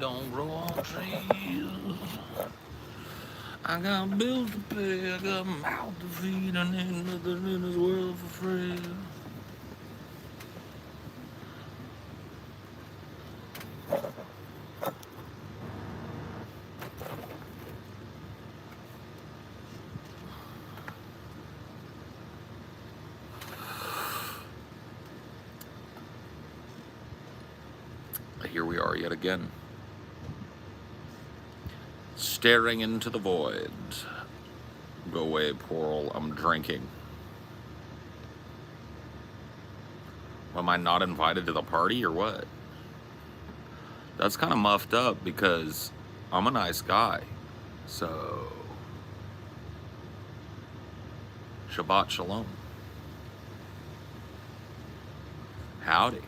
Don't grow on trees. I got bills to pay, I got mouth to feed, and ain't nothing in this world for free. Here we are yet again, staring into the void. Go away, Pearl, I'm drinking. Am I not invited to the party or what? That's kind of muffed up because I'm a nice guy. So, Shabbat Shalom. Howdy.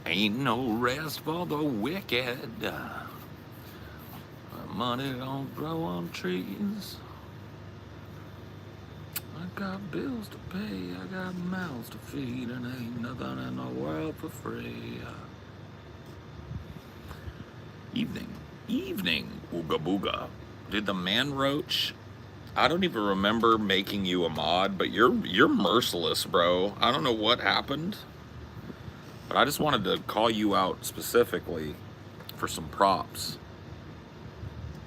Ain't no rest for the wicked. Money don't grow on trees. I got bills to pay, I got mouths to feed, and ain't nothing in the world for free. Evening, ooga booga. Did the man roach? I don't even remember making you a mod, but you're merciless, bro. I don't know what happened, but I just wanted to call you out specifically for some props.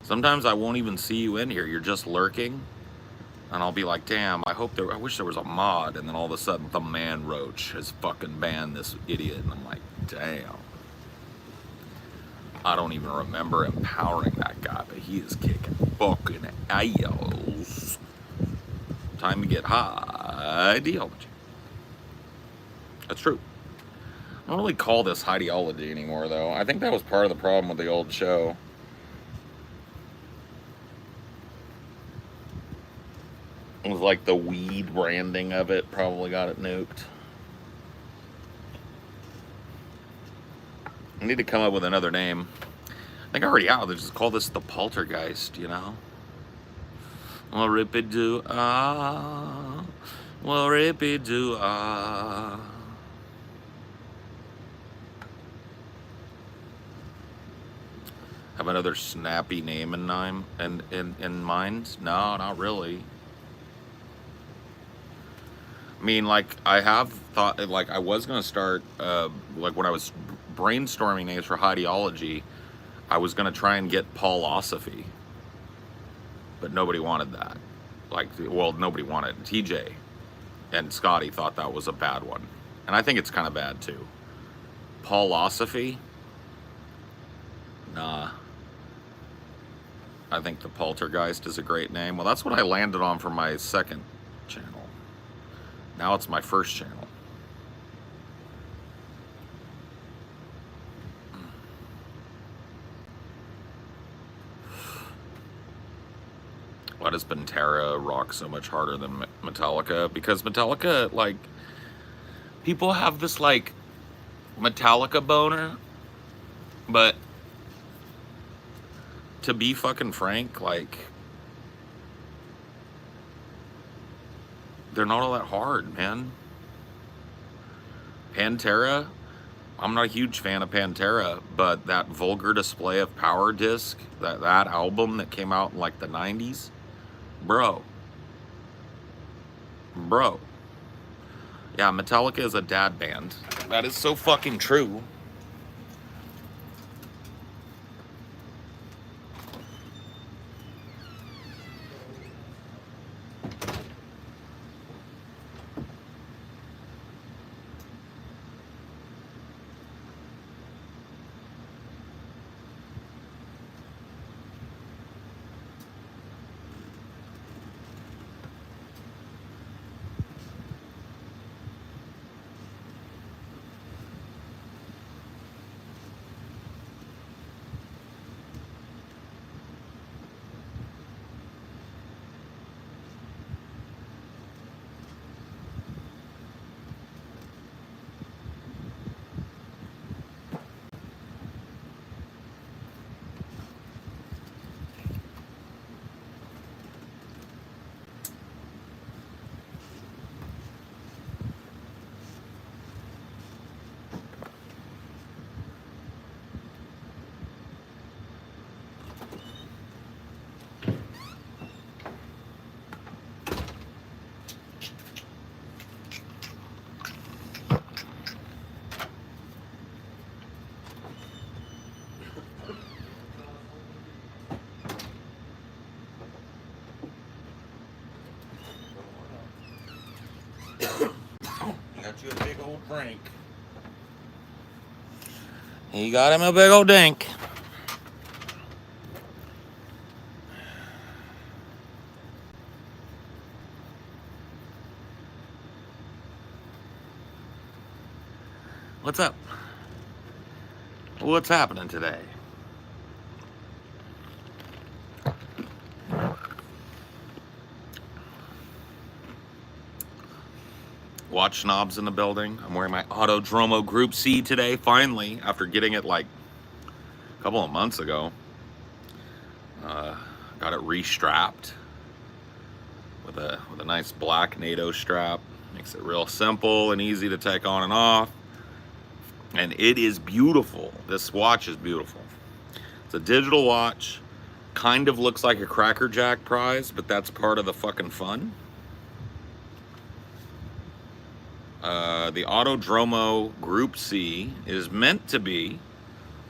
Sometimes I won't even see you in here. You're just lurking, and I'll be like, damn, I wish there was a mod, and then all of a sudden the man roach has fucking banned this idiot, and I'm like, damn. I don't even remember empowering that guy, but he is kicking fucking ass. Time to get high ideology. That's true. I don't really call this ideology anymore, though. I think that was part of the problem with the old show. It was like the weed branding of it probably got it nuked. I need to come up with another name. I think I already have. They just call this the poltergeist, you know? Well, rippy doo ah. Well, rippy doo ah. Have another snappy name in mind? No, not really. I mean, like, I have thought, like, I was gonna start, like, when I was brainstorming names for ideology, I was gonna try and get Paulosophy, but nobody wanted that. Like, well, nobody wanted it. TJ and Scotty thought that was a bad one, and I think it's kind of bad too. Paulosophy? Nah. I think the Poltergeist is a great name. Well, that's what I landed on for my second channel. Now it's my first channel. Why does Pantera rock so much harder than Metallica? Because Metallica, like, people have this, like, Metallica boner, but to be fucking frank, like, they're not all that hard, man. Pantera, I'm not a huge fan of Pantera, but that Vulgar Display of Power disc, that album that came out in like the 90s, bro. Yeah, Metallica is a dad band. That is so fucking true. Got you a big old drink. He got him a big old dink. What's up? What's happening today? Watch snobs in the building. I'm wearing my Autodromo Group C today, finally, after getting it like a couple of months ago. Got it restrapped with a nice black NATO strap. Makes it real simple and easy to take on and off. And it is beautiful. This watch is beautiful. It's a digital watch. Kind of looks like a Cracker Jack prize, but that's part of the fucking fun. The Autodromo Group C is meant to be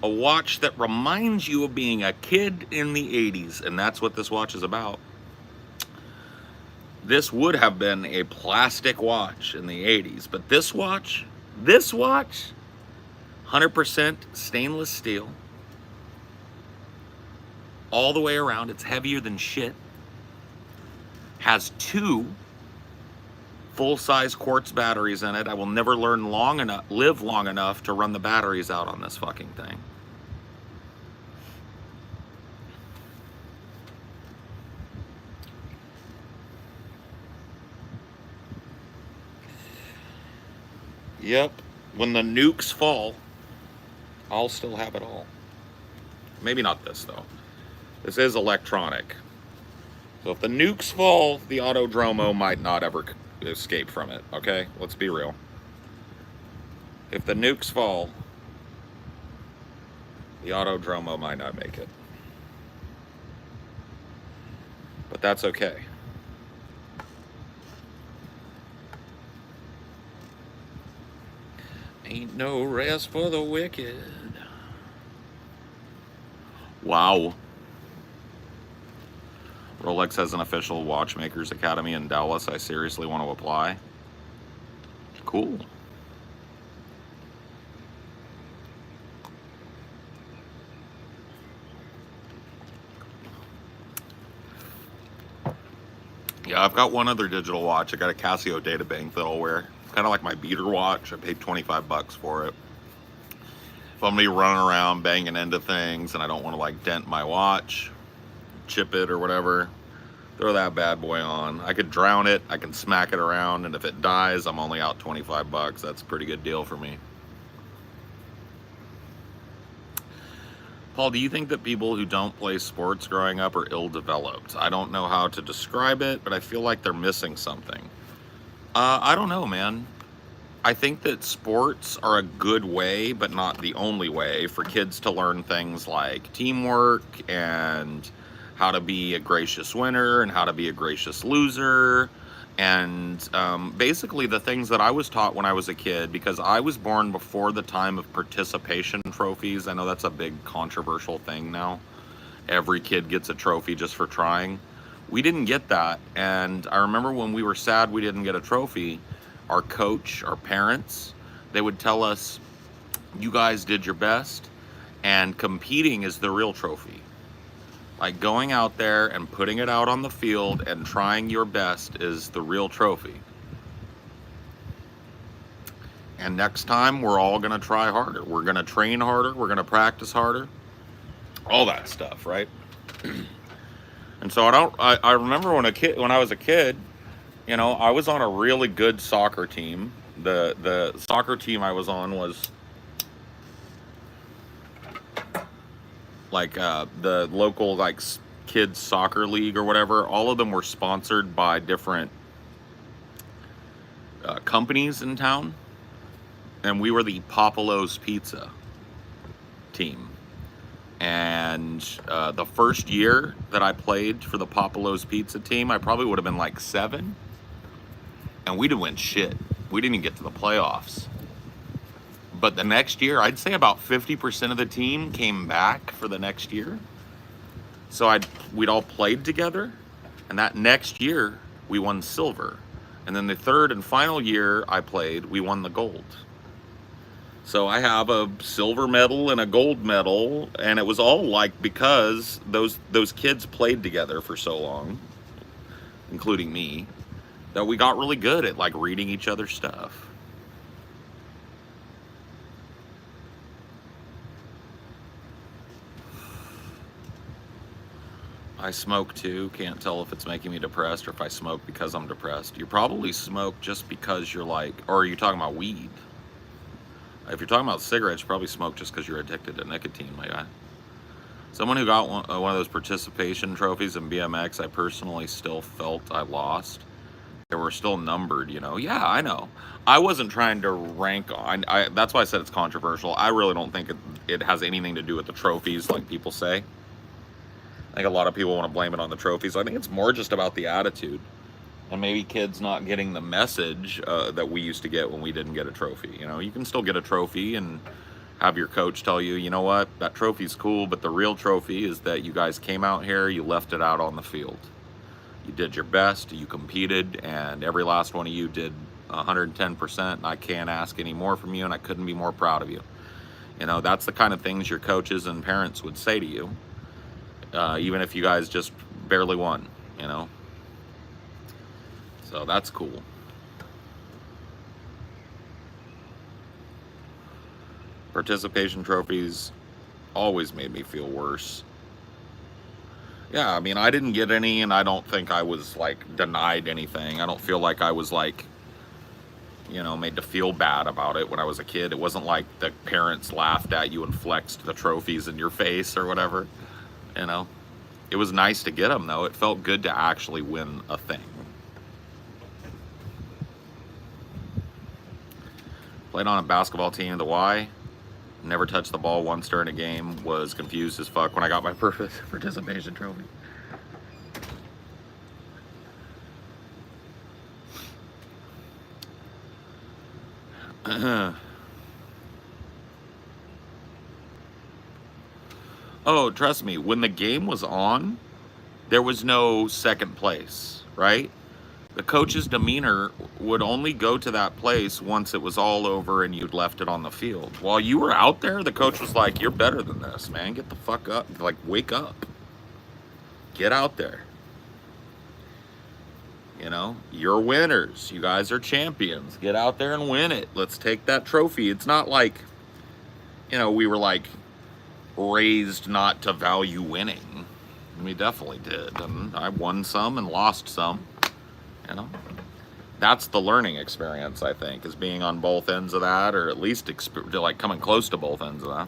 a watch that reminds you of being a kid in the 80s, and that's what this watch is about. This would have been a plastic watch in the 80s, but this watch, 100% stainless steel, all the way around. It's heavier than shit. Has 2 full-size quartz batteries in it. I will never live long enough to run the batteries out on this fucking thing. Yep. When the nukes fall, I'll still have it all. Maybe not this, though. This is electronic. So if the nukes fall, the Autodromo might not ever escape from it, okay? Let's be real. If the nukes fall, the Autodromo might not make it. But that's okay. Ain't no rest for the wicked. Wow. Rolex has an official watchmakers academy in Dallas. I seriously want to apply. Cool. Yeah, I've got one other digital watch. I got a Casio data bank that I'll wear. Kind of like my beater watch. I paid 25 bucks for it. If I'm gonna be running around banging into things and I don't want to like dent my watch, chip it or whatever, throw that bad boy on. I could drown it, I can smack it around, and if it dies, I'm only out 25 bucks. That's a pretty good deal for me. Paul, do you think that people who don't play sports growing up are ill-developed? I don't know how to describe it, but I feel like they're missing something. I don't know, man. I think that sports are a good way, but not the only way, for kids to learn things like teamwork and how to be a gracious winner and how to be a gracious loser. And basically the things that I was taught when I was a kid, because I was born before the time of participation trophies. I know that's a big controversial thing now. Every kid gets a trophy just for trying. We didn't get that. And I remember when we were sad we didn't get a trophy, our coach, our parents, they would tell us, you guys did your best, and competing is the real trophy. Like going out there and putting it out on the field and trying your best is the real trophy. And next time we're all gonna try harder. We're gonna train harder, we're gonna practice harder. All that stuff, right? And so I remember when I was a kid, you know, I was on a really good soccer team. The soccer team I was on was like the local like kids soccer league or whatever. All of them were sponsored by different companies in town, and we were the Popolo's Pizza team. And the first year that I played for the Popolo's Pizza team, I probably would have been like 7, and we didn't win shit. We didn't even get to the playoffs. But the next year, I'd say about 50% of the team came back for the next year. So we'd all played together, and that next year we won silver. And then the third and final year I played, we won the gold. So I have a silver medal and a gold medal, and it was all like because those kids played together for so long, including me, that we got really good at like reading each other's stuff. I smoke too. Can't tell if it's making me depressed or if I smoke because I'm depressed. You probably smoke just because you're like, or are you talking about weed? If you're talking about cigarettes, you probably smoke just because you're addicted to nicotine, my guy. Someone who got one of those participation trophies in BMX, I personally still felt I lost. They were still numbered, you know. Yeah, I know. I wasn't trying to rank on. That's why I said it's controversial. I really don't think it has anything to do with the trophies, like people say. I think a lot of people want to blame it on the trophies. I think it's more just about the attitude. And maybe kids not getting the message that we used to get when we didn't get a trophy. You know, you can still get a trophy and have your coach tell you, you know what, that trophy's cool, but the real trophy is that you guys came out here, you left it out on the field. You did your best, you competed, and every last one of you did 110%, and I can't ask any more from you, and I couldn't be more proud of you. You know, that's the kind of things your coaches and parents would say to you, even if you guys just barely won, you know. So that's cool. Participation trophies always made me feel worse. Yeah, I mean, I didn't get any, and I don't think I was, like, denied anything. I don't feel like I was, like, you know, made to feel bad about it when I was a kid. It wasn't like the parents laughed at you and flexed the trophies in your face or whatever, you know. It was nice to get them, though. It felt good to actually win a thing. Played on a basketball team, the Y. Never touched the ball once during a game. Was confused as fuck when I got my participation trophy. Oh, trust me, when the game was on, there was no second place, right? The coach's demeanor would only go to that place once it was all over and you'd left it on the field. While you were out there, the coach was like, you're better than this, man. Get the fuck up. Like, wake up. Get out there. You know, you're winners. You guys are champions. Get out there and win it. Let's take that trophy. It's not like, you know, we were like raised not to value winning. We definitely did. And I won some and lost some. You know, that's the learning experience, I think, is being on both ends of that, or at least like coming close to both ends of that.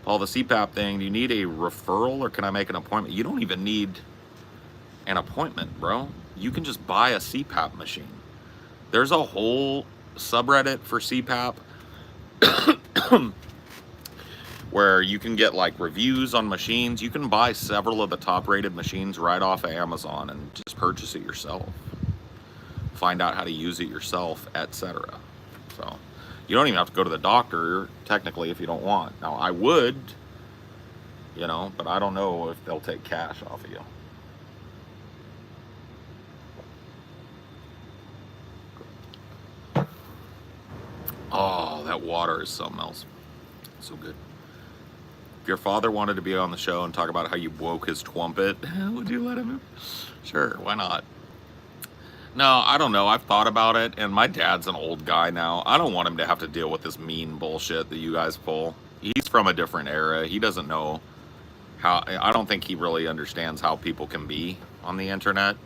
Paul, the CPAP thing, do you need a referral or can I make an appointment? You don't even need an appointment, bro. You can just buy a CPAP machine. There's a whole subreddit for CPAP where you can get like reviews on machines. You can buy several of the top rated machines right off of Amazon and just purchase it yourself. Find out how to use it yourself, etc. So you don't even have to go to the doctor technically if you don't want. Now I would, you know, but I don't know if they'll take cash off of you. Oh, that water is something else. So good. If your father wanted to be on the show and talk about how you woke his twumpet, would you let him? Sure, why not? No, I don't know. I've thought about it, and my dad's an old guy now. I don't want him to have to deal with this mean bullshit that you guys pull. He's from a different era. He doesn't know how, I don't think he really understands how people can be on the internet.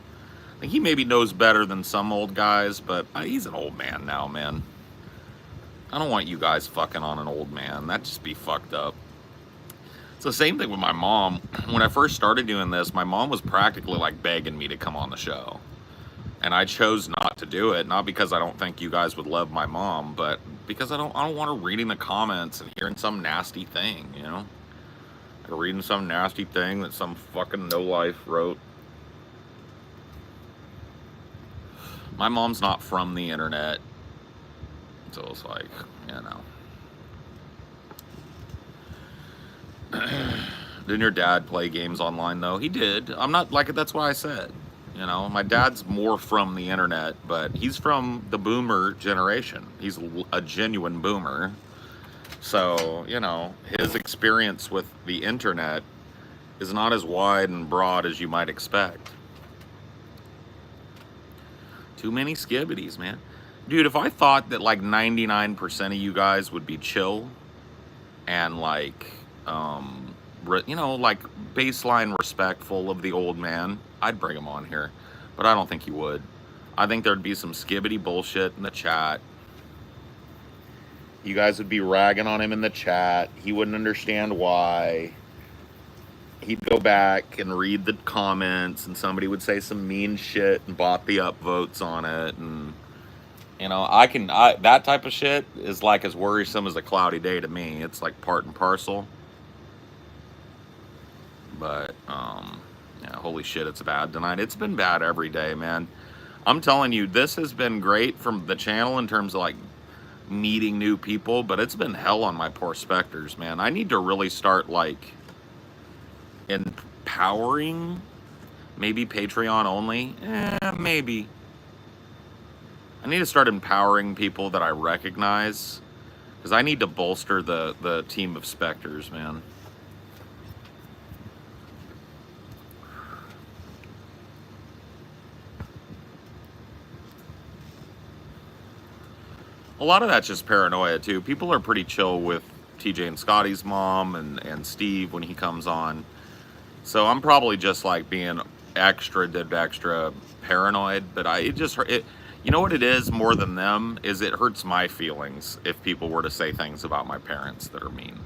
I think he maybe knows better than some old guys, but he's an old man now, man. I don't want you guys fucking on an old man. That'd just be fucked up. It's the same thing with my mom. When I first started doing this, my mom was practically like begging me to come on the show. And I chose not to do it, not because I don't think you guys would love my mom, but because I don't want her reading the comments and hearing some nasty thing, you know? Or reading some nasty thing that some fucking no-life wrote. My mom's not from the internet, so it's like, you know. Didn't your dad play games online though? He did. I'm not like, that's what I said. You know, my dad's more from the internet, but he's from the boomer generation. He's a genuine boomer. So, you know, his experience with the internet is not as wide and broad as you might expect. Too many skibbities, man. Dude, if I thought that like 99% of you guys would be chill and like, you know, like baseline respectful of the old man, I'd bring him on here. But I don't think he would. I think there'd be some skibbity bullshit in the chat. You guys would be ragging on him in the chat. He wouldn't understand why. He'd go back and read the comments, and somebody would say some mean shit and bought the upvotes on it. And, you know, that type of shit is like as worrisome as a cloudy day to me. It's like part and parcel. But, yeah, holy shit, it's bad tonight. It's been bad every day, man. I'm telling you, this has been great from the channel in terms of like meeting new people, but it's been hell on my poor specters, man. I need to really start like empowering, maybe Patreon only, maybe. I need to start empowering people that I recognize, because I need to bolster the team of specters, man. A lot of that's just paranoia too. People are pretty chill with TJ and Scotty's mom and Steve when he comes on. So I'm probably just like being extra paranoid, but you know what it is more than them is it hurts my feelings if people were to say things about my parents that are mean.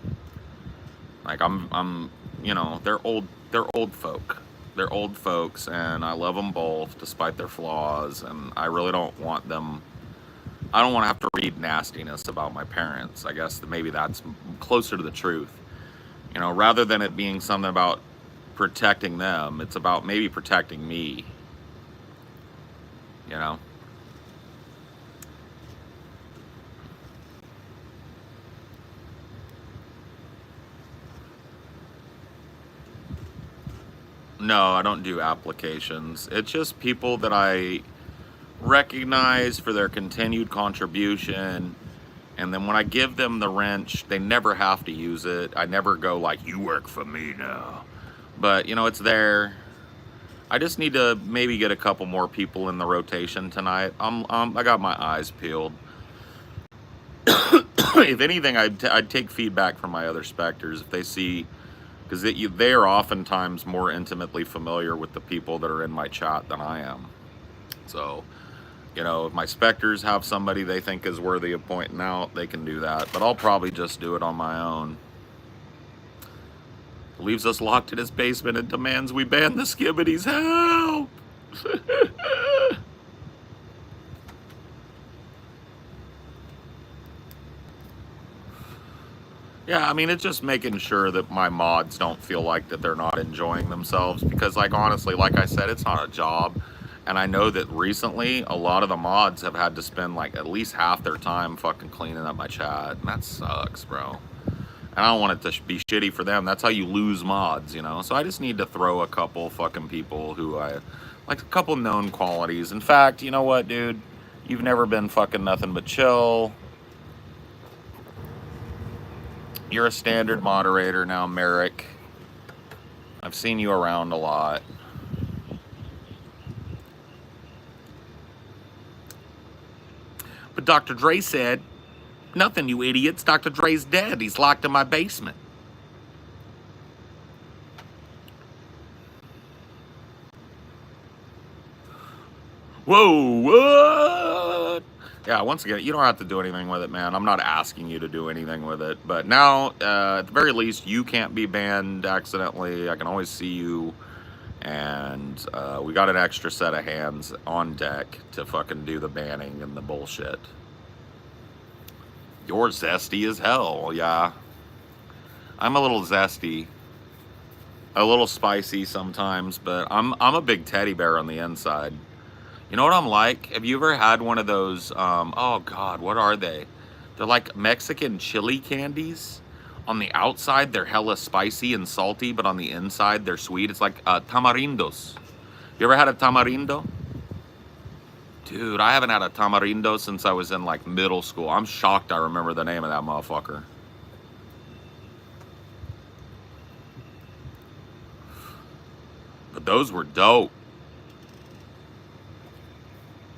Like I'm you know, they're old folk. They're old folks, and I love them both despite their flaws, and I really don't want them. I don't want to have to read nastiness about my parents. I guess that maybe that's closer to the truth. You know, rather than it being something about protecting them, it's about maybe protecting me. You know? No, I don't do applications. It's just people that I recognize for their continued contribution, and then when I give them the wrench, they never have to use it. I never go like, you work for me now. But, you know, it's there. I just need to maybe get a couple more people in the rotation tonight. I got my eyes peeled. If anything, I'd take feedback from my other specters if they see, because they are oftentimes more intimately familiar with the people that are in my chat than I am. So, you know, if my specters have somebody they think is worthy of pointing out, they can do that. But I'll probably just do it on my own. Leaves us locked in his basement and demands we ban the skibbities. Help! Yeah, I mean, it's just making sure that my mods don't feel like that they're not enjoying themselves. Because, like, honestly, like I said, it's not a job. And I know that recently, a lot of the mods have had to spend, like, at least half their time fucking cleaning up my chat. And that sucks, bro. And I don't want it to be shitty for them. That's how you lose mods, you know? So I just need to throw a couple fucking people who like a couple known qualities. In fact, you know what, dude? You've never been fucking nothing but chill. You're a standard moderator now, Merrick. I've seen you around a lot. But Dr. Dre said, nothing, you idiots. Dr. Dre's dead. He's locked in my basement. Whoa, what? Yeah, once again, you don't have to do anything with it, man. I'm not asking you to do anything with it. But now, at the very least, you can't be banned accidentally. I can always see you. And we got an extra set of hands on deck to fucking do the banning and the bullshit. You're zesty as hell, yeah. I'm a little zesty. A little spicy sometimes, but I'm a big teddy bear on the inside. You know what I'm like? Have you ever had one of those, oh God, what are they? They're like Mexican chili candies. On the outside, they're hella spicy and salty, but on the inside, they're sweet. It's like tamarindos. You ever had a tamarindo? Dude, I haven't had a tamarindo since I was in like middle school. I'm shocked I remember the name of that motherfucker. But those were dope.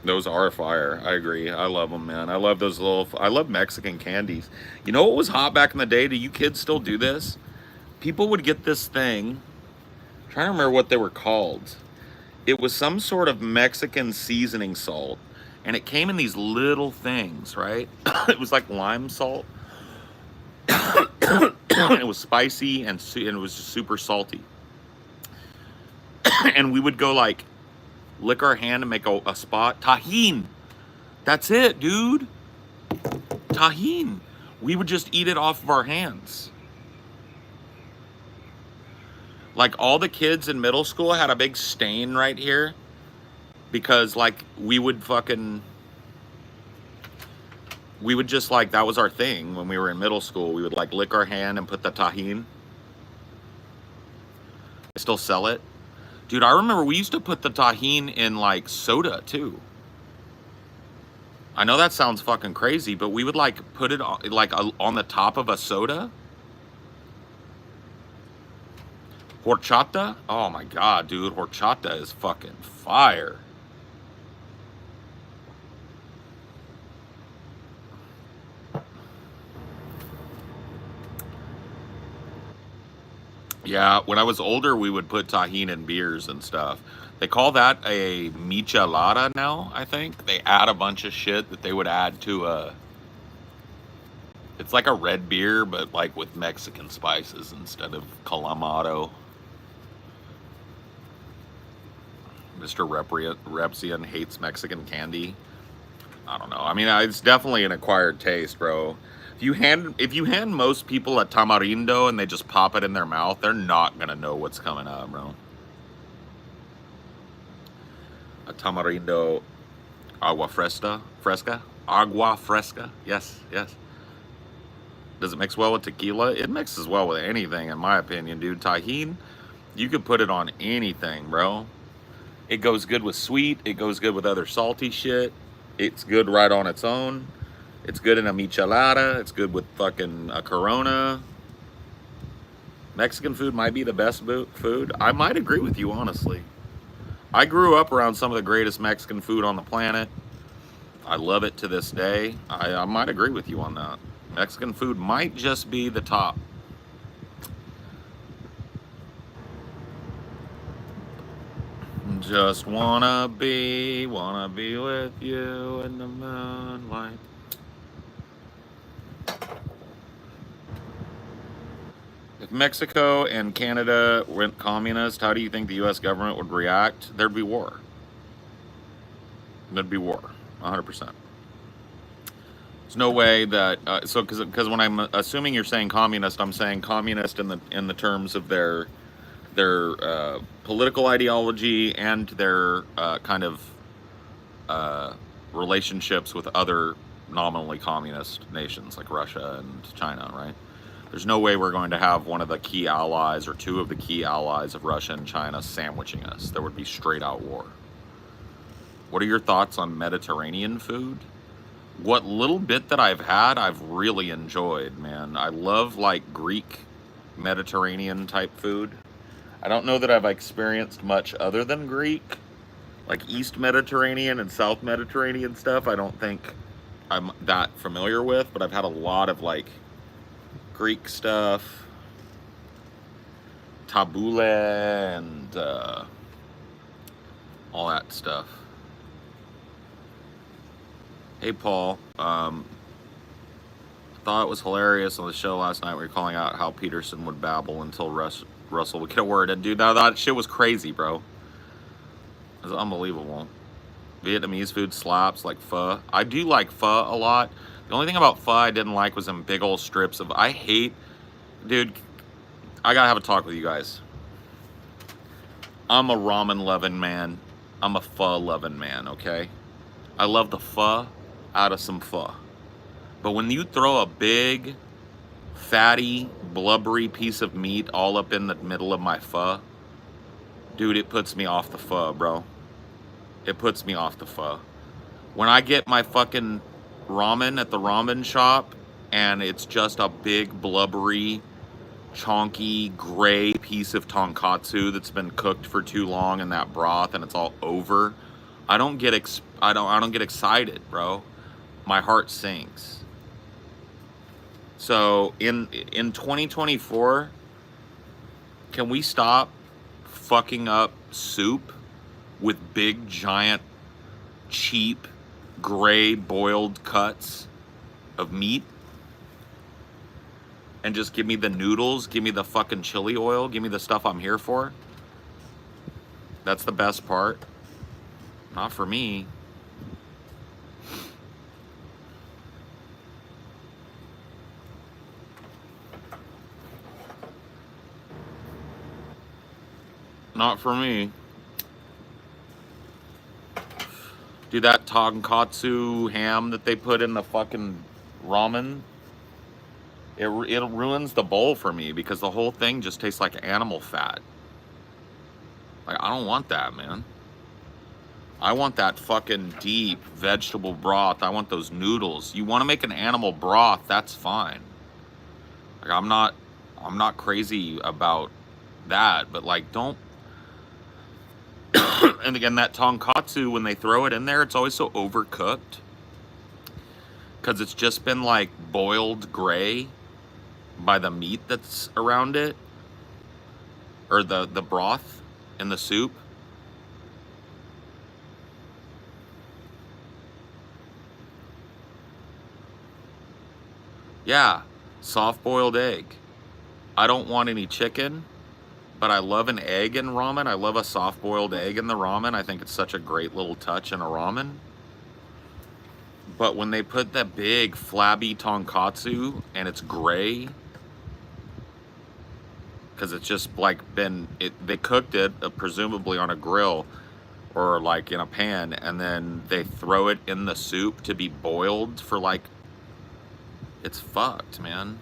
Those are fire. I agree. I love them, man. I love those I love Mexican candies. You know what was hot back in the day? Do you kids still do this? People would get this thing. I'm trying to remember what they were called. It was some sort of Mexican seasoning salt, and it came in these little things, right? It was like lime salt. It was spicy and it was just super salty. And we would go like lick our hand and make a spot. Tajin. That's it, dude. Tajin. We would just eat it off of our hands. Like all the kids in middle school had a big stain right here because like we would just like, that was our thing when we were in middle school. We would like lick our hand and put the tajin. They still sell it. Dude, I remember we used to put the tajin in like soda too. I know that sounds fucking crazy, but we would like put it on, like on the top of a soda. Horchata? Oh my god, dude, horchata is fucking fire. Yeah, when I was older, we would put tajin in beers and stuff. They call that a michelada now, I think. They add a bunch of shit that they would add to a... It's like a red beer, but like with Mexican spices instead of Clamato. Mr. Repsian hates Mexican candy. I don't know. I mean, it's definitely an acquired taste, bro. If you hand most people a tamarindo and they just pop it in their mouth, they're not gonna know what's coming up, bro. A tamarindo agua fresca? Agua fresca? Yes, yes. Does it mix well with tequila? It mixes well with anything, in my opinion, dude. Tajin, you could put it on anything, bro. It goes good with sweet. It goes good with other salty shit. It's good right on its own. It's good in a michelada. It's good with fucking a Corona. Mexican food might be the best food. I might agree with you, honestly. I grew up around some of the greatest Mexican food on the planet. I love it to this day. I might agree with you on that. Mexican food might just be the top. Just wanna be with you in the moonlight. If Mexico and Canada went communist, how do you think the U.S. government would react? There'd be war. There'd be war, 100%. There's no way that because when I'm assuming you're saying communist, I'm saying communist in the terms of their political ideology and their kind of relationships with other nominally communist nations like Russia and China, right? There's no way we're going to have one of the key allies or two of the key allies of Russia and China sandwiching us. There would be straight out war. What are your thoughts on Mediterranean food? What little bit that I've had, I've really enjoyed, man. I love like Greek Mediterranean type food. I don't know that I've experienced much other than Greek, like East Mediterranean and South Mediterranean stuff. I don't think I'm that familiar with, but I've had a lot of like Greek stuff, tabbouleh, and all that stuff. Hey Paul, I thought it was hilarious on the show last night. We were calling out how Peterson would babble until Russell would get a word. And dude, that shit was crazy, bro. It was unbelievable. Vietnamese food slaps, like pho. I do like pho a lot. The only thing about pho I didn't like was them big old strips of... Dude, I gotta have a talk with you guys. I'm a ramen loving man. I'm a pho loving man, okay? I love the pho out of some pho. But when you throw a big, fatty, blubbery piece of meat all up in the middle of my pho, Dude, it puts me off the pho, bro. It puts me off the pho. When I get my fucking ramen at the ramen shop and it's just a big blubbery chonky gray piece of tonkatsu that's been cooked for too long in that broth and it's all over, I don't get I don't get excited, bro. My heart sinks. So in 2024, can we stop fucking up soup with big giant cheap gray boiled cuts of meat? And just give me the noodles, give me the fucking chili oil, give me the stuff I'm here for. That's the best part. Not for me. Not for me. Dude, that tonkatsu ham that they put in the fucking ramen, it ruins the bowl for me because the whole thing just tastes like animal fat. Like, I don't want that, man. I want that fucking deep vegetable broth. I want those noodles. You want to make an animal broth, that's fine. Like, I'm not crazy about that, but like, don't. And again, that tonkatsu, when they throw it in there, it's always so overcooked because it's just been like boiled gray by the meat that's around it, or the broth in the soup. Yeah, soft boiled egg. I don't want any chicken, but I love an egg in ramen. I love a soft boiled egg in the ramen. I think it's such a great little touch in a ramen. But when they put that big flabby tonkatsu and it's gray, because it's just like they cooked it presumably on a grill or like in a pan, and then they throw it in the soup to be boiled for like, it's fucked, man.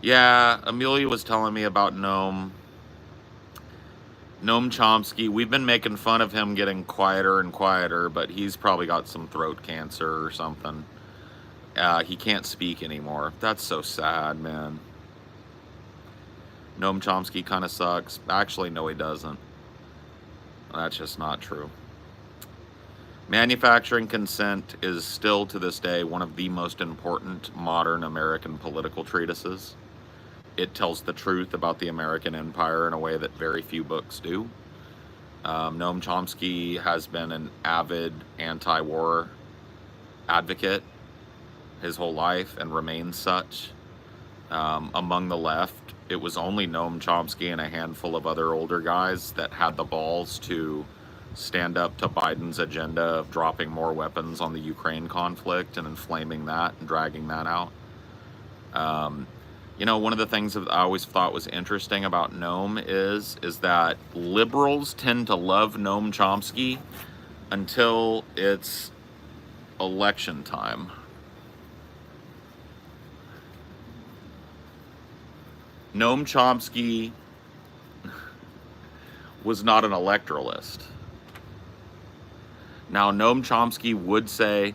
Yeah, Amelia was telling me about Noam Chomsky. We've been making fun of him getting quieter and quieter, but he's probably got some throat cancer or something. He can't speak anymore. That's so sad, man. Noam Chomsky kind of sucks. Actually, no, he doesn't. That's just not true. Manufacturing Consent is still to this day one of the most important modern American political treatises. It tells the truth about the American empire in a way that very few books do. Noam Chomsky has been an avid anti-war advocate his whole life and remains such. Among the left, it was only Noam Chomsky and a handful of other older guys that had the balls to stand up to Biden's agenda of dropping more weapons on the Ukraine conflict and inflaming that and dragging that out. You know, one of the things that I always thought was interesting about Noam is that liberals tend to love Noam Chomsky until it's election time. Noam Chomsky was not an electoralist. Now, Noam Chomsky would say,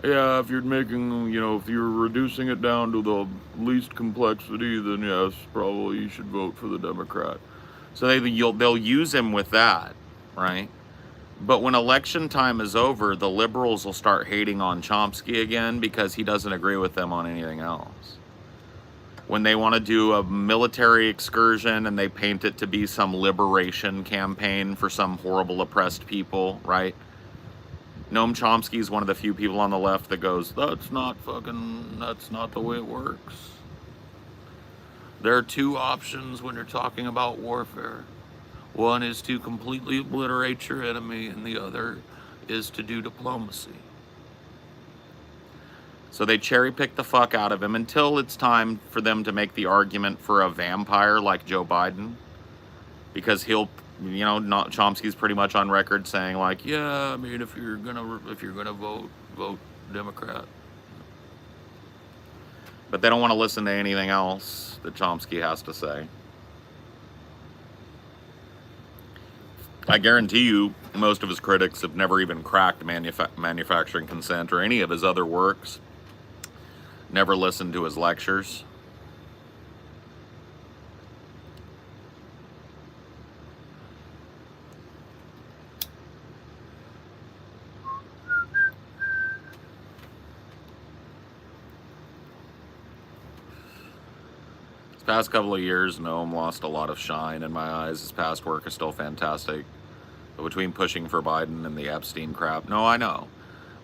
yeah, if you're making, you know, if you're reducing it down to the least complexity, then yes, probably you should vote for the Democrat. So they'll use him with that, right? But when election time is over, the liberals will start hating on Chomsky again because he doesn't agree with them on anything else. When they want to do a military excursion and they paint it to be some liberation campaign for some horrible oppressed people, right? Noam Chomsky is one of the few people on the left that goes, that's not the way it works. There are two options when you're talking about warfare. One is to completely obliterate your enemy, and the other is to do diplomacy. So they cherry pick the fuck out of him until it's time for them to make the argument for a vampire like Joe Biden. Because he'll, you know, Chomsky's pretty much on record saying like, yeah, I mean, if you're gonna vote Democrat. But they don't want to listen to anything else that Chomsky has to say. I guarantee you, most of his critics have never even cracked Manufacturing Consent or any of his other works, never listened to his lectures. Past couple of years, Noam lost a lot of shine in my eyes. His past work is still fantastic. But between pushing for Biden and the Epstein crap, no, I know.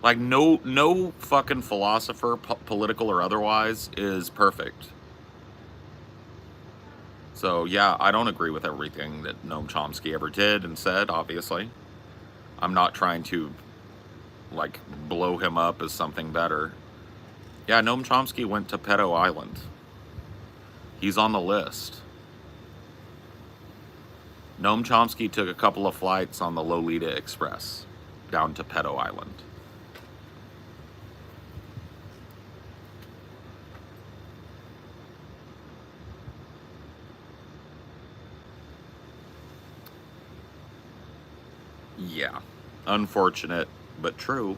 Like, no fucking philosopher, political or otherwise, is perfect. So, yeah, I don't agree with everything that Noam Chomsky ever did and said, obviously. I'm not trying to, like, blow him up as something better. Yeah, Noam Chomsky went to Pedo Island. He's on the list. Noam Chomsky took a couple of flights on the Lolita Express down to Pedo Island. Yeah, unfortunate, but true.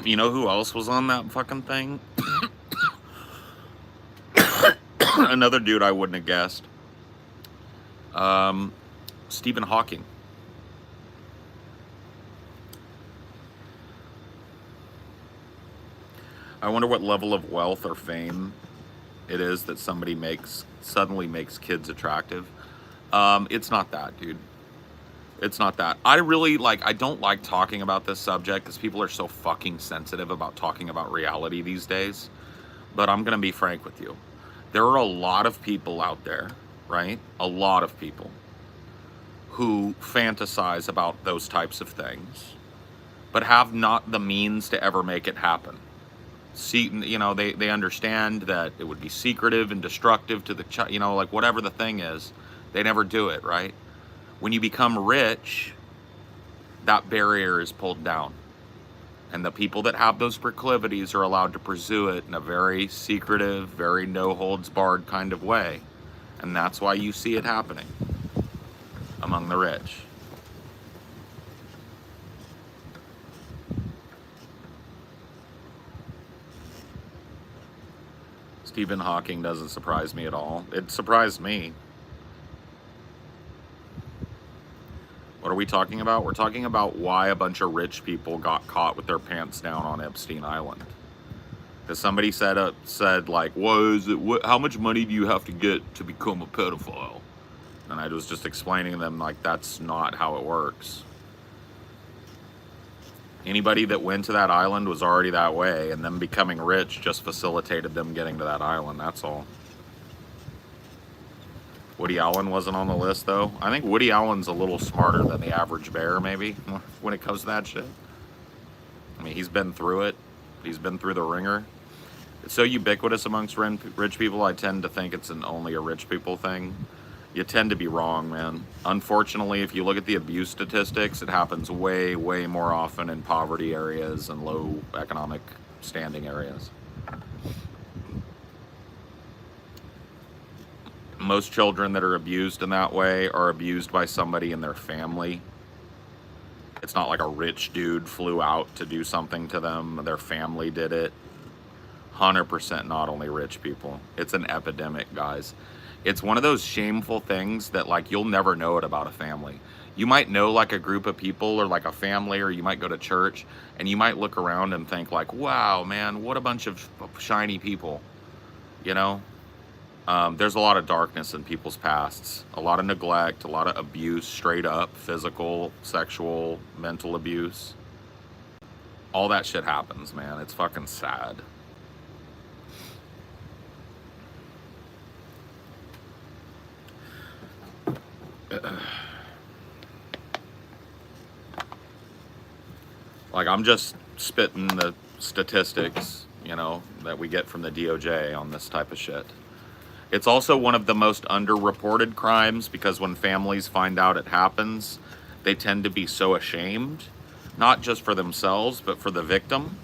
You know who else was on that fucking thing? Another dude I wouldn't have guessed. Stephen Hawking. I wonder what level of wealth or fame it is that somebody suddenly makes kids attractive. It's not that, dude. It's not that. I don't like talking about this subject because people are so fucking sensitive about talking about reality these days. But I'm going to be frank with you. There are a lot of people out there, right? A lot of people who fantasize about those types of things, but have not the means to ever make it happen. See, they understand that it would be secretive and destructive to the like whatever the thing is, they never do it, right? When you become rich, that barrier is pulled down. And the people that have those proclivities are allowed to pursue it in a very secretive, very no-holds-barred kind of way. And that's why you see it happening among the rich. Stephen Hawking doesn't surprise me at all. It surprised me. What are we talking about? We're talking about why a bunch of rich people got caught with their pants down on Epstein Island. Because somebody said like, how much money do you have to get to become a pedophile? And I was just explaining to them, like, that's not how it works. Anybody that went to that island was already that way, and them becoming rich just facilitated them getting to that island, that's all. Woody Allen wasn't on the list, though. I think Woody Allen's a little smarter than the average bear, maybe, when it comes to that shit. I mean, he's been through it. He's been through the ringer. It's so ubiquitous amongst rich people, I tend to think it's only a rich people thing. You tend to be wrong, man. Unfortunately, if you look at the abuse statistics, it happens way, way more often in poverty areas and low economic standing areas. Most children that are abused in that way are abused by somebody in their family. It's not like a rich dude flew out to do something to them. Their family did it. 100% not only rich people. It's an epidemic, guys. It's one of those shameful things that, like, you'll never know it about a family. You might know, like, a group of people or, like, a family, or you might go to church, and you might look around and think, like, wow, man, what a bunch of shiny people, you know? There's a lot of darkness in people's pasts, a lot of neglect, a lot of abuse, straight up, physical, sexual, mental abuse. All that shit happens, man. It's fucking sad. Like, I'm just spitting the statistics, that we get from the DOJ on this type of shit. It's also one of the most underreported crimes because when families find out it happens, they tend to be so ashamed not just for themselves, but for the victim,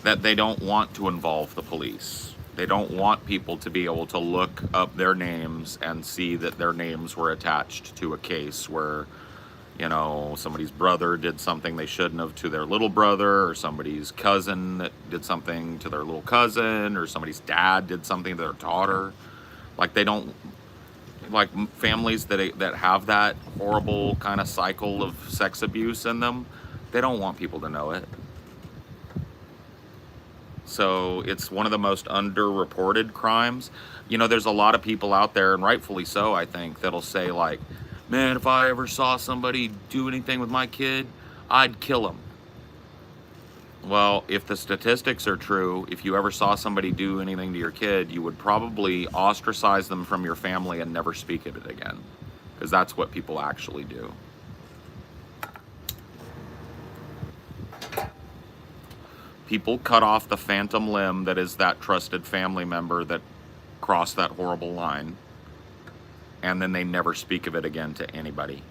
that they don't want to involve the police. They don't want people to be able to look up their names and see that their names were attached to a case where, you know, somebody's brother did something they shouldn't have to their little brother, or somebody's cousin that did something to their little cousin, or somebody's dad did something to their daughter. Like, they don't, like families that have that horrible kind of cycle of sex abuse in them, they don't want people to know it. So it's one of the most underreported crimes. You know, there's a lot of people out there, and rightfully so, I think, that'll say like, man, if I ever saw somebody do anything with my kid, I'd kill him. Well, if the statistics are true, if you ever saw somebody do anything to your kid, you would probably ostracize them from your family and never speak of it again. Because that's what people actually do. People cut off the phantom limb that is that trusted family member that crossed that horrible line, and then they never speak of it again to anybody.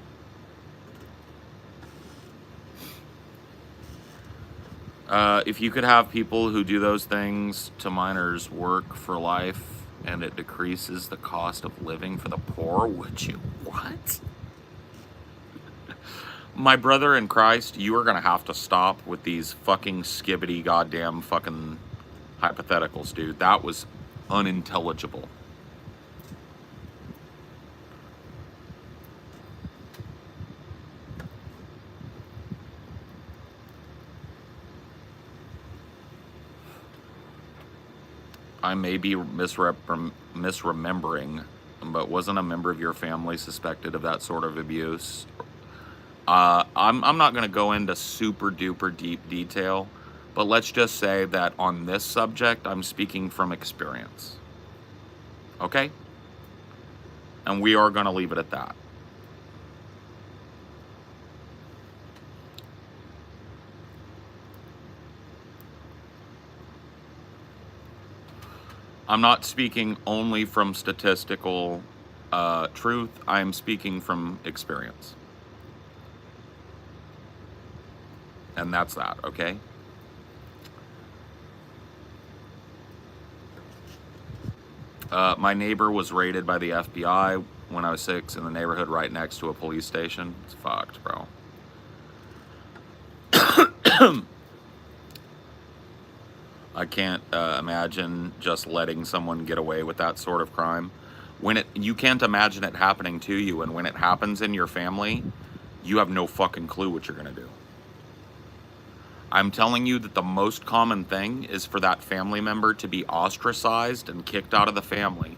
If you could have people who do those things to minors work for life and it decreases the cost of living for the poor, would you? What? My brother in Christ, you are going to have to stop with these fucking skibbity goddamn fucking hypotheticals, dude. That was unintelligible. I may be misremembering, but wasn't a member of your family suspected of that sort of abuse? I'm not going to go into super duper deep detail, but let's just say that on this subject, I'm speaking from experience. Okay? And we are going to leave it at that. I'm not speaking only from statistical truth. I'm speaking from experience. And that's that, okay? My neighbor was raided by the FBI when I was 6 in the neighborhood right next to a police station. It's fucked, bro. I can't imagine just letting someone get away with that sort of crime. You can't imagine it happening to you, and when it happens in your family, you have no fucking clue what you're gonna do. I'm telling you that the most common thing is for that family member to be ostracized and kicked out of the family,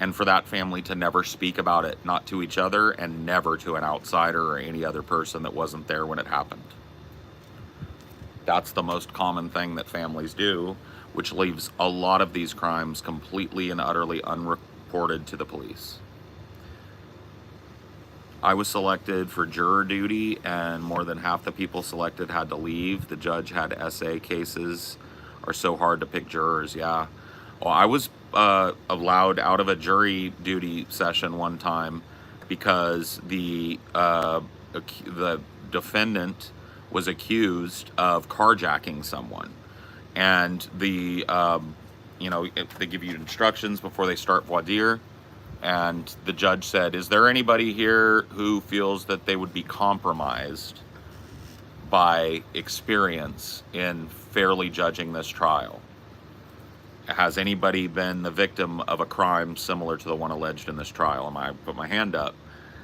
and for that family to never speak about it, not to each other and never to an outsider or any other person that wasn't there when it happened. That's the most common thing that families do, which leaves a lot of these crimes completely and utterly unreported to the police. I was selected for juror duty, and more than half the people selected had to leave. The judge had essay cases, are so hard to pick jurors, yeah. Well, I was allowed out of a jury duty session one time because the defendant was accused of carjacking someone. And they give you instructions before they start voir dire. And the judge said, is there anybody here who feels that they would be compromised by experience in fairly judging this trial? Has anybody been the victim of a crime similar to the one alleged in this trial? And I put my hand up,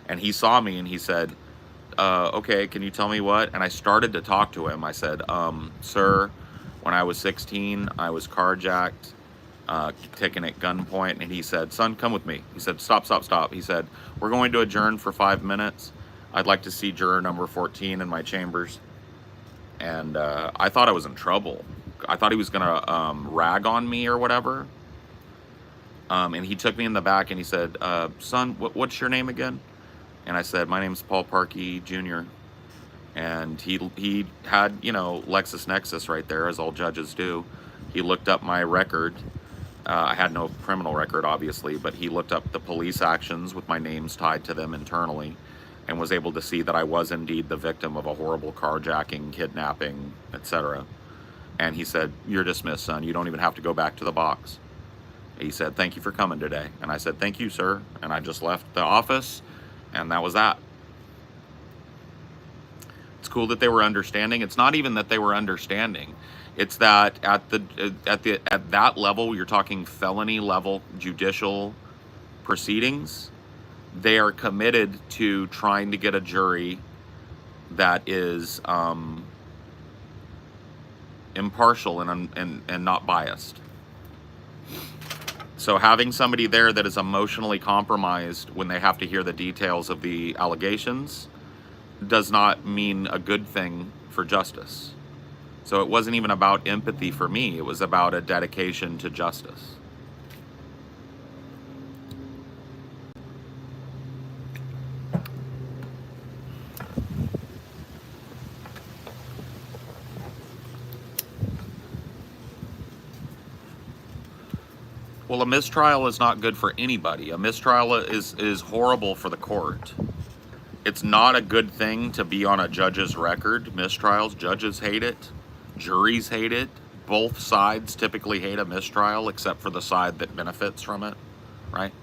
and he saw me and he said, okay, can you tell me what? And I started to talk to him. I said, sir, when I was 16, I was carjacked, taken at gunpoint. And he said, son, come with me. He said, stop. He said, we're going to adjourn for 5 minutes. I'd like to see juror number 14 in my chambers. And I thought I was in trouble. I thought he was going to rag on me or whatever. And he took me in the back and he said, son, what's your name again? And I said, my name's Paul Parkey Jr. And he had, LexisNexis right there, as all judges do. He looked up my record. I had no criminal record, obviously, but he looked up the police actions with my names tied to them internally. and was able to see that I was indeed the victim of a horrible carjacking, kidnapping, etc. And he said, "You're dismissed, son. You don't even have to go back to the box." He said, "Thank you for coming today." And I said, "Thank you, sir." And I just left the office, and that was that. It's cool that they were understanding. It's not even that they were understanding. It's that at that level, you're talking felony level judicial proceedings, they are committed to trying to get a jury that is impartial and not biased. So having somebody there that is emotionally compromised when they have to hear the details of the allegations does not mean a good thing for justice. So it wasn't even about empathy for me. It was about a dedication to justice. Well, a mistrial is not good for anybody. A mistrial is horrible for the court. It's not a good thing to be on a judge's record. Mistrials, judges hate it. Juries hate it. Both sides typically hate a mistrial, except for the side that benefits from it, right?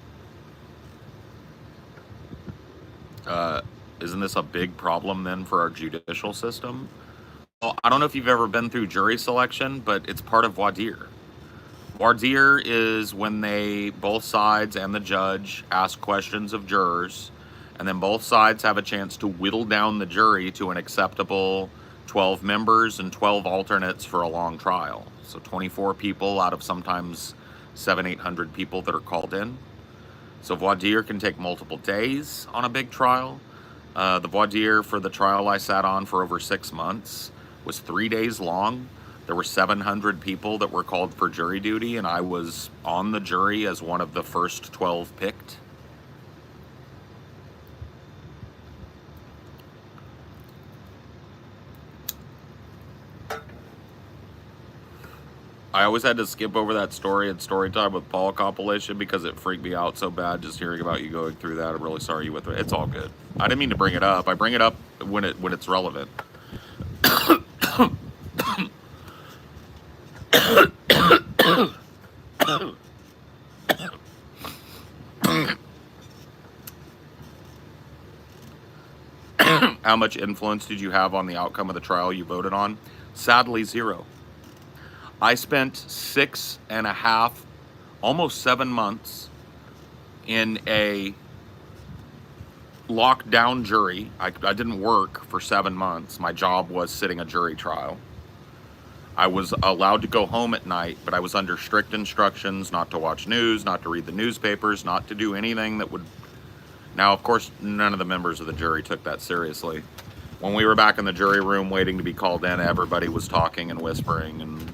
Isn't this a big problem then for our judicial system? Well, I don't know if you've ever been through jury selection, but it's part of voir dire. Voir dire is when both sides and the judge ask questions of jurors, and then both sides have a chance to whittle down the jury to an acceptable 12 members and 12 alternates for a long trial. So 24 people out of sometimes 700-800 people that are called in. So voir dire can take multiple days on a big trial. The voir dire for the trial I sat on for over 6 months was 3 days long. There were 700 people that were called for jury duty, and I was on the jury as one of the first 12 picked. I always had to skip over that story at story time with Paul compilation because it freaked me out so bad just hearing about you going through that. I'm really sorry you went through it. It's all good. I didn't mean to bring it up. I bring it up when it's relevant. How much influence did you have on the outcome of the trial you voted on? Sadly, 0. I spent 6.5, almost 7 months in a lockdown jury. I didn't work for 7 months. My job was sitting a jury trial. I was allowed to go home at night, but I was under strict instructions not to watch news, not to read the newspapers, not to do anything that would... Now, of course, none of the members of the jury took that seriously. When we were back in the jury room waiting to be called in, everybody was talking and whispering and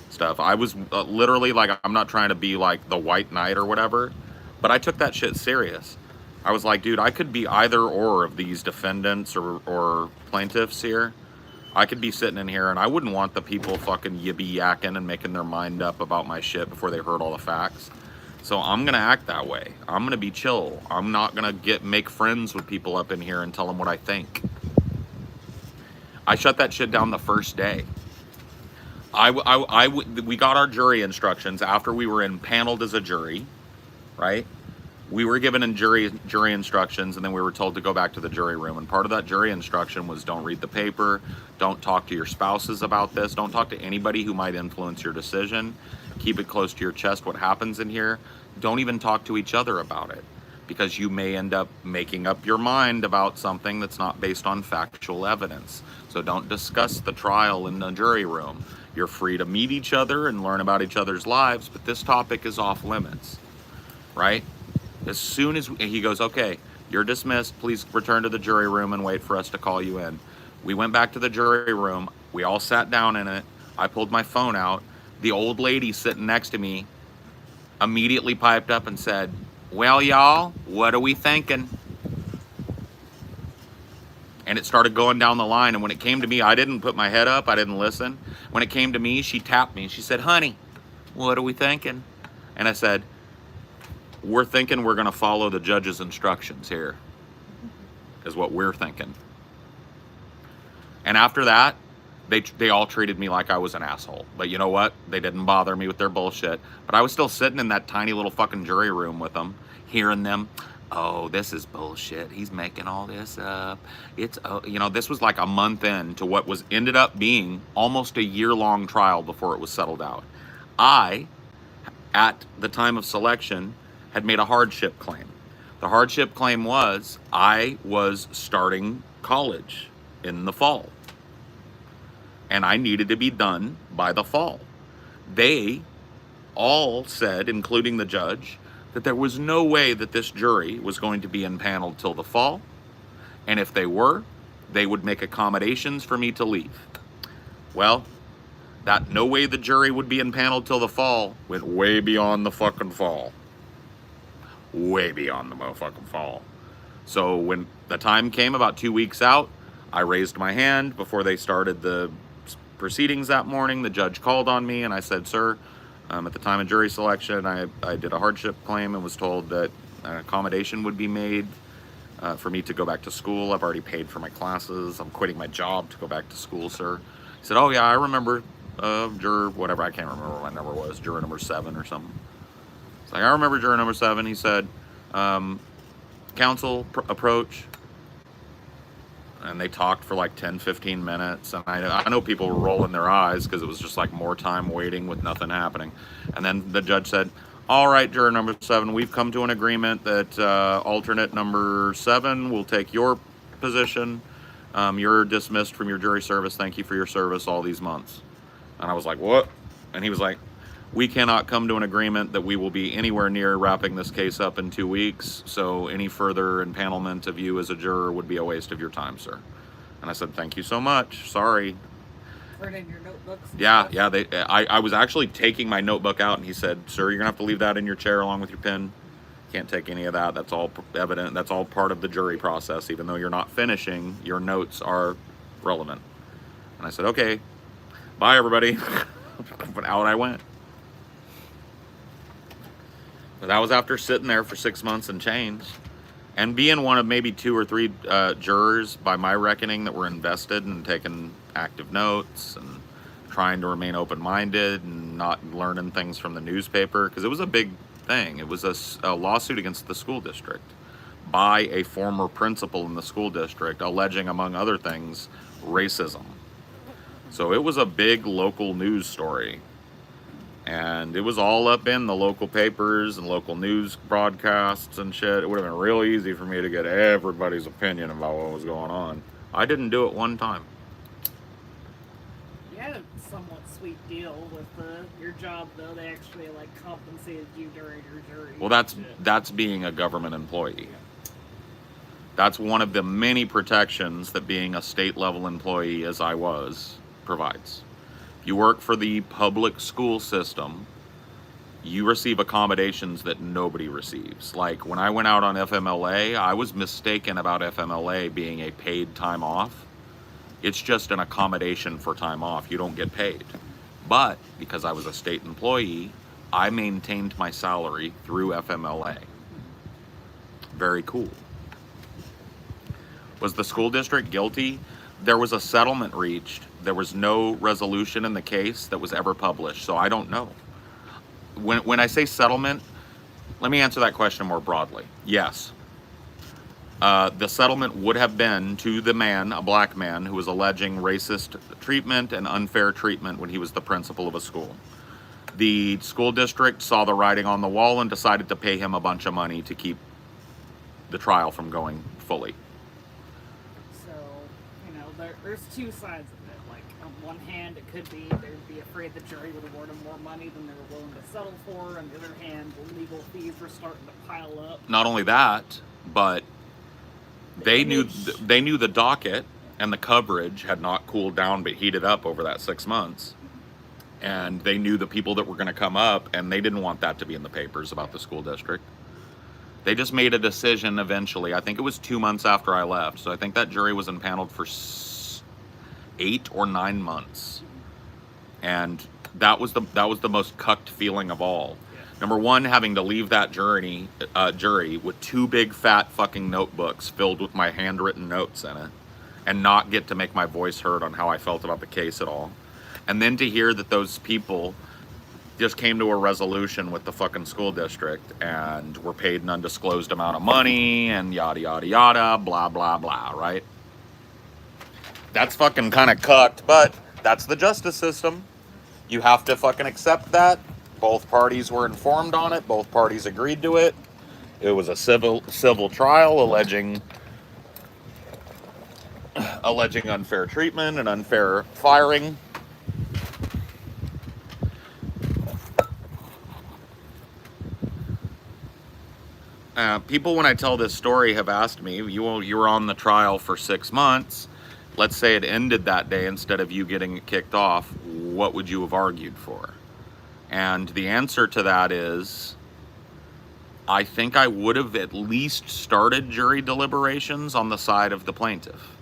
stuff. I was literally like, I'm not trying to be like the white knight or whatever, but I took that shit serious. I was like, dude, I could be either or of these defendants or plaintiffs here. I could be sitting in here and I wouldn't want the people fucking yippee yakking and making their mind up about my shit before they heard all the facts. So I'm gonna act that way. I'm gonna be chill. I'm not gonna make friends with people up in here and tell them what I think. I shut that shit down the first day. We got our jury instructions after we were impaneled as a jury, right? We were given in jury instructions, and then we were told to go back to the jury room. And part of that jury instruction was don't read the paper, don't talk to your spouses about this, don't talk to anybody who might influence your decision. Keep it close to your chest what happens in here. Don't even talk to each other about it, because you may end up making up your mind about something that's not based on factual evidence. So don't discuss the trial in the jury room. You're free to meet each other and learn about each other's lives, but this topic is off limits, right? As soon as he goes, okay, you're dismissed, please return to the jury room and wait for us to call you in. We went back to the jury room. We all sat down in it. I pulled my phone out. The old lady sitting next to me immediately piped up and said, "Well, y'all, what are we thinking?" And it started going down the line. And when it came to me, I didn't put my head up. I didn't listen. When it came to me, she tapped me. She said, "Honey, what are we thinking?" And I said, "We're thinking we're going to follow the judge's instructions here." is what we're thinking. And after that, they all treated me like I was an asshole. But you know what? They didn't bother me with their bullshit. But I was still sitting in that tiny little fucking jury room with them, hearing them, oh, this is bullshit. He's making all this up. It's, you know, this was like a month into what was ended up being almost a year-long trial before it was settled out. I, at the time of selection, had made a hardship claim. The hardship claim was I was starting college in the fall, and I needed to be done by the fall. They all said, including the judge, that there was no way that this jury was going to be impaneled till the fall, and if they were, they would make accommodations for me to leave. Well, that no way the jury would be impaneled till the fall went way beyond the fucking fall. Way beyond the motherfucking fall. So when the time came, about 2 weeks out, I raised my hand before they started the proceedings that morning. The judge called on me and I said, sir, at the time of jury selection, I did a hardship claim and was told that an accommodation would be made for me to go back to school. I've already paid for my classes. I'm quitting my job to go back to school, sir. He said, oh yeah, I remember juror, whatever, I can't remember what my number was, juror number 7 or something. It's like, I remember juror number 7. He said, counsel approach. And they talked for like 10, 15 minutes. And I know people were rolling their eyes because it was just like more time waiting with nothing happening. And then the judge said, all right, juror number 7, we've come to an agreement that alternate number 7 will take your position. You're dismissed from your jury service. Thank you for your service all these months. And I was like, what? And he was like, we cannot come to an agreement that we will be anywhere near wrapping this case up in 2 weeks, so any further impanelment of you as a juror would be a waste of your time, sir. And I said, thank you so much, sorry. Turn in your notebooks? Yeah, I was actually taking my notebook out, and he said, sir, you're gonna have to leave that in your chair along with your pen. Can't take any of that, that's all evident, that's all part of the jury process. Even though you're not finishing, your notes are relevant. And I said, okay, bye everybody. But out I went. But that was after sitting there for 6 months and change, and being one of maybe 2 or 3 jurors, by my reckoning, that were invested and taking active notes and trying to remain open-minded and not learning things from the newspaper, because it was a big thing. It was a lawsuit against the school district by a former principal in the school district, alleging, among other things, racism. So it was a big local news story. And it was all up in the local papers and local news broadcasts and shit. It would have been real easy for me to get everybody's opinion about what was going on. I didn't do it one time. You had a somewhat sweet deal with your job, though. They actually like compensated you during your jury. Well, that's being a government employee. That's one of the many protections that being a state-level employee, as I was, provides. You work for the public school system, you receive accommodations that nobody receives. Like when I went out on FMLA, I was mistaken about FMLA being a paid time off. It's just an accommodation for time off. You don't get paid. But because I was a state employee, I maintained my salary through FMLA. Very cool. Was the school district guilty? There was a settlement reached. There was no resolution in the case that was ever published, so I don't know. When I say settlement, let me answer that question more broadly. Yes. The settlement would have been to the man, a black man, who was alleging racist treatment and unfair treatment when he was the principal of a school. The school district saw the writing on the wall and decided to pay him a bunch of money to keep the trial from going fully. So, there's 2 sides of it. Like, on one hand, it could be they'd be afraid the jury would award them more money than they were willing to settle for. On the other hand, the legal fees were starting to pile up. Not only that, but they knew the docket and the coverage had not cooled down but heated up over that 6 months. And they knew the people that were going to come up, and they didn't want that to be in the papers about the school district. They just made a decision eventually. I think it was 2 months after I left. So I think that jury was impaneled for 8 or 9 months. And that was the most cucked feeling of all. Number one, having to leave that jury with 2 big fat fucking notebooks filled with my handwritten notes in it, and not get to make my voice heard on how I felt about the case at all. And then to hear that those people just came to a resolution with the fucking school district and were paid an undisclosed amount of money and yada yada yada, blah blah blah, right? That's fucking kind of cucked, but that's the justice system. You have to fucking accept that. Both parties were informed on it. Both parties agreed to it. It was a civil trial alleging unfair treatment and unfair firing. People, when I tell this story, have asked me, you were on the trial for 6 months. Let's say it ended that day instead of you getting it kicked off. What would you have argued for? And the answer to that is, I think I would have at least started jury deliberations on the side of the plaintiff.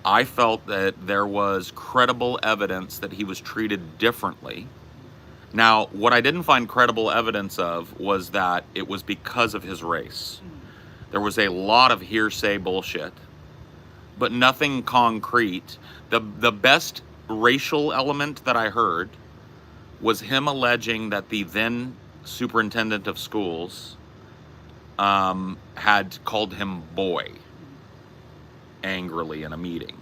I felt that there was credible evidence that he was treated differently. Now, what I didn't find credible evidence of was that it was because of his race. There was a lot of hearsay bullshit, but nothing concrete. The best racial element that I heard was him alleging that the then superintendent of schools had called him boy angrily in a meeting.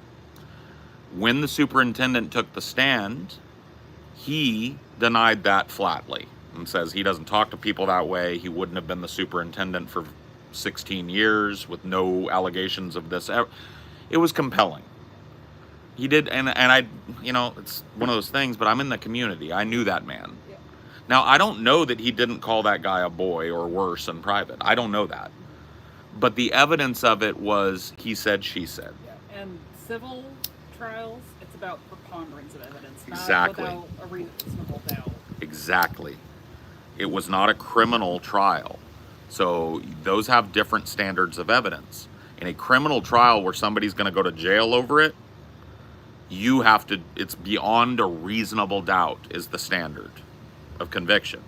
When the superintendent took the stand, he denied that flatly and says he doesn't talk to people that way. He wouldn't have been the superintendent for 16 years with no allegations of this. It was compelling. He did, and I, it's one of those things, but I'm in the community. I knew that man. Yeah. Now, I don't know that he didn't call that guy a boy or worse in private. I don't know that. But the evidence of it was he said, she said. Yeah. And civil trials, it's about preponderance of evidence, exactly. Not without a reasonable doubt. Exactly. It was not a criminal trial. So those have different standards of evidence. In a criminal trial where somebody's going to go to jail over it, you have to, it's beyond a reasonable doubt is the standard of conviction.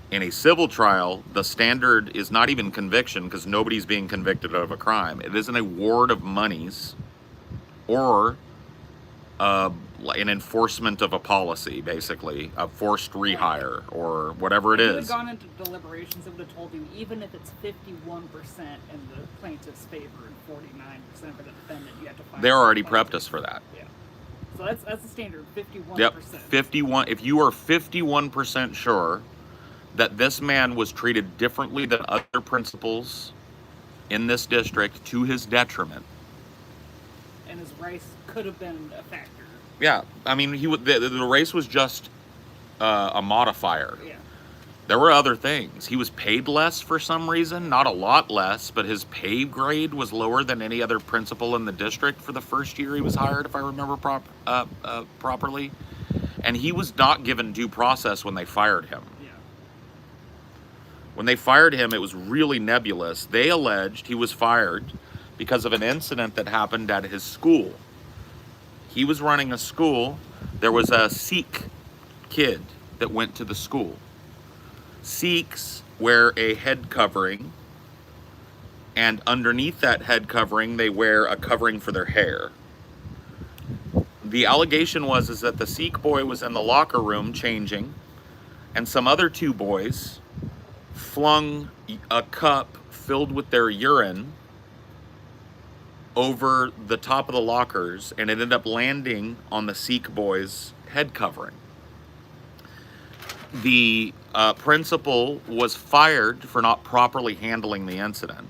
In a civil trial, the standard is not even conviction because nobody's being convicted of a crime. It is an award of monies or an enforcement of a policy, basically, a forced rehire or whatever it is. If you had gone into deliberations, it would have told you even if it's 51% in the plaintiff's favor and 49% for the defendant, you have to find. They're already prepped us for that. Yeah. So that's the standard, 51%. Yep, 51. If you are 51% sure that this man was treated differently than other principals in this district to his detriment, and his race could have been a factor. Yeah, I mean, the race was just a modifier. Yeah. There were other things. He was paid less for some reason, not a lot less, but his pay grade was lower than any other principal in the district for the first year he was hired, if I remember properly. And he was not given due process when they fired him. Yeah. When they fired him, it was really nebulous. They alleged he was fired because of an incident that happened at his school. He was running a school. There was a Sikh kid that went to the school. Sikhs wear a head covering, and underneath that head covering, they wear a covering for their hair. The allegation is that the Sikh boy was in the locker room changing, and some other 2 boys flung a cup filled with their urine over the top of the lockers, and it ended up landing on the Sikh boy's head covering. The principal was fired for not properly handling the incident.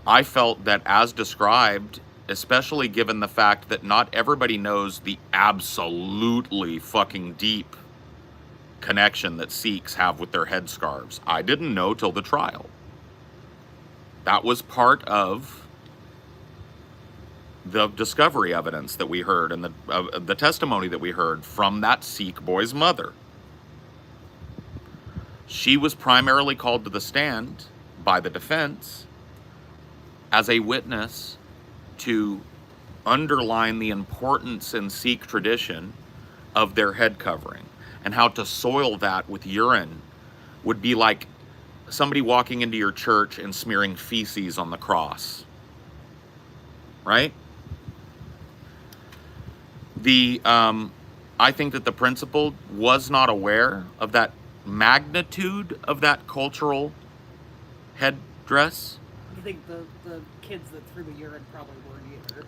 I felt that, as described, especially given the fact that not everybody knows the absolutely fucking deep connection that Sikhs have with their headscarves. I didn't know till the trial. That was part of the discovery evidence that we heard and the testimony that we heard from that Sikh boy's mother. She was primarily called to the stand by the defense as a witness to underline the importance in Sikh tradition of their head covering and how to soil that with urine would be like somebody walking into your church and smearing feces on the cross, right? I think that the principal was not aware of that magnitude of that cultural headdress. You think the kids that threw the urine probably weren't either?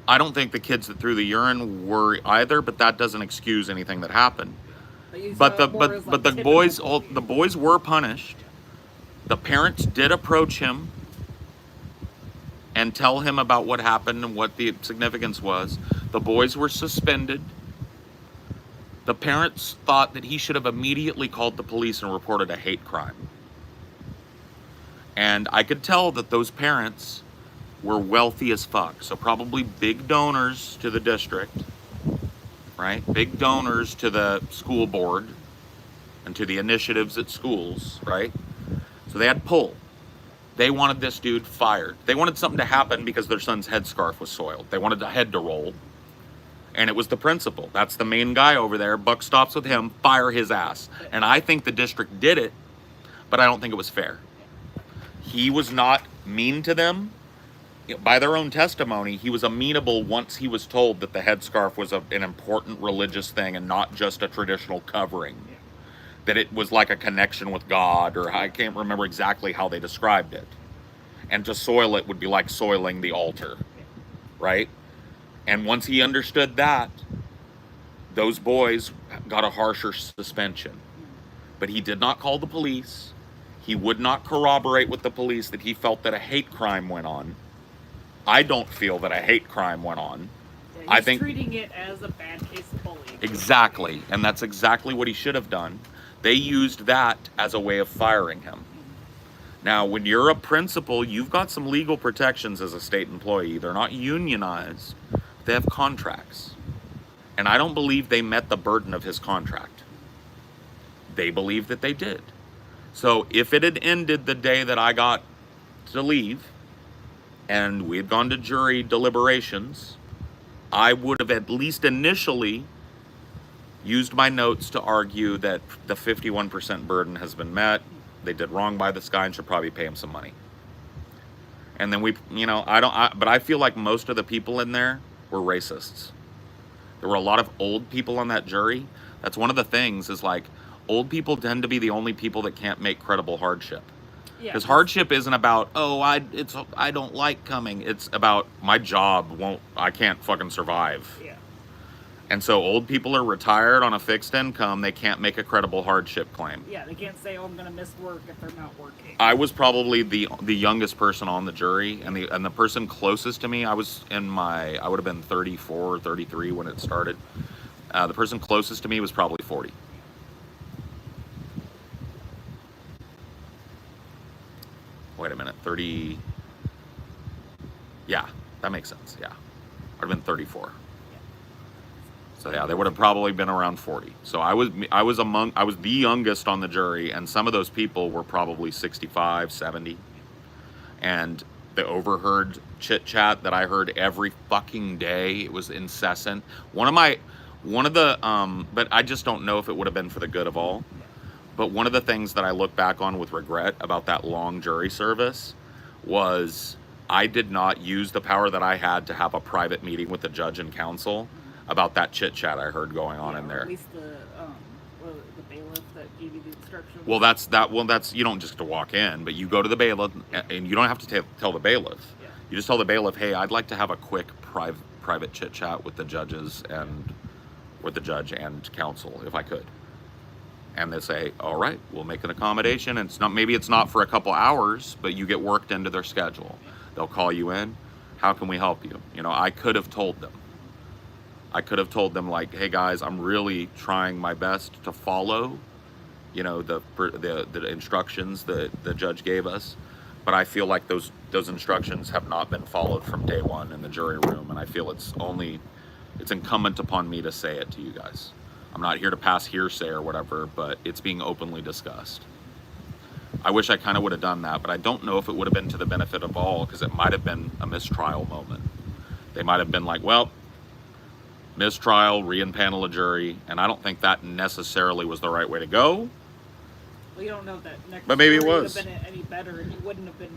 I don't think the kids that threw the urine were either, but that doesn't excuse anything that happened. But the boys were punished. The parents did approach him and tell him about what happened and what the significance was. The boys were suspended. The parents thought that he should have immediately called the police and reported a hate crime. And I could tell that those parents were wealthy as fuck. So probably big donors to the district, right? Big donors to the school board and to the initiatives at schools, right? So they had pull. They wanted this dude fired. They wanted something to happen because their son's headscarf was soiled. They wanted the head to roll. And it was the principal. That's the main guy over there. Buck stops with him. Fire his ass. And I think the district did it, but I don't think it was fair. He was not mean to them. By their own testimony, he was amenable once he was told that the headscarf was an important religious thing and not just a traditional covering. That it was like a connection with God, or I can't remember exactly how they described it. And to soil it would be like soiling the altar, right? And once he understood that, those boys got a harsher suspension. But he did not call the police. He would not corroborate with the police that he felt that a hate crime went on. I don't feel that a hate crime went on. Yeah, I think treating it as a bad case of bullying. Exactly, and that's exactly what he should have done. They used that as a way of firing him. Now, when you're a principal, you've got some legal protections as a state employee. They're not unionized. They have contracts. And I don't believe they met the burden of his contract. They believe that they did. So if it had ended the day that I got to leave and we had gone to jury deliberations, I would have at least initially used my notes to argue that the 51% burden has been met. They did wrong by this guy and should probably pay him some money. And then but I feel like most of the people in there were racists. There were a lot of old people on that jury. That's one of the things is like old people tend to be the only people that can't make credible hardship. Because hardship isn't about, I don't like coming. It's about my job I can't fucking survive. Yeah. And so old people are retired on a fixed income. They can't make a credible hardship claim. Yeah, they can't say, I'm going to miss work if they're not working. I was probably the youngest person on the jury, and the person closest to me, I would have been 34 or 33 when it started. The person closest to me was probably 40. Wait a minute, 30. Yeah, that makes sense. Yeah, I'd have been 34. So yeah, they would have probably been around 40. So I was the youngest on the jury, and some of those people were probably 65, 70. And the overheard chit chat that I heard every fucking day, it was incessant. But I just don't know if it would have been for the good of all. But one of the things that I look back on with regret about that long jury service was I did not use the power that I had to have a private meeting with the judge and counsel about that chit chat I heard going on in there. At least the bailiff that gave you the instructions. Well, that's you don't just have to walk in, but you go to the bailiff, and you don't have to tell the bailiff. Yeah. You just tell the bailiff, hey, I'd like to have a quick private chit chat with the judges and with the judge and counsel, if I could. And they say, all right, we'll make an accommodation. And maybe it's not for a couple hours, but you get worked into their schedule. They'll call you in. How can we help you? I could have told them. Like, hey guys, I'm really trying my best to follow, the instructions that the judge gave us. But I feel like those instructions have not been followed from day one in the jury room. And I feel it's incumbent upon me to say it to you guys. I'm not here to pass hearsay or whatever, but it's being openly discussed. I wish I kind of would have done that, but I don't know if it would have been to the benefit of all, because it might have been a mistrial moment. They might have been like, well, mistrial, re-impanel a jury, and I don't think that necessarily was the right way to go. Well, you don't know that next But maybe it jury was. would have been any better, and you wouldn't have been.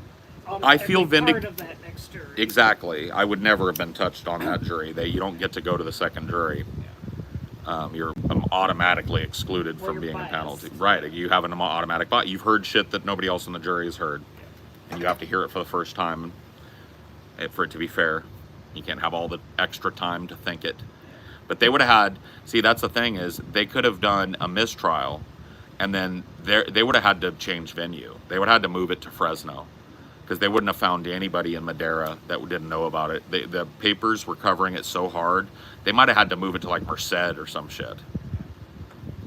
I feel part of that next jury. Exactly. I would never have been touched on that jury. You don't get to go to the second jury. You're automatically excluded from being biased. a penalty. Right. You have an automatic bias. You've heard shit that nobody else in the jury has heard. And you have to hear it for the first time for it to be fair. You can't have all the extra time to think it. But they would have had, see, that's the thing is they could have done a mistrial and then they would have had to change venue. They would have had to move it to Fresno because they wouldn't have found anybody in Madera that didn't know about it. The papers were covering it so hard, they might have had to move it to like Merced or some shit.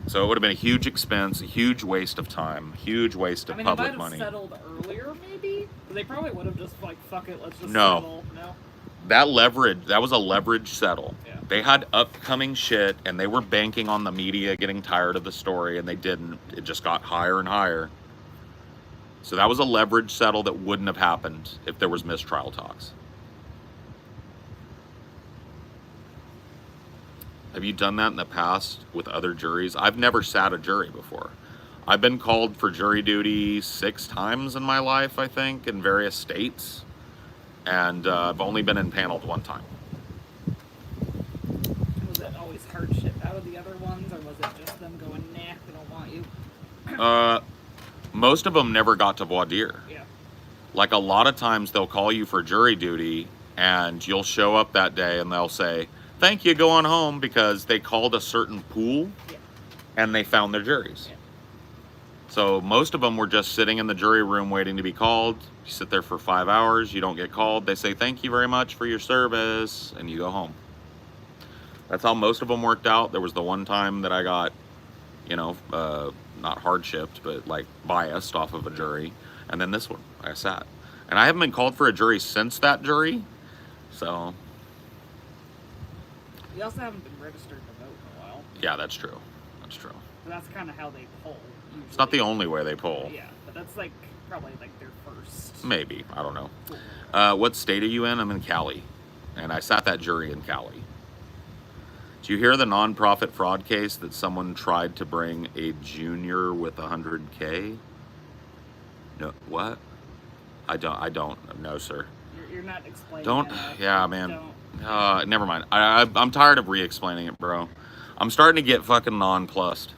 So it would have been a huge expense, a huge waste of time, huge waste of public money. They might have settled earlier, maybe? But they probably would have just like, fuck it, let's just No. settle. No. That was a leverage settle. Yeah. They had upcoming shit and they were banking on the media getting tired of the story and they didn't. It just got higher and higher. So that was a leverage settle that wouldn't have happened if there was mistrial talks. Have you done that in the past with other juries? I've never sat a jury before. I've been called for jury duty 6 times in my life, I think, in various states. And I've only been impaneled 1 time. Was it always hardship out of the other ones, or was it just them going, nah, we don't want you? Most of them never got to voir dire. Yeah. Like a lot of times they'll call you for jury duty and you'll show up that day and they'll say, thank you, go on home, because they called a certain pool and they found their juries. Yeah. So most of them were just sitting in the jury room waiting to be called. You sit there for 5 hours, you don't get called. They say, thank you very much for your service, and you go home. That's how most of them worked out. There was the one time that I got, not hard-shipped, but like biased off of a jury. And then this one, I sat. And I haven't been called for a jury since that jury, so. You also haven't been registered to vote in a while. Yeah, that's true. That's true. So that's kind of how they poll. Usually. It's not the only way they poll. Yeah, but that's like probably like their first. Maybe. I don't know. What state are you in? I'm in Cali. And I sat that jury in Cali. Did you hear the nonprofit fraud case that someone tried to bring a junior with 100K? No, what? I don't know, sir. You're not explaining. Don't. Yeah, man. Don't. Never mind. I'm tired of re-explaining it, bro. I'm starting to get fucking nonplussed.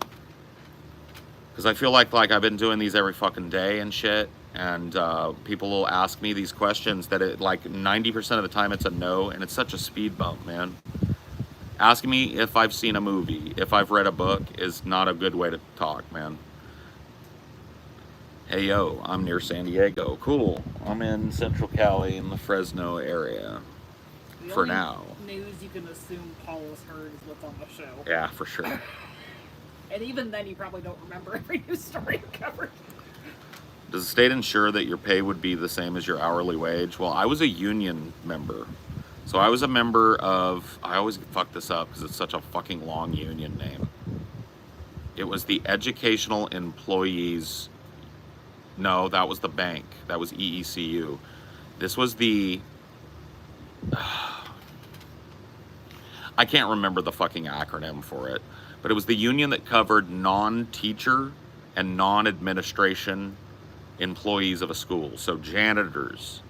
Because I feel like I've been doing these every fucking day and shit. And people will ask me these questions that 90% of the time it's a no. And it's such a speed bump, man. Asking me if I've seen a movie, if I've read a book is not a good way to talk, man. Hey, yo, I'm near San Diego. Cool. I'm in Central Cali in the Fresno area. For now. News you can assume Paul has heard is what's on the show. Yeah, for sure. And even then, you probably don't remember every news story you covered. Does the state ensure that your pay would be the same as your hourly wage? Well, I was a union member. So I was a member of, I always fuck this up because it's such a fucking long union name. It was the Educational Employees. No, that was the bank. That was EECU. This was the, I can't remember the fucking acronym for it, but it was the union that covered non-teacher and non-administration employees of a school. So janitors,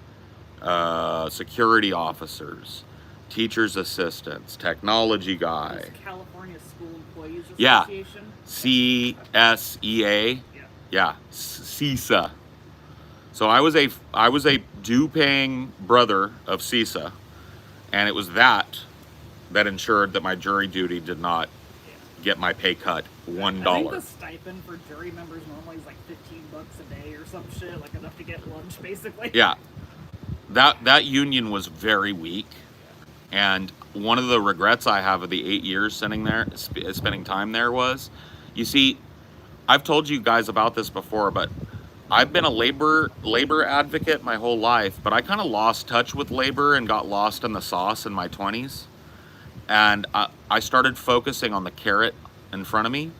security officers, teachers assistants, technology guy. California School Employees Yeah, Association? CSEA. Yeah, CISA. So I was a due-paying brother of CISA, and it was that ensured that my jury duty did not get my pay cut $1. I think the stipend for jury members normally is like $15 a day or some shit, like enough to get lunch, basically. Yeah, that union was very weak, and one of the regrets I have of the 8 years spending time there was, you see, I've told you guys about this before, but I've been a labor advocate my whole life, but I kind of lost touch with labor and got lost in the sauce in my 20s. And I started focusing on the carrot in front of me,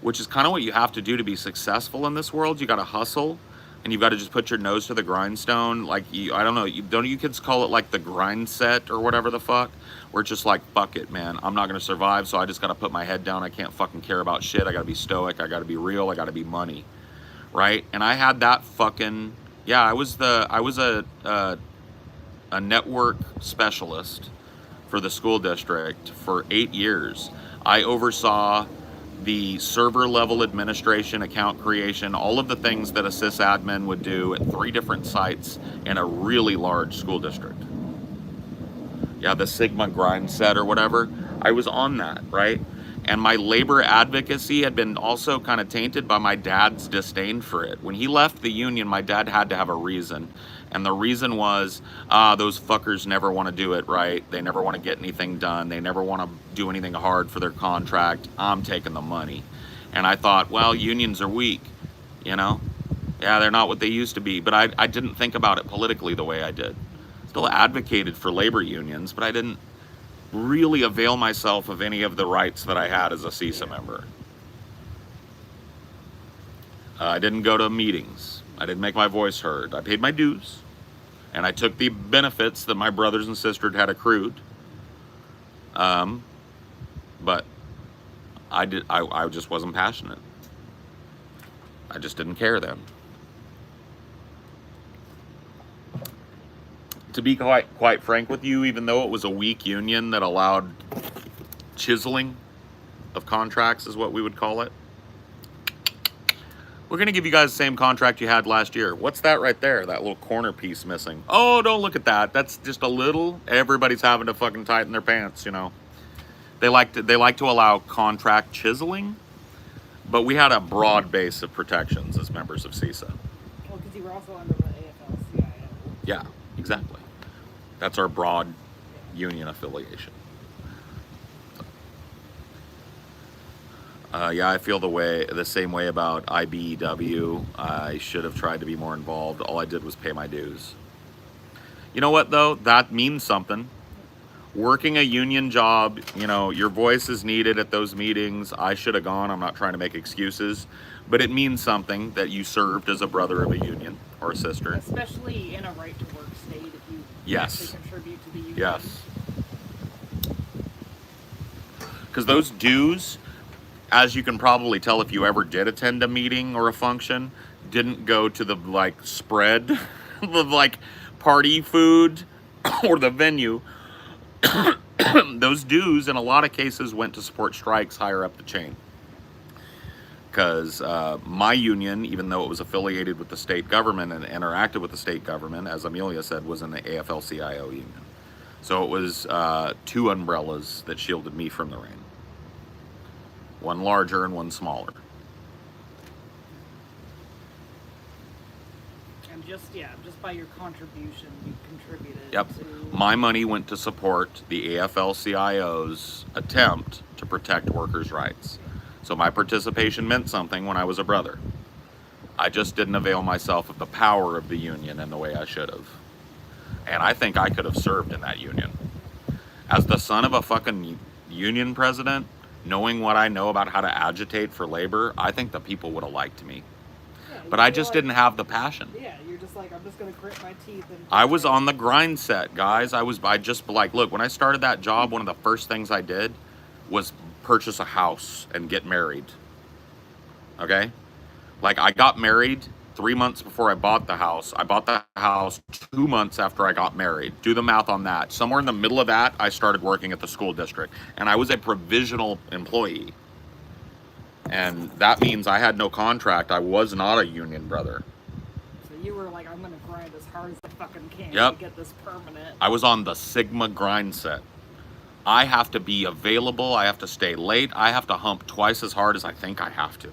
which is kind of what you have to do to be successful in this world. You got to hustle, and you've got to just put your nose to the grindstone. Like, I don't know, don't you kids call it like the grind set or whatever the fuck? Where it's just like, fuck it, man. I'm not going to survive, so I just got to put my head down. I can't fucking care about shit. I got to be stoic. I got to be real. I got to be money. right? And I had that fucking, yeah, I was a network specialist for the school district for 8 years. I oversaw the server level administration, account creation, all of the things that a sysadmin would do at 3 different sites in a really large school district. Yeah, the Sigma grind set or whatever. I was on that, right? And my labor advocacy had been also kind of tainted by my dad's disdain for it. When he left the union, my dad had to have a reason. And the reason was, those fuckers never want to do it right. They never want to get anything done. They never want to do anything hard for their contract. I'm taking the money. And I thought, well, unions are weak, you know? Yeah, they're not what they used to be. But I didn't think about it politically the way I did. Still advocated for labor unions, but I didn't really avail myself of any of the rights that I had as a CISA member. I didn't go to meetings. I didn't make my voice heard. I paid my dues, and I took the benefits that my brothers and sisters had accrued. But I just wasn't passionate. I just didn't care then. To be quite frank with you, even though it was a weak union that allowed chiseling of contracts, is what we would call it, we're going to give you guys the same contract you had last year. What's that right there? That little corner piece missing. Oh, don't look at that. That's just a little. Everybody's having to fucking tighten their pants, you know. They like to allow contract chiseling, but we had a broad base of protections as members of CISA. Well, because you were also under the AFL-CIO. Yeah, exactly. That's our broad union affiliation. Yeah, I feel the same way about IBEW. I should have tried to be more involved. All I did was pay my dues. You know what, though? That means something. Working a union job, you know, your voice is needed at those meetings. I should have gone. I'm not trying to make excuses. But it means something that you served as a brother of a union or a sister. Especially in a right-to-work state if you yes. actually contribute to the union. Yes. Because those dues, as you can probably tell if you ever did attend a meeting or a function, didn't go to the, like, spread, the, like, party food or the venue. Those dues, in a lot of cases, went to support strikes higher up the chain. Because my union, even though it was affiliated with the state government and interacted with the state government, as Amelia said, was in the AFL-CIO union. So it was 2 umbrellas that shielded me from the rain. One larger and one smaller. And just by your contribution, you contributed Yep. to... My money went to support the AFL-CIO's attempt to protect workers' rights. So my participation meant something when I was a brother. I just didn't avail myself of the power of the union in the way I should have. And I think I could have served in that union. As the son of a fucking union president, knowing what I know about how to agitate for labor, I think the people would have liked me. Yeah, but I just didn't have the passion. Yeah, you're just like, I'm just going to grit my teeth. And I was on the grind set, guys. I just, like, look, when I started that job, one of the first things I did was purchase a house and get married. Okay? Like, I got married 3 months before I bought the house. I bought the house 2 months after I got married. Do the math on that. Somewhere in the middle of that, I started working at the school district. And I was a provisional employee. And that means I had no contract. I was not a union brother. So you were like, I'm going to grind as hard as I fucking can Yep. to get this permanent. I was on the Sigma grind set. I have to be available. I have to stay late. I have to hump twice as hard as I think I have to.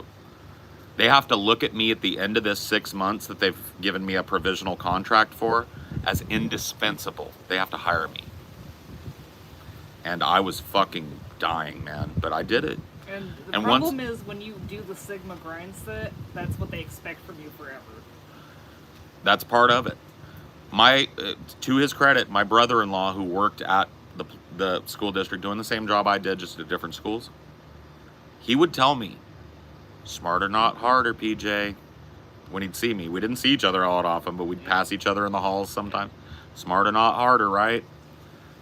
They have to look at me at the end of this 6 months that they've given me a provisional contract for as indispensable. They have to hire me. And I was fucking dying, man. But I did it. And the problem is when you do the Sigma grind set, that's what they expect from you forever. That's part of it. To his credit, my brother-in-law who worked at the school district doing the same job I did, just at different schools, he would tell me, smarter, not harder, PJ, when he'd see me. We didn't see each other all that often, but we'd pass each other in the halls sometimes. Smarter, not harder, right?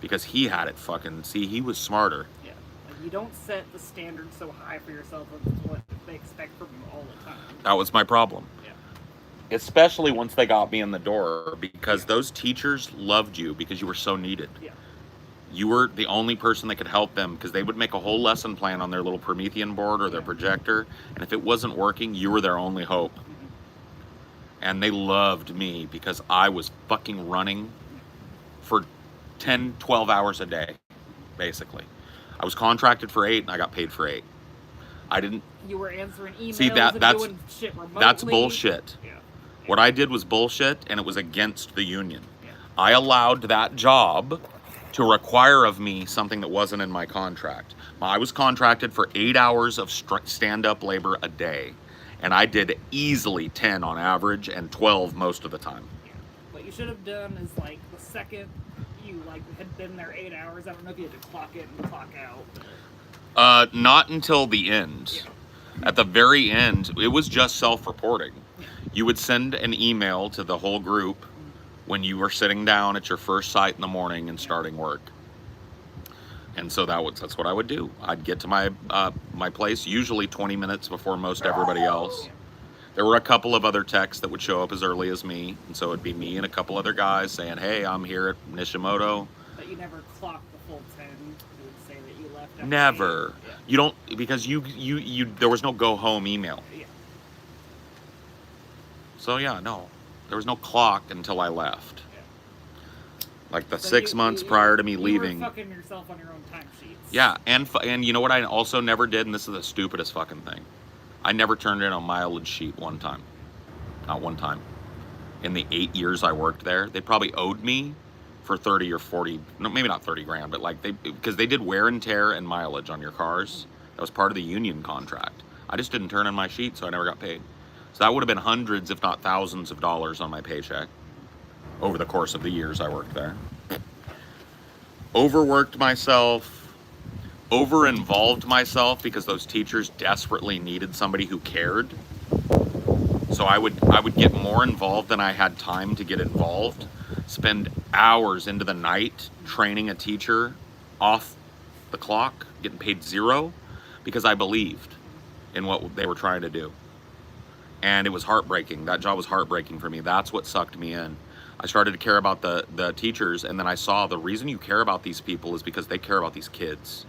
Because he had it fucking, see, he was smarter. Yeah. Like, you don't set the standard so high for yourself of what they expect from you all the time. That was my problem. Yeah. especially once they got me in the door, because Yeah. those teachers loved you because you were so needed. Yeah. You were the only person that could help them, because they would make a whole lesson plan on their little Promethean board or their Yeah. projector, and if it wasn't working, you were their only hope. Mm-hmm. And they loved me because I was fucking running for 10, 12 hours a day, basically. I was contracted for 8 and I got paid for 8. I didn't You were answering emails see that. and That's doing shit remotely. that's bullshit. Yeah. What I did was bullshit, and it was against the union. Yeah. I allowed that job to require of me something that wasn't in my contract. I was contracted for 8 hours of stand-up labor a day, and I did easily 10 on average and 12 most of the time. Yeah. What you should have done is, like, the second you had been there 8 hours, I don't know if you had to clock in and clock out. Not until the end. Yeah. At the very end, it was just self-reporting. You would send an email to the whole group when you were sitting down at your first site in the morning and starting work. And so that's what I would do. I'd get to my place usually 20 minutes before most everybody else. There were a couple of other techs that would show up as early as me, and so it'd be me and a couple other guys saying, "Hey, I'm here at Nishimoto." But you never clocked the full 10. You would say that you left after Never. 8. Yeah. You don't, because you there was no go home email. Yeah. So yeah, no. There was no clock until I left. Yeah. Like the So 6 months prior to me leaving. You were fucking yourself on your own timesheets. Yeah, and you know what I also never did, and this is the stupidest fucking thing. I never turned in a mileage sheet one time. Not one time. In the 8 years I worked there, they probably owed me for 30 or 40, no, maybe not 30 grand, but like because they did wear and tear and mileage on your cars. That was part of the union contract. I just didn't turn in my sheet, so I never got paid. So that would have been hundreds, if not thousands of dollars on my paycheck over the course of the years I worked there. Overworked myself, over-involved myself because those teachers desperately needed somebody who cared. So I would get more involved than I had time to get involved. Spend hours into the night training a teacher off the clock, getting paid zero, because I believed in what they were trying to do. And it was heartbreaking. That job was heartbreaking for me. That's what sucked me in. I started to care about the teachers, and then I saw the reason you care about these people is because they care about these kids.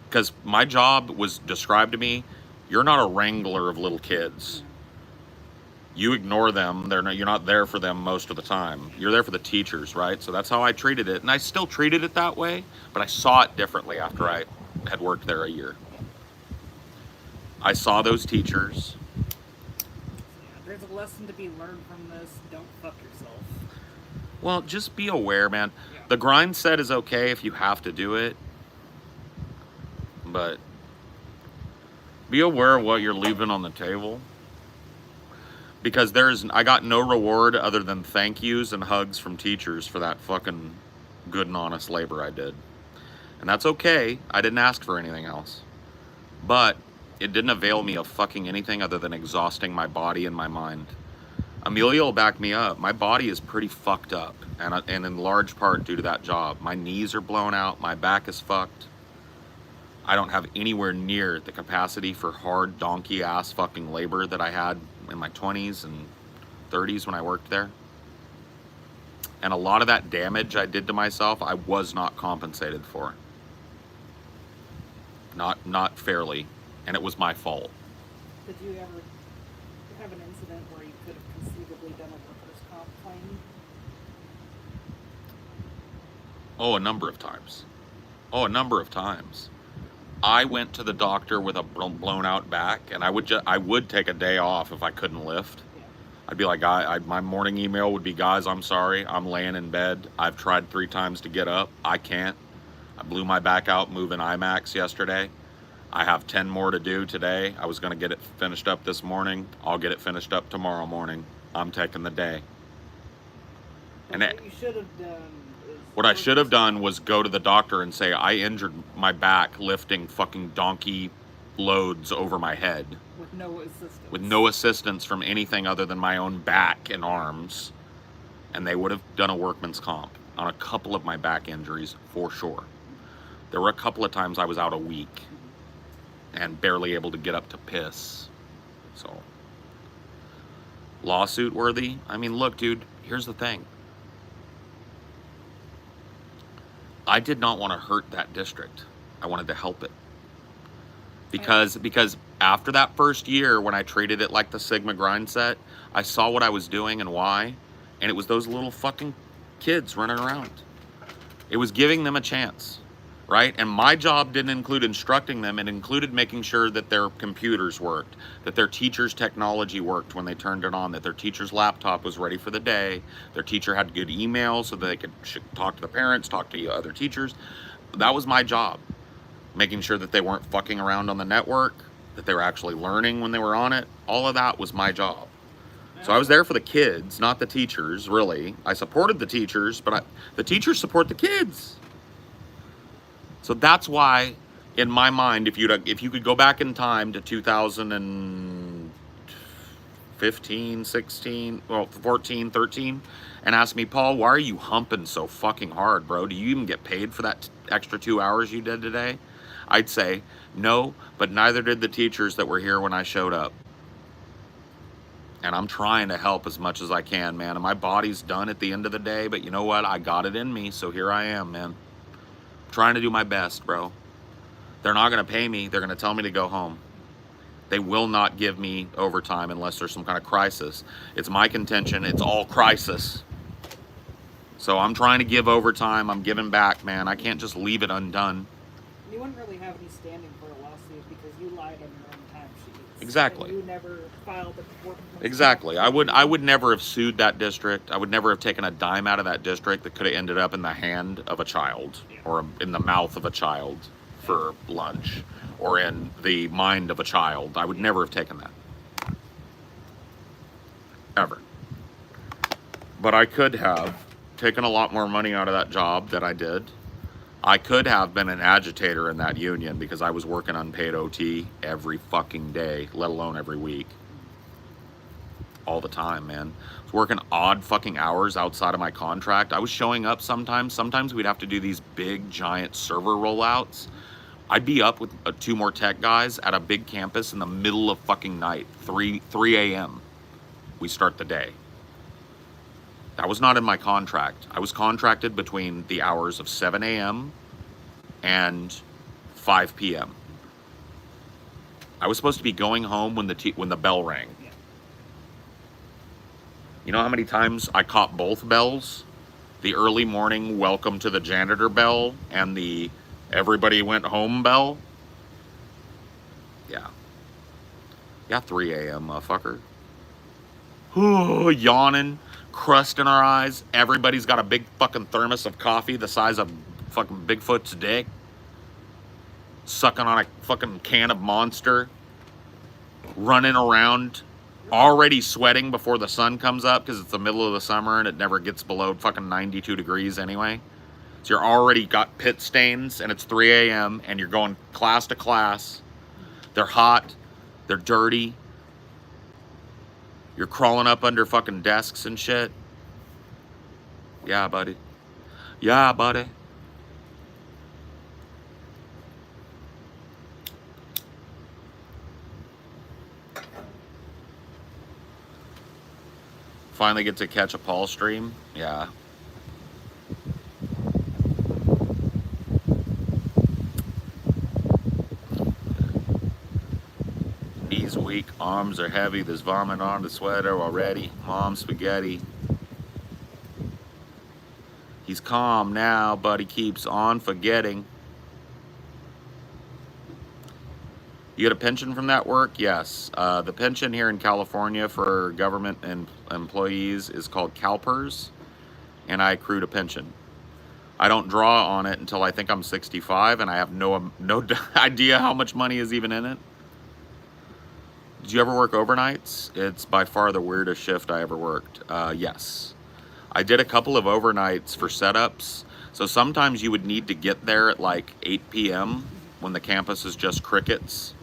Because my job was described to me, you're not a wrangler of little kids. You ignore them. You're not there for them most of the time. You're there for the teachers, right? So that's how I treated it. And I still treated it that way, but I saw it differently after I had worked there a year. I saw those teachers. There's a lesson to be learned from this. Don't fuck yourself. Well, just be aware, man. Yeah. The grind set is okay if you have to do it, but be aware of what you're leaving on the table. Because I got no reward other than thank yous and hugs from teachers for that fucking good and honest labor I did. And that's okay. I didn't ask for anything else. But it didn't avail me of fucking anything other than exhausting my body and my mind. Amelia will back me up. My body is pretty fucked up, and in large part due to that job. My knees are blown out. My back is fucked. I don't have anywhere near the capacity for hard donkey ass fucking labor that I had in my 20s and 30s when I worked there. And a lot of that damage I did to myself, I was not compensated for. Not fairly. And it was my fault. Did you ever have an incident where you could have conceivably done a workers' comp claim? Oh, a number of times. I went to the doctor with a blown out back, and I would take a day off if I couldn't lift. Yeah. I'd be like, my morning email would be, guys, I'm sorry, I'm laying in bed. I've tried 3 times to get up. I can't. I blew my back out moving IMAX yesterday. I have 10 more to do today. I was going to get it finished up this morning. I'll get it finished up tomorrow morning. I'm taking the day. But what you should have done is... What I should have done was go to the doctor and say, I injured my back lifting fucking donkey loads over my head. With no assistance. With no assistance from anything other than my own back and arms. And they would have done a workman's comp on a couple of my back injuries for sure. There were a couple of times I was out a week and barely able to get up to piss. So lawsuit worthy. I mean, look, dude, here's the thing. I did not want to hurt that district. I wanted to help it. Because after that first year, when I treated it like the Sigma grind set, I saw what I was doing and why, and it was those little fucking kids running around. It was giving them a chance, right? And my job didn't include instructing them. It included making sure that their computers worked, that their teacher's technology worked when they turned it on, that their teacher's laptop was ready for the day, their teacher had good email so that they could talk to the parents, talk to other teachers. That was my job. Making sure that they weren't fucking around on the network, that they were actually learning when they were on it. All of that was my job. So I was there for the kids, not the teachers, really. I supported the teachers, but the teachers support the kids. So that's why, in my mind, if you could go back in time to 2015, 16, well, 14, 13, and ask me, Paul, why are you humping so fucking hard, bro? Do you even get paid for that extra 2 hours you did today? I'd say, no, but neither did the teachers that were here when I showed up. And I'm trying to help as much as I can, man. And my body's done at the end of the day, but you know what? I got it in me, so here I am, man. Trying to do my best, bro. They're not going to pay me. They're going to tell me to go home. They will not give me overtime unless there's some kind of crisis. It's my contention. It's all crisis. So I'm trying to give overtime. I'm giving back, man. I can't just leave it undone. You wouldn't really have any standing for a lawsuit because you lied on your own timesheets. Exactly. You never filed the report. Exactly. I would never have sued that district. I would never have taken a dime out of that district that could have ended up in the hand of a child or in the mouth of a child for lunch or in the mind of a child. I would never have taken that. Ever. But I could have taken a lot more money out of that job than I did. I could have been an agitator in that union because I was working unpaid OT every fucking day, let alone every week. All the time, man. I was working odd fucking hours outside of my contract. I was showing up sometimes. Sometimes we'd have to do these big, giant server rollouts. I'd be up with 2 more tech guys at a big campus in the middle of fucking night, 3 a.m. We start the day. That was not in my contract. I was contracted between the hours of 7 a.m. and 5 p.m. I was supposed to be going home when the bell rang. You know how many times I caught both bells? The early morning welcome to the janitor bell and the everybody went home bell? Yeah. Yeah, 3 a.m., motherfucker. Yawning. Crust in our eyes. Everybody's got a big fucking thermos of coffee the size of fucking Bigfoot's dick. Sucking on a fucking can of Monster. Running around. Already sweating before the sun comes up because it's the middle of the summer and it never gets below fucking 92 degrees anyway. So you're already got pit stains and it's 3 a.m. and you're going class to class. They're hot. They're dirty. You're crawling up under fucking desks and shit. Yeah, buddy. Yeah, buddy. Finally get to catch a Paul stream. Yeah. Knees weak, arms are heavy, there's vomit on the sweater already. Mom spaghetti. He's calm now, but he keeps on forgetting. You get a pension from that work? Yes. The pension here in California for government and employees is called CalPERS, and I accrued a pension. I don't draw on it until I think I'm 65, and I have no idea how much money is even in it. Did you ever work overnights? It's by far the weirdest shift I ever worked. Yes. I did a couple of overnights for setups. So sometimes you would need to get there at like 8 p.m. when the campus is just crickets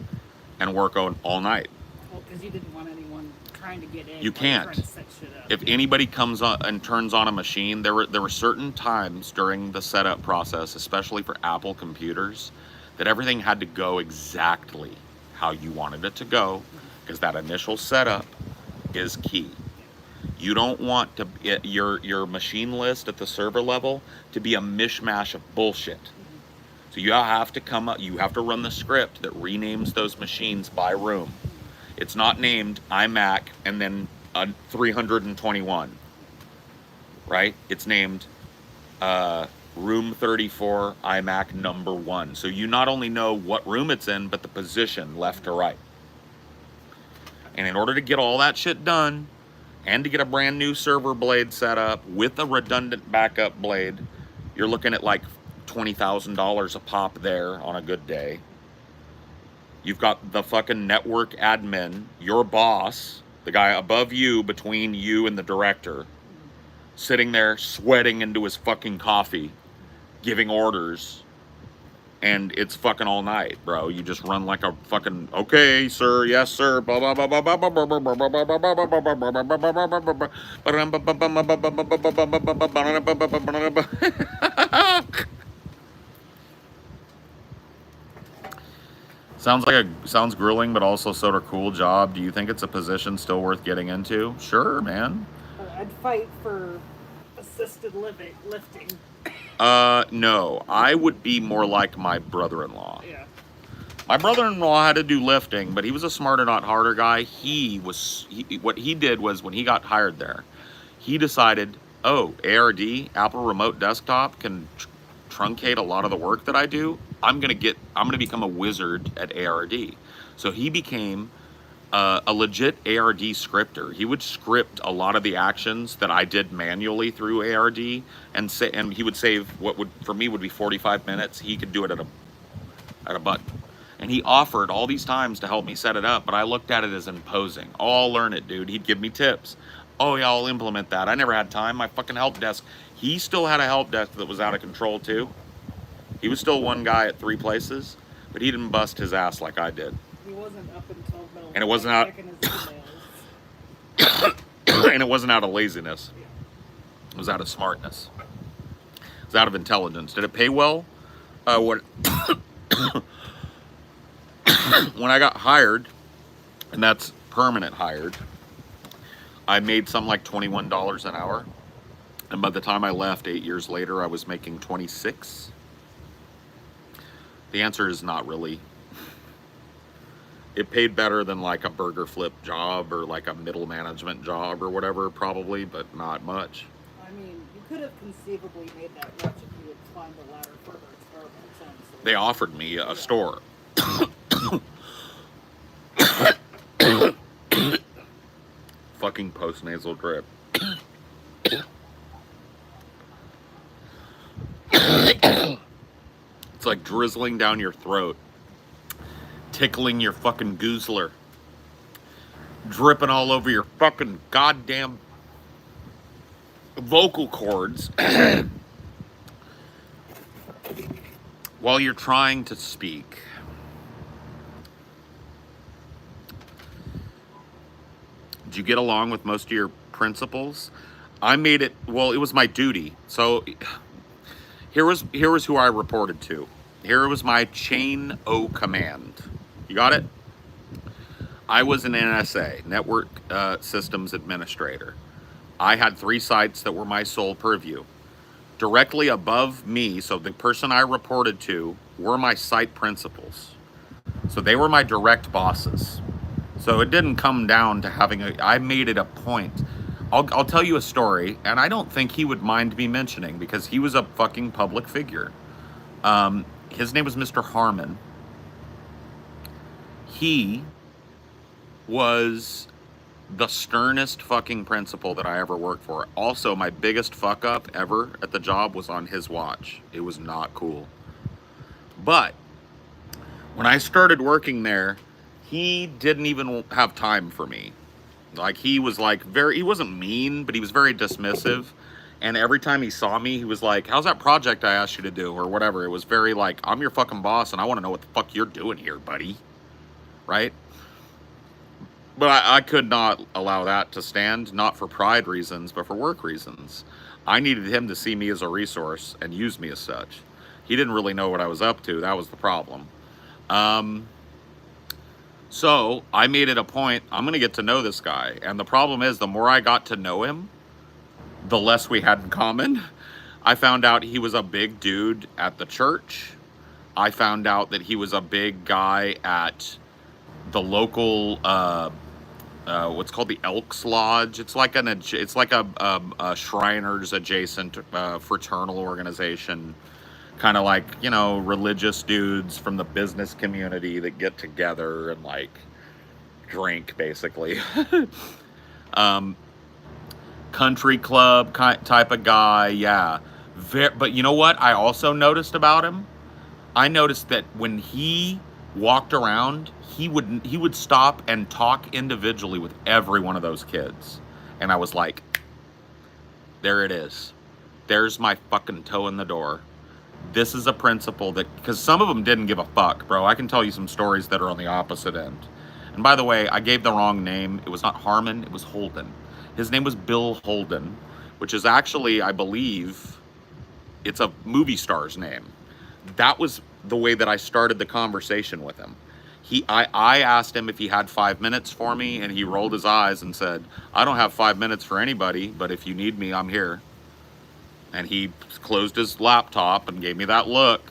and work on all night. Well, because you didn't want anyone trying to get in. You can't. Trying to set shit up. If anybody comes on and turns on a machine, there were certain times during the setup process, especially for Apple computers, that everything had to go exactly how you wanted it to go, because that initial setup is key. You don't want to your machine list at the server level to be a mishmash of bullshit. So you have to come up, you have to run the script that renames those machines by room. It's not named iMac and then 321, right? It's named room 34 iMac number 1. So you not only know what room it's in, but the position left to right. And in order to get all that shit done, and to get a brand new server blade set up with a redundant backup blade, you're looking at like $20,000 a pop there on a good day. You've got the fucking network admin, your boss, the guy above you, between you and the director, sitting there sweating into his fucking coffee, giving orders, and it's fucking all night, bro. You just run like a fucking, okay, sir, yes, sir, blah, blah, blah, blah, blah, blah, blah, blah, blah, blah, blah, blah, blah, blah, blah. Sounds grueling, but also sort of cool job. Do you think it's a position still worth getting into? Sure, man. I'd fight for assisted lifting. No, I would be more like my brother-in-law. Yeah. My brother-in-law had to do lifting, but he was a smarter, not harder guy. What he did was, when he got hired there, he decided, oh, ARD, Apple Remote Desktop, can truncate a lot of the work that I do. I'm gonna become a wizard at ARD. So he became a legit ARD scripter. He would script a lot of the actions that I did manually through ARD, and he would save what would, for me, would be 45 minutes. He could do it at a button. And he offered all these times to help me set it up, but I looked at it as imposing. Oh, I'll learn it, dude. He'd give me tips. Oh yeah, I'll implement that. I never had time. My fucking help desk. He still had a help desk that was out of control too. He was still one guy at 3 places, but he didn't bust his ass like I did. He wasn't up until middle. And it wasn't out. And it wasn't out of laziness. It was out of smartness. It was out of intelligence. Did it pay well? When I got hired, and that's permanent hired, I made something like $21 an hour. And by the time I left 8 years later, I was making 26. The answer is not really. It paid better than like a burger flip job or like a middle management job or whatever, probably, but not much. I mean, you could have conceivably made that much if you had climbed the ladder further. It's terrible sense. So They offered me a store. Fucking post-nasal drip. It's like drizzling down your throat, tickling your fucking goozler, dripping all over your fucking goddamn vocal cords while you're trying to speak. Did you get along with most of your principals? I made it, well, it was my duty. So here was who I reported to. Here was my chain O command. You got it? I was an NSA, Network Systems Administrator. I had 3 sites that were my sole purview. Directly above me, so the person I reported to, were my site principals. So they were my direct bosses. So it didn't come down to having I made it a point. I'll tell you a story, and I don't think he would mind me mentioning because he was a fucking public figure. His name was Mr. Harmon. He was the sternest fucking principal that I ever worked for. Also, my biggest fuck up ever at the job was on his watch. It was not cool. But when I started working there, he didn't even have time for me. Like, he was like he wasn't mean, but he was very dismissive. And every time he saw me, he was like, how's that project I asked you to do? Or whatever. It was very like, I'm your fucking boss and I want to know what the fuck you're doing here, buddy. Right? But I could not allow that to stand, not for pride reasons, but for work reasons. I needed him to see me as a resource and use me as such. He didn't really know what I was up to. That was the problem. So I made it a point, I'm going to get to know this guy. And the problem is, the more I got to know him, the less we had in common. I found out he was a big dude at the church. I found out that he was a big guy at the local, what's called the Elks Lodge. It's like a Shriners adjacent fraternal organization, kind of like, you know, religious dudes from the business community that get together and like drink basically. um, Country club type of guy, yeah. But you know what I also noticed about him? I noticed that when he walked around, he would stop and talk individually with every one of those kids. And I was like, there it is. There's my fucking toe in the door. This is a principle that, because some of them didn't give a fuck, bro. I can tell you some stories that are on the opposite end. And by the way, I gave the wrong name. It was not Harmon, it was Holden. His name was Bill Holden, which is actually, I believe, it's a movie star's name. That was the way that I started the conversation with him. I asked him if he had 5 minutes for me, and he rolled his eyes and said, I don't have 5 minutes for anybody, but if you need me, I'm here. And he closed his laptop and gave me that look.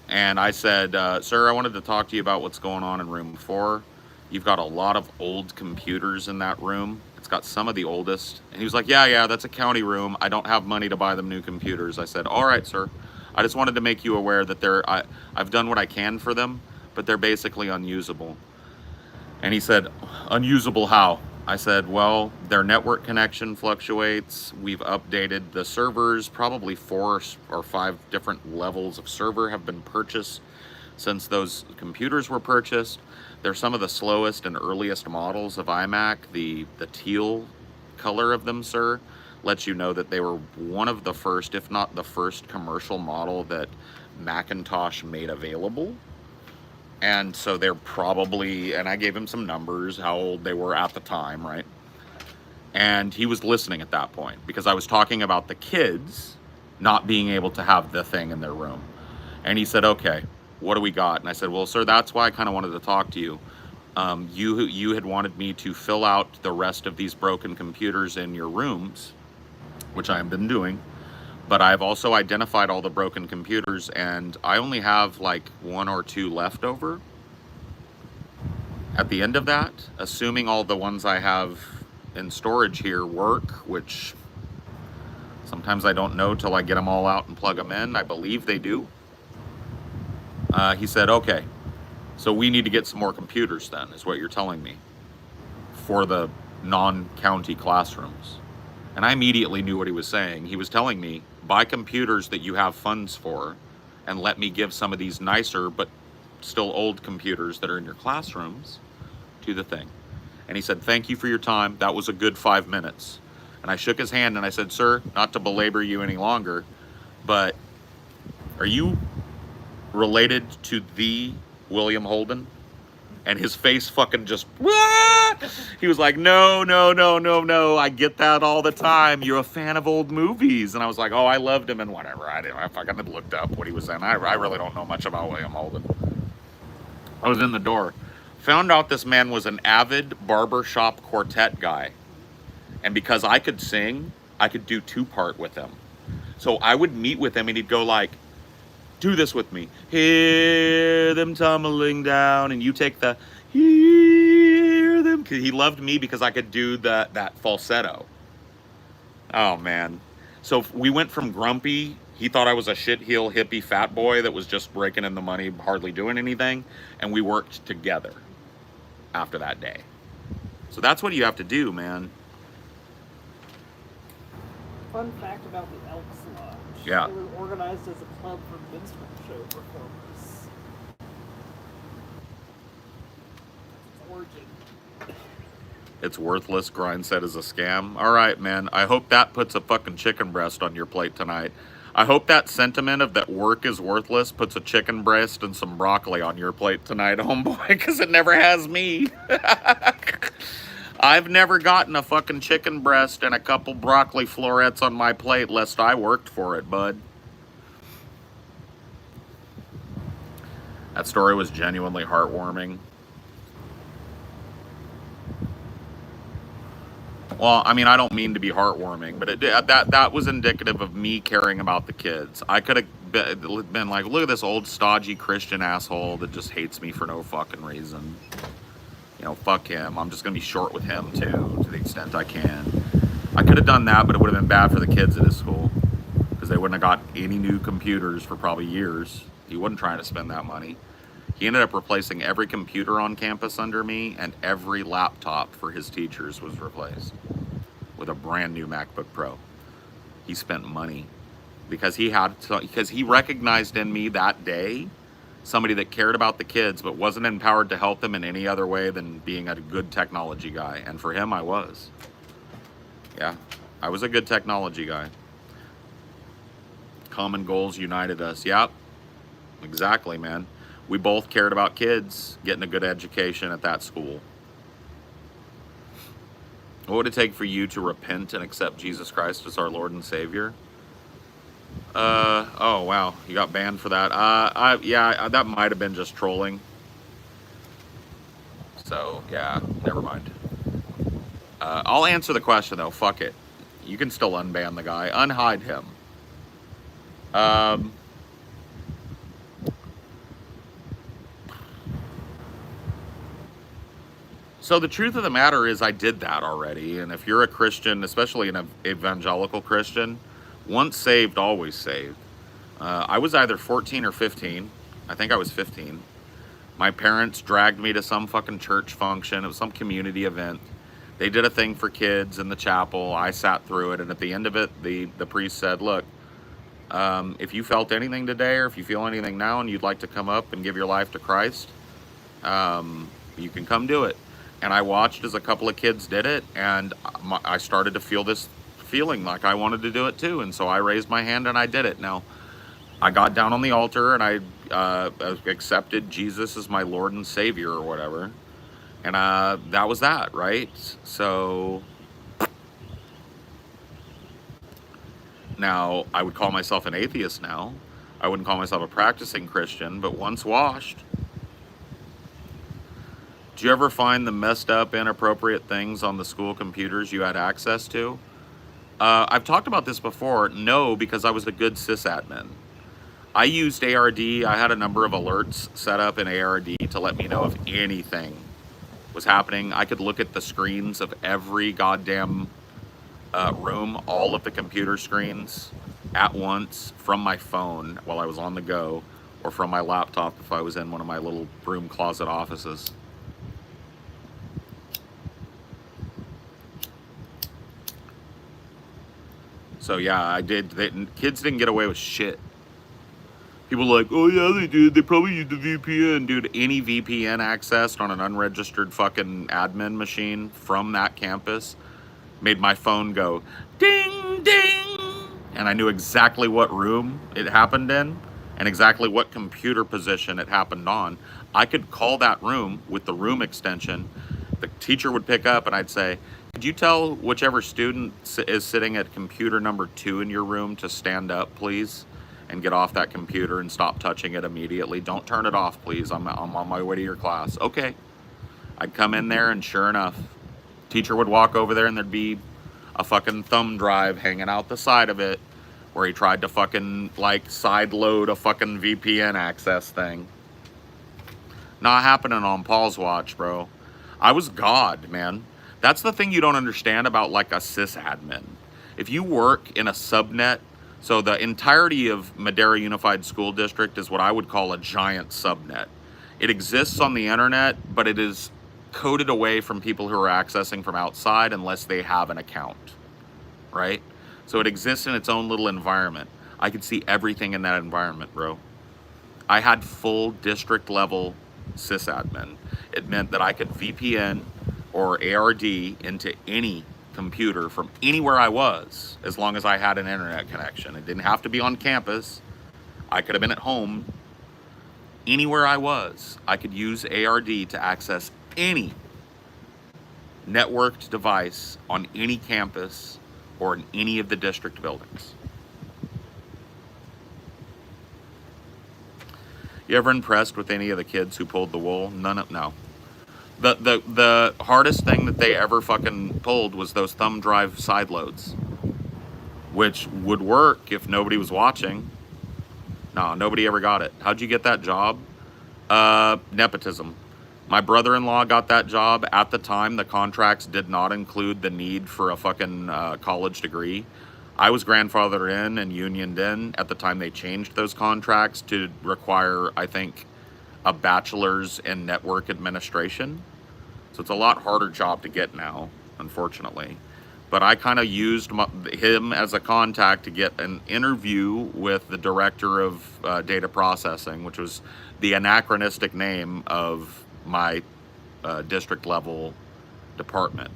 And I said, sir, I wanted to talk to you about what's going on in room 4. You've got a lot of old computers in that room. It's got some of the oldest. And he was like, yeah, that's a county room. I don't have money to buy them new computers. I said, all right, sir. I just wanted to make you aware that I've done what I can for them, but they're basically unusable. And he said, unusable how? I said, well, their network connection fluctuates. We've updated the servers. Probably 4 or 5 different levels of server have been purchased since those computers were purchased. They're some of the slowest and earliest models of iMac. The teal color of them, sir, lets you know that they were one of the first, if not the first, commercial model that Macintosh made available. And so they're probably, and I gave him some numbers, how old they were at the time, right? And he was listening at that point because I was talking about the kids not being able to have the thing in their room. And he said, okay, what do we got? And I said, well, sir, that's why I kind of wanted to talk to you. You had wanted me to fill out the rest of these broken computers in your rooms, which I have been doing. But I've also identified all the broken computers, and I only have like 1 or 2 left over at the end of that, assuming all the ones I have in storage here work, which sometimes I don't know till I get them all out and plug them in. I believe they do. He said, okay, so we need to get some more computers then, is what you're telling me, for the non-county classrooms. And I immediately knew what he was saying. He was telling me, buy computers that you have funds for, and let me give some of these nicer but still old computers that are in your classrooms to the thing. And he said, thank you for your time. That was a good 5 minutes. And I shook his hand and I said, sir, not to belabor you any longer, but are you related to the William Holden? And his face fucking just, he was like, no, I get that all the time. You're a fan of old movies. And I was like, oh, I loved him and whatever. I fucking had looked up what he was in. I really don't know much about William Holden. I was in the door. Found out this man was an avid barbershop quartet guy. And because I could sing, I could do 2-part with him. So I would meet with him and he'd go like, do this with me. Hear them tumbling down, and you take the hear them. He loved me because I could do that falsetto. Oh man. So we went from grumpy, he thought I was a shit-heel hippie fat boy that was just raking in the money, hardly doing anything, and we worked together after that day. So that's what you have to do, man. Fun fact about the Elks Lodge. Yeah. It was organized as a club for minstrel show performers. Its origin. It's worthless. Grind said is a scam. All right, man. I hope that puts a fucking chicken breast on your plate tonight. I hope that sentiment of that work is worthless puts a chicken breast and some broccoli on your plate tonight, homeboy, because it never has me. I've never gotten a fucking chicken breast and a couple broccoli florets on my plate lest I worked for it, bud. That story was genuinely heartwarming. Well, I mean, I don't mean to be heartwarming, but that was indicative of me caring about the kids. I could have been like, look at this old stodgy Christian asshole that just hates me for no fucking reason. You know, fuck him. I'm just gonna be short with him too, to the extent I can. I could have done that, but it would have been bad for the kids at his school because they wouldn't have got any new computers for probably years. He wasn't trying to spend that money. He ended up replacing every computer on campus under me, and every laptop for his teachers was replaced with a brand new MacBook Pro. He spent money because because he recognized in me that day somebody that cared about the kids but wasn't empowered to help them in any other way than being a good technology guy. And for him, I was. Yeah, I was a good technology guy. Common goals united us. Yep, exactly, man. We both cared about kids getting a good education at that school. What would it take for you to repent and accept Jesus Christ as our Lord and Savior? Oh wow, you got banned for that. That might have been just trolling. So yeah, never mind. I'll answer the question though. Fuck it. You can still unban the guy, unhide him. So the truth of the matter is I did that already. And if you're a Christian, especially an evangelical Christian, once saved, always saved. I was either 14 or 15. I think I was 15. My parents dragged me to some fucking church function. It was some community event. They did a thing for kids in the chapel. I sat through it. And at the end of it, the priest said, look, if you felt anything today or if you feel anything now and you'd like to come up and give your life to Christ, you can come do it. And I watched as a couple of kids did it, and I started to feel this feeling like I wanted to do it too. And so I raised my hand and I did it. Now, I got down on the altar and I accepted Jesus as my Lord and Savior or whatever. And that was that, right? So now I would call myself an atheist now. I wouldn't call myself a practicing Christian, but once washed. Do you ever find the messed up, inappropriate things on the school computers you had access to? I've talked about this before. No, because I was a good sysadmin. I used ARD. I had a number of alerts set up in ARD to let me know if anything was happening. I could look at the screens of every goddamn room, all of the computer screens at once from my phone while I was on the go, or from my laptop if I was in one of my little broom closet offices. So yeah, I did. Kids didn't get away with shit. People are like, oh yeah, they did. They probably used the VPN. Dude, any VPN accessed on an unregistered fucking admin machine from that campus made my phone go ding, ding. And I knew exactly what room it happened in and exactly what computer position it happened on. I could call that room with the room extension. The teacher would pick up and I'd say, could you tell whichever student is sitting at computer number 2 in your room to stand up, please, and get off that computer and stop touching it immediately? Don't turn it off, please. I'm on my way to your class. Okay. I'd come in there and sure enough, teacher would walk over there and there'd be a fucking thumb drive hanging out the side of it where he tried to fucking like side load a fucking VPN access thing. Not happening on Paul's watch, bro. I was God, man. That's the thing you don't understand about like a sysadmin. If you work in a subnet, so the entirety of Madera Unified School District is what I would call a giant subnet. It exists on the internet, but it is coded away from people who are accessing from outside unless they have an account, right? So it exists in its own little environment. I could see everything in that environment, bro. I had full district level sysadmin. It meant that I could VPN or ARD into any computer from anywhere I was, as long as I had an internet connection. It didn't have to be on campus. I could have been at home. Anywhere I was, I could use ARD to access any networked device on any campus or in any of the district buildings. You ever impressed with any of the kids who pulled the wool? No. The hardest thing that they ever fucking pulled was those thumb drive side loads, which would work if nobody was watching. No, nobody ever got it. How'd you get that job? Nepotism. My brother-in-law got that job. At the time, the contracts did not include the need for a fucking college degree. I was grandfathered in and unioned in at the time they changed those contracts to require, I think, a bachelor's in network administration. So it's a lot harder job to get now, unfortunately. But I kind of used him as a contact to get an interview with the director of data processing, which was the anachronistic name of my district level department.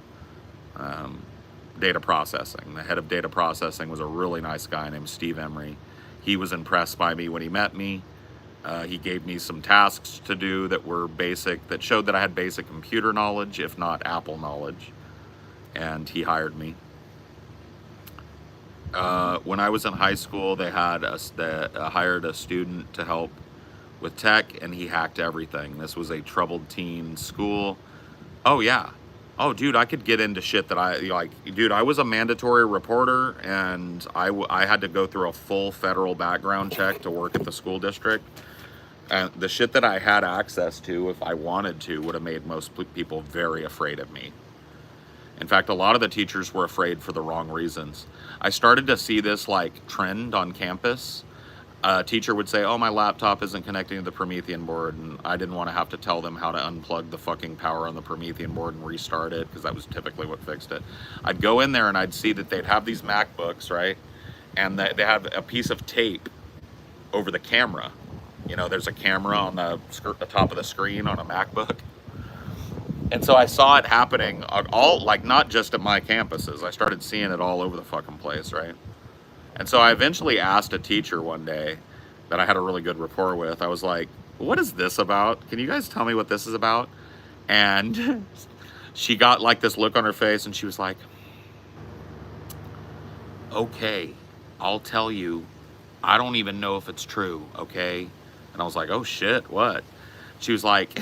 Data processing. The head of data processing was a really nice guy named Steve Emery. He was impressed by me when he met me. He gave me some tasks to do that were basic, that showed that I had basic computer knowledge, if not Apple knowledge. And he hired me. When I was in high school, they had hired a student to help with tech, and he hacked everything. This was a troubled teen school. Oh yeah. Oh dude, I could get into shit that I like. Dude, I was a mandatory reporter, and I had to go through a full federal background check to work at the school district. And the shit that I had access to, if I wanted to, would have made most people very afraid of me. In fact, a lot of the teachers were afraid for the wrong reasons. I started to see this like trend on campus. A teacher would say, oh, my laptop isn't connecting to the Promethean board, and I didn't want to have to tell them how to unplug the fucking power on the Promethean board and restart it, because that was typically what fixed it. I'd go in there and I'd see that they'd have these MacBooks, right? And they have a piece of tape over the camera. You know, there's a camera on the top of the screen on a MacBook. And so I saw it happening all, like, not just at my campuses. I started seeing it all over the fucking place, right? And so I eventually asked a teacher one day that I had a really good rapport with. I was like, what is this about? Can you guys tell me what this is about? And she got like this look on her face, and she was like, okay, I'll tell you. I don't even know if it's true, okay? And I was like, oh shit, what? She was like,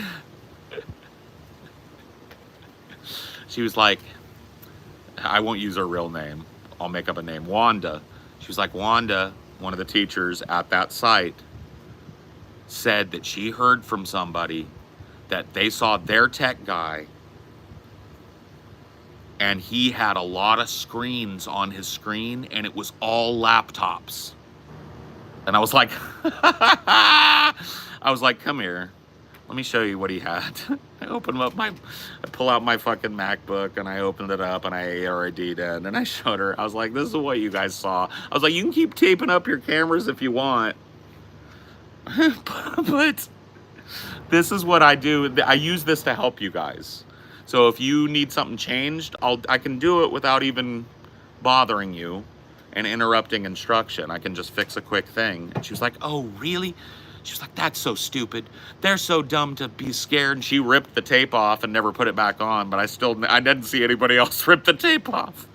I won't use her real name. I'll make up a name. Wanda. She was like, Wanda, one of the teachers at that site, said that she heard from somebody that they saw their tech guy, and he had a lot of screens on his screen, and it was all laptops. And I was like, come here. Let me show you what he had. I pull out my fucking MacBook, and I opened it up, and I ARID'd it, and I showed her. I was like, this is what you guys saw. I was like, you can keep taping up your cameras if you want. But this is what I do. I use this to help you guys. So if you need something changed, I can do it without even bothering you and interrupting instruction. I can just fix a quick thing. And she was like, oh, really? She was like, that's so stupid. They're so dumb to be scared. And she ripped the tape off and never put it back on. But I didn't see anybody else rip the tape off.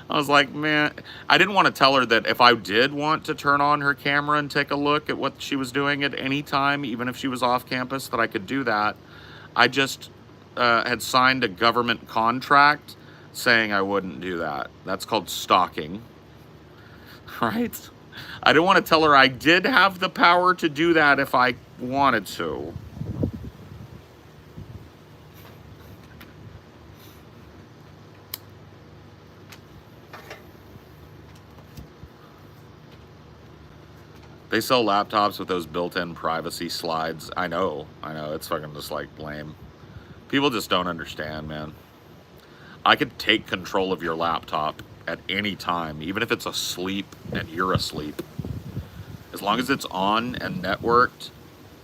I was like, man, I didn't want to tell her that if I did want to turn on her camera and take a look at what she was doing at any time, even if she was off campus, that I could do that. I just had signed a government contract saying I wouldn't do that. That's called stalking, right? I didn't want to tell her I did have the power to do that if I wanted to. They sell laptops with those built-in privacy slides. I know, it's fucking just like lame. People just don't understand, man. I could take control of your laptop at any time, even if it's asleep and you're asleep. As long as it's on and networked,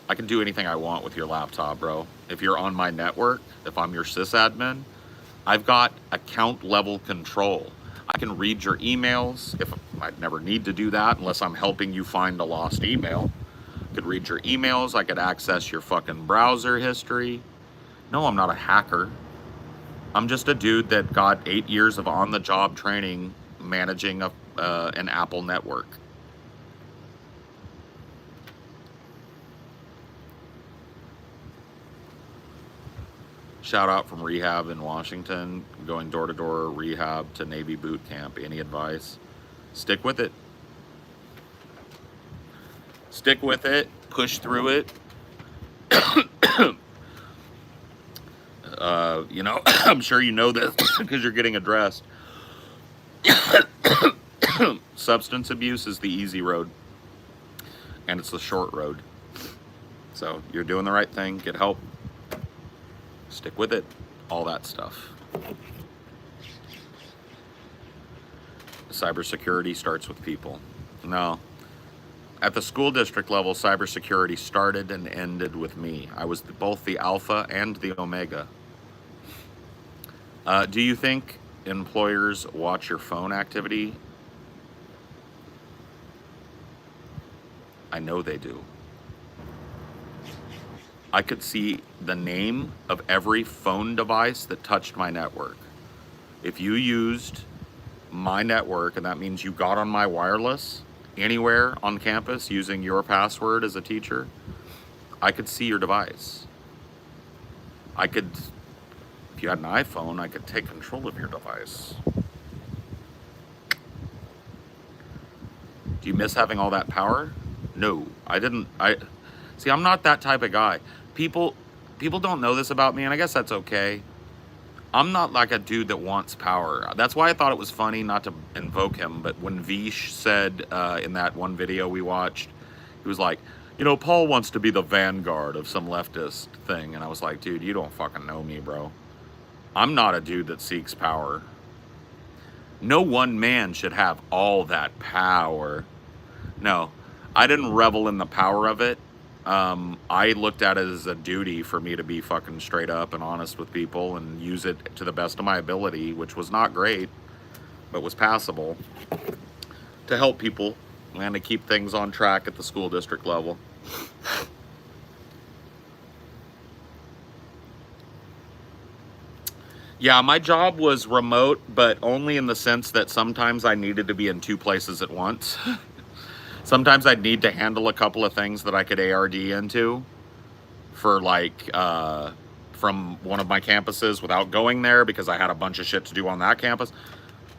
I can do anything I want with your laptop, bro. If you're on my network, if I'm your sysadmin, I've got account level control. I can read your emails. If I'd never need to do that unless I'm helping you find a lost email. I could read your emails. I could access your fucking browser history. No, I'm not a hacker. I'm just a dude that got 8 years of on-the-job training managing an Apple network. Shout out from rehab in Washington, going door to door, rehab to Navy boot camp. Any advice? Stick with it. Stick with it. Push through it. You know, I'm sure you know this because you're getting addressed. Substance abuse is the easy road, and it's the short road. So you're doing the right thing. Get help. Stick with it. All that stuff. Cybersecurity starts with people. No. At the school district level, cybersecurity started and ended with me. I was both the alpha and the omega. Do you think employers watch your phone activity? I know they do. I could see the name of every phone device that touched my network. If you used my network, and that means you got on my wireless anywhere on campus using your password as a teacher, I could see your device. I could, if you had an iPhone, I could take control of your device. Do you miss having all that power? No, I didn't. See, I'm not that type of guy. People don't know this about me, and I guess that's okay. I'm not like a dude that wants power. That's why I thought it was funny, not to invoke him, but when Vish said in that one video we watched, he was like, you know, Paul wants to be the vanguard of some leftist thing. And I was like, dude, you don't fucking know me, bro. I'm not a dude that seeks power. No one man should have all that power. No, I didn't revel in the power of it. I looked at it as a duty for me to be fucking straight up and honest with people and use it to the best of my ability, which was not great, but was passable, to help people and to keep things on track at the school district level. Yeah, my job was remote, but only in the sense that sometimes I needed to be in two places at once. Sometimes I'd need to handle a couple of things that I could ARD into for like from one of my campuses without going there because I had a bunch of shit to do on that campus.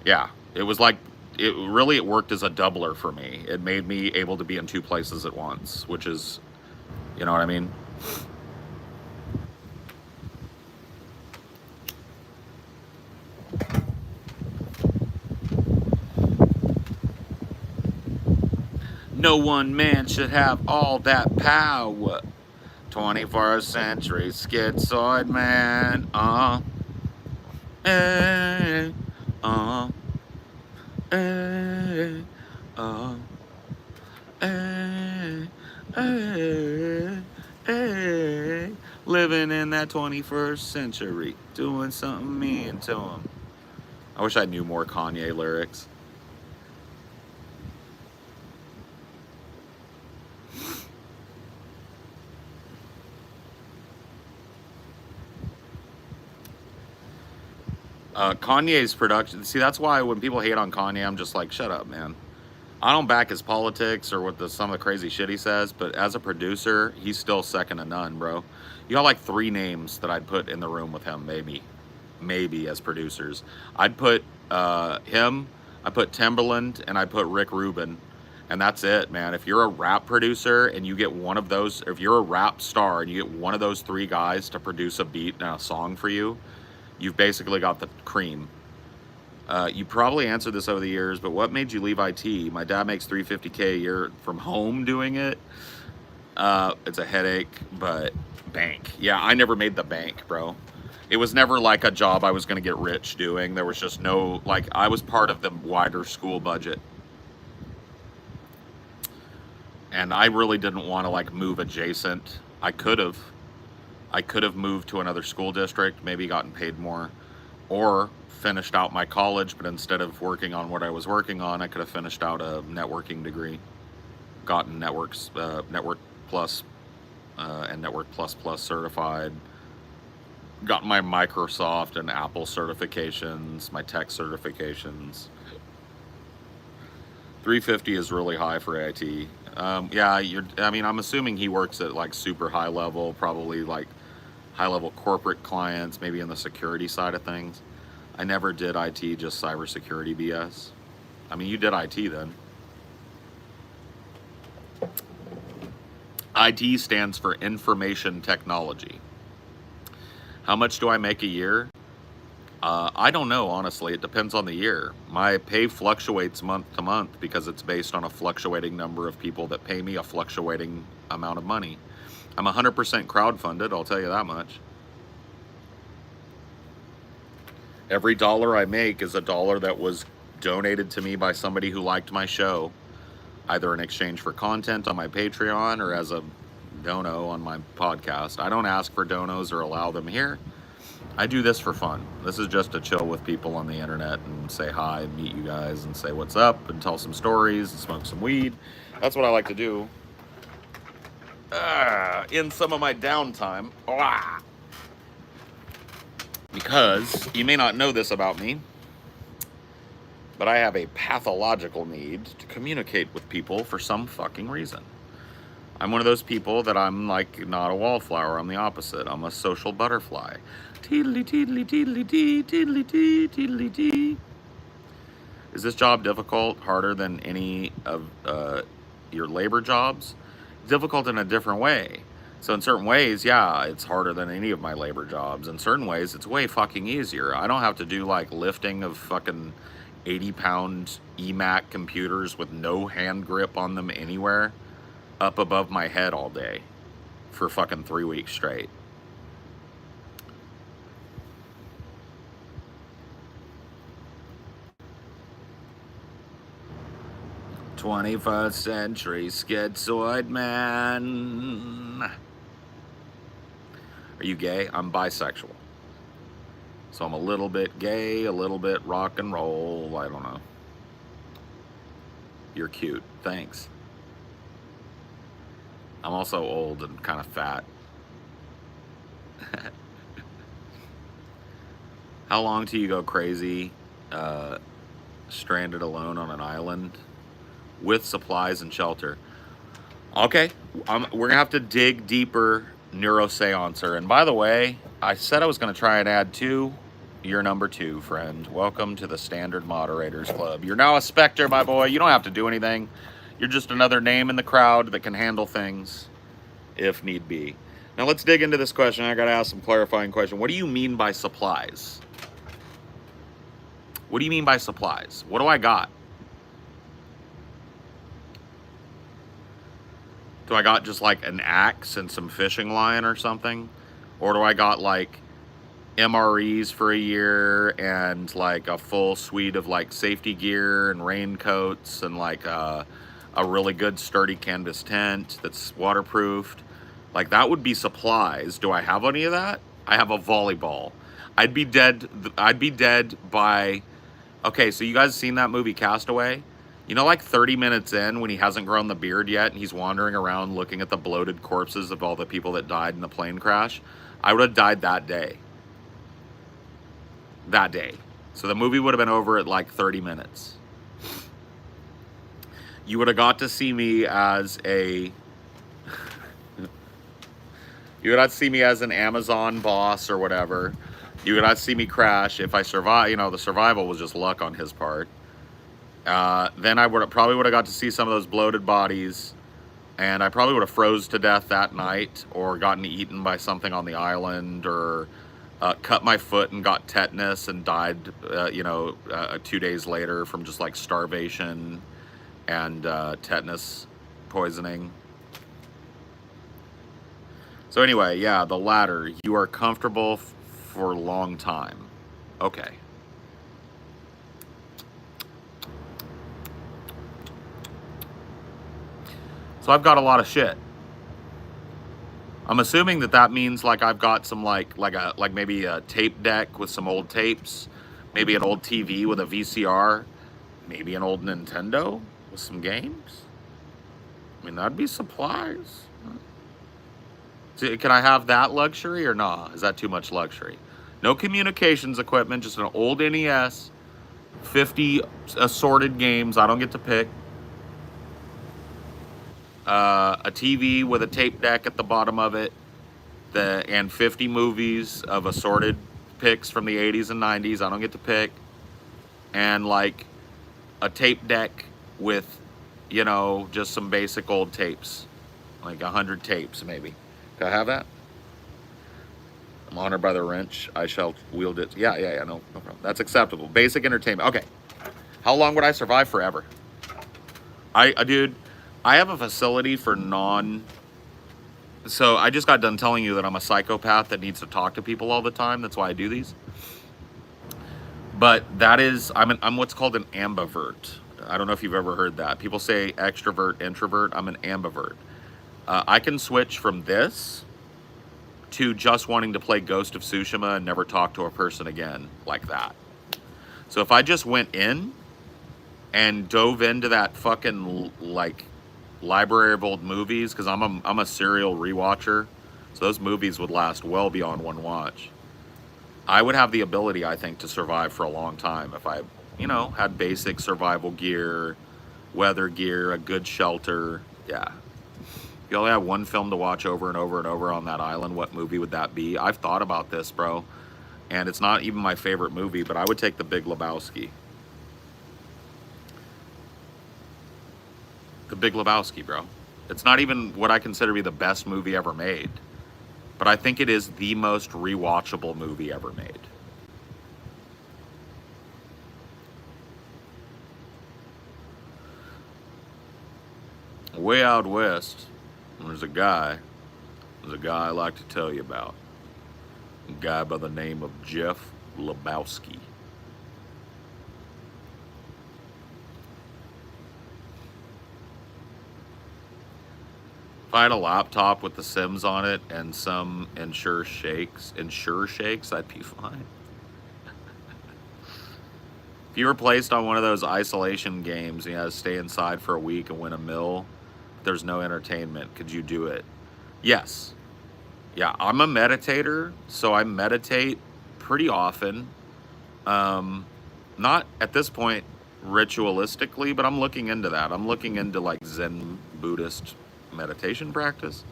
Yeah, it was like, it worked as a doubler for me. It made me able to be in two places at once, which is, you know what I mean? No one man should have all that power. 21st century schizoid man. Hey, hey, hey, hey, hey. Living in that 21st century, doing something mean to him. I wish I knew more Kanye lyrics. Kanye's production, see, that's why when people hate on Kanye, I'm just like, shut up, man. I don't back his politics or what some of the crazy shit he says, but as a producer, he's still second to none, bro. You got like 3 names that I'd put in the room with him, maybe as producers. I'd put him, I put Timbaland, and I put Rick Rubin, and that's it, man. If you're a rap producer and you get one of those, if you're a rap star and you get one of those 3 guys to produce a beat and a song for you, you've basically got the cream. You probably answered this over the years, but what made you leave IT? My dad makes $350K a year from home doing it. It's a headache, but bank. Yeah, I never made the bank, bro. It was never like a job I was going to get rich doing. There was just no, like, I was part of the wider school budget. And I really didn't want to, like, move adjacent. I could have moved to another school district, maybe gotten paid more, or finished out my college, but instead of working on what I was working on, I could have finished out a networking degree, gotten Network Plus and Network Plus Plus certified, got my Microsoft and Apple certifications, my tech certifications. 350 is really high for IT. Yeah, I'm assuming he works at like super high level, probably like high-level corporate clients, maybe in the security side of things. I never did IT, just cybersecurity BS. I mean, you did IT then. IT stands for information technology. How much do I make a year? I don't know, honestly. It depends on the year. My pay fluctuates month to month because it's based on a fluctuating number of people that pay me a fluctuating amount of money. I'm 100% crowdfunded, I'll tell you that much. Every dollar I make is a dollar that was donated to me by somebody who liked my show, either in exchange for content on my Patreon or as a dono on my podcast. I don't ask for donos or allow them here. I do this for fun. This is just to chill with people on the internet and say hi and meet you guys and say what's up and tell some stories and smoke some weed. That's what I like to do in some of my downtime. Because you may not know this about me, but I have a pathological need to communicate with people for some fucking reason. I'm one of those people that I'm like not a wallflower. I'm the opposite. I'm a social butterfly. Teedly, teedly, teedly, tee, teedly, tee, teedly, tee. Is this job difficult, harder than any of your labor jobs? Difficult in a different way. So in certain ways, yeah, it's harder than any of my labor jobs. In certain ways, it's way fucking easier. I don't have to do like lifting of fucking 80-pound EMAC computers with no hand grip on them anywhere up above my head all day for fucking 3 weeks straight. '21st century schizoid man. Are you gay? I'm bisexual. So I'm a little bit gay, a little bit rock and roll. I don't know. You're cute. Thanks. I'm also old and kind of fat. How long till you go crazy, stranded alone on an island with supplies and shelter? Okay, we're going to have to dig deeper, neuroseancer. And by the way, I said I was going to try and add 2. You're number 2, friend. Welcome to the Standard Moderators Club. You're now a specter, my boy. You don't have to do anything. You're just another name in the crowd that can handle things if need be. Now let's dig into this question. I got to ask some clarifying question. What do you mean by supplies? What do you mean by supplies? What do I got? Do I got just like an axe and some fishing line or something? Or do I got like MREs for a year and like a full suite of like safety gear and raincoats and like a really good sturdy canvas tent that's waterproofed? Like that would be supplies. Do I have any of that? I have a volleyball. I'd be dead by... Okay, so you guys seen that movie Castaway? You know, like 30 minutes in when he hasn't grown the beard yet and he's wandering around looking at the bloated corpses of all the people that died in the plane crash? I would have died that day. That day. So the movie would have been over at like 30 minutes. You would have got to see me as a... You would not see me as an Amazon boss or whatever. You would not see me crash. If I survive, you know, the survival was just luck on his part. Then I probably would have got to see some of those bloated bodies, and I probably would have froze to death that night, or gotten eaten by something on the island, or cut my foot and got tetanus and died, 2 days later from just like starvation and tetanus poisoning. So anyway, yeah, the latter. You are comfortable for a long time. Okay. So I've got a lot of shit. I'm assuming that means like I've got some like maybe a tape deck with some old tapes, maybe an old TV with a VCR, maybe an old Nintendo with some games. I mean, that'd be supplies. Can I have that luxury or nah? Is that too much luxury? No communications equipment, just an old NES, 50 assorted games. I don't get to pick. A TV with a tape deck at the bottom of it, and 50 movies of assorted picks from the 80s and 90s. I don't get to pick. And like a tape deck with, you know, just some basic old tapes, like 100 tapes maybe. Can I have that? I'm honored by the wrench. I shall wield it. Yeah, no problem. That's acceptable. Basic entertainment. Okay. How long would I survive? Forever. Dude, I have a facility for so I just got done telling you that I'm a psychopath that needs to talk to people all the time. That's why I do these. But that is, I'm what's called an ambivert. I don't know if you've ever heard that. People say extrovert, introvert. I'm an ambivert. I can switch from this to just wanting to play Ghost of Tsushima and never talk to a person again like that. So if I just went in and dove into that fucking like library of old movies, because I'm a serial rewatcher, so those movies would last well beyond one watch. I would have the ability, I think, to survive for a long time if I, you know, had basic survival gear, weather gear, a good shelter. Yeah. If you only have one film to watch over and over and over on that island, what movie would that be? I've thought about this, bro. And it's not even my favorite movie, but I would take The Big Lebowski. The Big Lebowski, bro. It's not even what I consider to be the best movie ever made. But I think it is the most rewatchable movie ever made. Way out west, there's a guy I like to tell you about. A guy by the name of Jeff Lebowski. If I had a laptop with The Sims on it and some Ensure shakes, I'd be fine. If you were placed on one of those isolation games and you had to stay inside for a week and win $1 million, there's no entertainment, could you do it? Yes. Yeah, I'm a meditator, so I meditate pretty often. Not at this point ritualistically, but I'm looking into that. I'm looking into like Zen Buddhist meditation practice.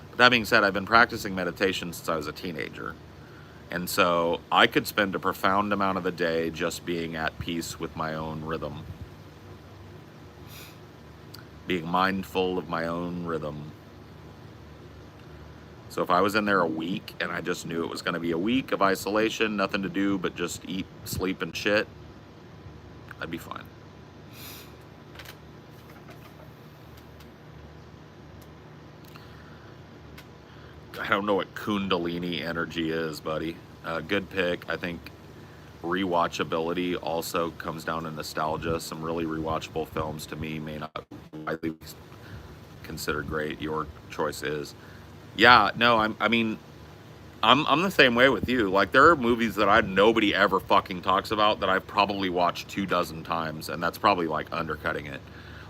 But that being said, I've been practicing meditation since I was a teenager. And so I could spend a profound amount of the day just being at peace with my own rhythm. Being mindful of my own rhythm. So if I was in there a week and I just knew it was going to be a week of isolation, nothing to do but just eat, sleep, and shit, I'd be fine. I don't know what Kundalini energy is, buddy. Good pick. I think rewatchability also comes down to nostalgia. Some really rewatchable films to me may not be widely considered great. Your choice is. Yeah, no, I'm the same way with you. Like, there are movies that nobody ever fucking talks about that I've probably watched 24 times, and that's probably like undercutting it.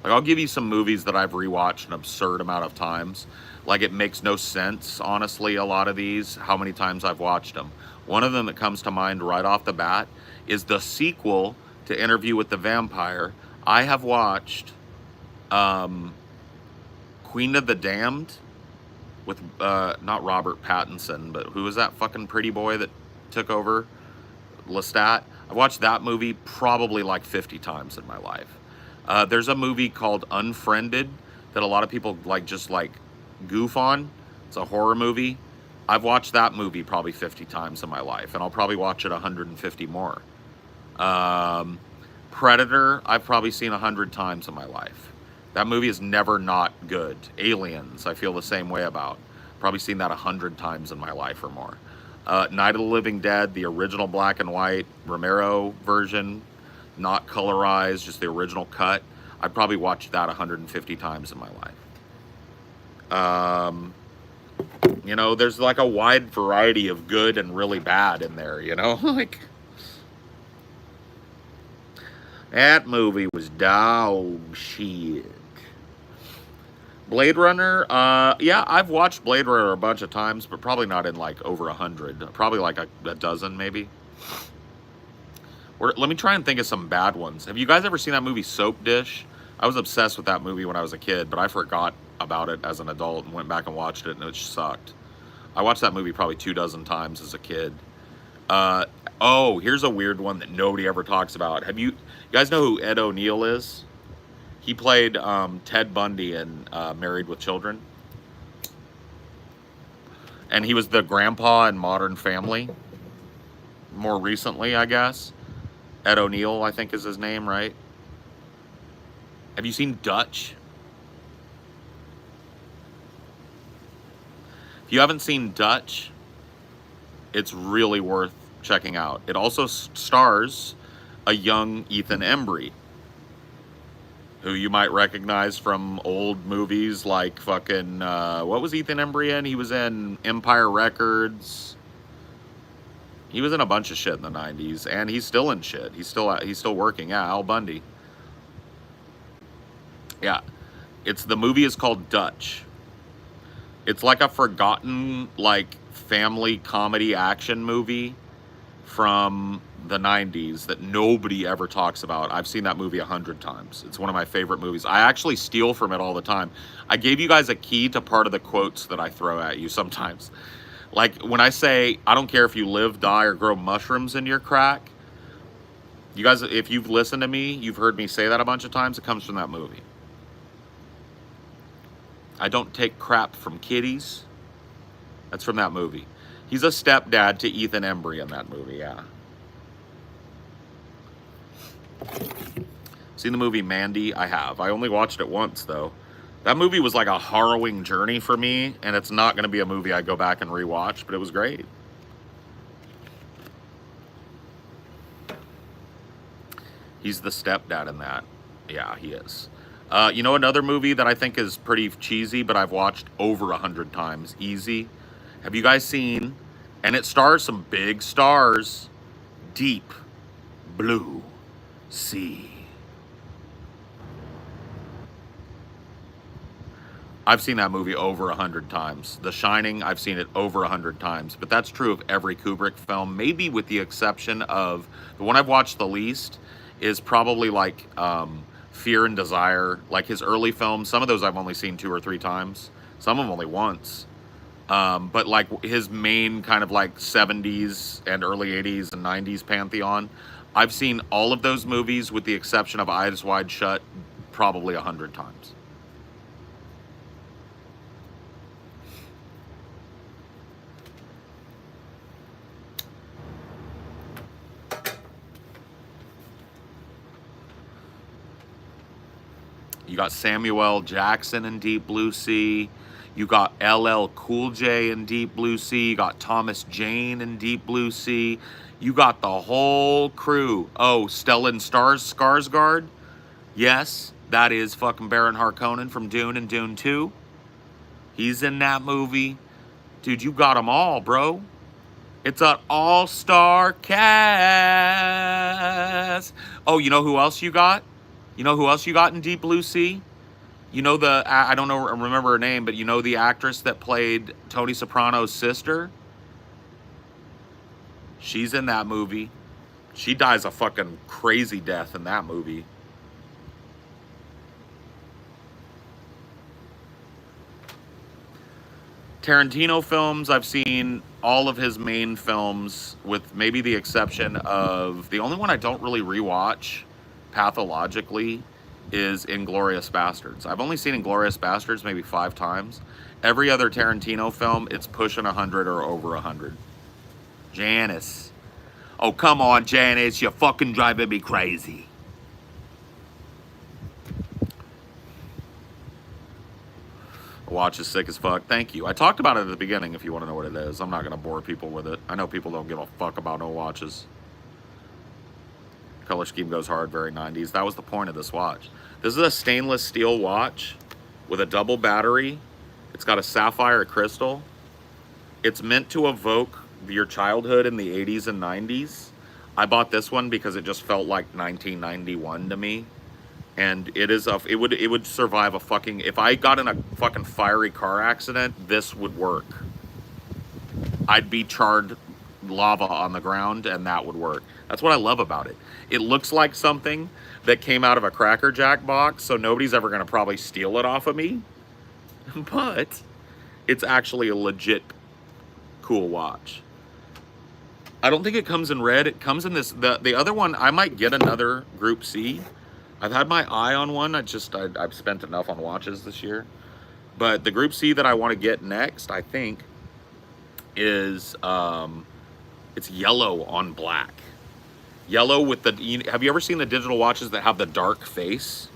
Like, I'll give you some movies that I've rewatched an absurd amount of times. Like, it makes no sense, honestly, a lot of these, how many times I've watched them. One of them that comes to mind right off the bat is the sequel to Interview with the Vampire. I have watched Queen of the Damned with, not Robert Pattinson, but who was that fucking pretty boy that took over? Lestat. I watched that movie probably like 50 times in my life. There's a movie called Unfriended that a lot of people just goof on. It's a horror movie. I've watched that movie probably 50 times in my life, and I'll probably watch it 150 more. Predator, I've probably seen 100 times in my life. That movie is never not good. Aliens, I feel the same way about. Probably seen that 100 times in my life or more. Night of the Living Dead, the original black and white Romero version, not colorized, just the original cut. I probably watched that 150 times in my life. You know, there's like a wide variety of good and really bad in there, you know? Like, that movie was dog shit. Blade Runner, yeah, I've watched Blade Runner a bunch of times, but probably not in like over 100. Probably like a dozen, maybe. Or let me try and think of some bad ones. Have you guys ever seen that movie Soap Dish? I was obsessed with that movie when I was a kid, but I forgot about it as an adult and went back and watched it, and it sucked. I watched that movie probably 24 times as a kid. Oh, here's a weird one that nobody ever talks about. You guys know who Ed O'Neill is? He played Ted Bundy in Married with Children. And he was the grandpa in Modern Family. More recently, I guess. Ed O'Neill, I think is his name, right? Have you seen Dutch? If you haven't seen Dutch, it's really worth checking out. It also stars a young Ethan Embry, who you might recognize from old movies like fucking, what was Ethan Embry in? He was in Empire Records. He was in a bunch of shit in the 90s, and he's still in shit. He's still working. Yeah, Al Bundy. Yeah. The movie is called Dutch. It's like a forgotten, like, family comedy action movie from the 90s that nobody ever talks about. I've seen that movie 100 times. It's one of my favorite movies. I actually steal from it all the time. I gave you guys a key to part of the quotes that I throw at you sometimes. Like when I say, I don't care if you live, die, or grow mushrooms in your crack. You guys, if you've listened to me, you've heard me say that a bunch of times. It comes from that movie. I don't take crap from kitties. That's from that movie. He's a stepdad to Ethan Embry in that movie, yeah. Seen the movie Mandy? I have. I only watched it once, though. That movie was like a harrowing journey for me, and it's not going to be a movie I go back and rewatch, but it was great. He's the stepdad in that. Yeah, he is. You know another movie that I think is pretty cheesy, but I've watched over 100 times? Easy. Have you guys seen, and it stars some big stars, Deep Blue Sea? I've seen that movie over 100 times. The Shining, I've seen it over 100 times. But that's true of every Kubrick film, maybe with the exception of the one I've watched the least is probably like Fear and Desire. Like his early films, some of those I've only seen 2 or 3 times. Some of them only once. But like his main kind of like 70s and early 80s and 90s pantheon, I've seen all of those movies with the exception of Eyes Wide Shut probably 100 times. You got Samuel Jackson in Deep Blue Sea. You got LL Cool J in Deep Blue Sea. You got Thomas Jane in Deep Blue Sea. You got the whole crew. Oh, Stellan Skarsgård. Yes, that is fucking Baron Harkonnen from Dune and Dune 2. He's in that movie. Dude, you got them all, bro. It's an all-star cast. Oh, you know who else you got? You know who else you got in Deep Blue Sea? You know I don't know, remember her name, but you know the actress that played Tony Soprano's sister? She's in that movie. She dies a fucking crazy death in that movie. Tarantino films, I've seen all of his main films with maybe the exception of, the only one I don't really rewatch pathologically is Inglourious Bastards. I've only seen Inglourious Bastards maybe 5 times. Every other Tarantino film, it's pushing 100 or over 100. Janice. Oh, come on, Janice. You're fucking driving me crazy. The watch is sick as fuck. Thank you. I talked about it at the beginning if you want to know what it is. I'm not going to bore people with it. I know people don't give a fuck about no watches. Color scheme goes hard, very 90s. That was the point of this watch. This is a stainless steel watch with a double battery. It's got a sapphire crystal. It's meant to evoke your childhood in the 80s and 90s. I bought this one because it just felt like 1991 to me. And it would survive a fucking, if I got in a fucking fiery car accident, this would work. I'd be charred lava on the ground and that would work. That's what I love about it. It looks like something that came out of a Cracker Jack box, so nobody's ever going to probably steal it off of me. But it's actually a legit cool watch. I don't think it comes in red. It comes in this, the other one, I might get another Group C. I've had my eye on one. I've spent enough on watches this year. But the Group C that I want to get next, I think, is, it's yellow on black. Yellow with the, have you ever seen the digital watches that have the dark face?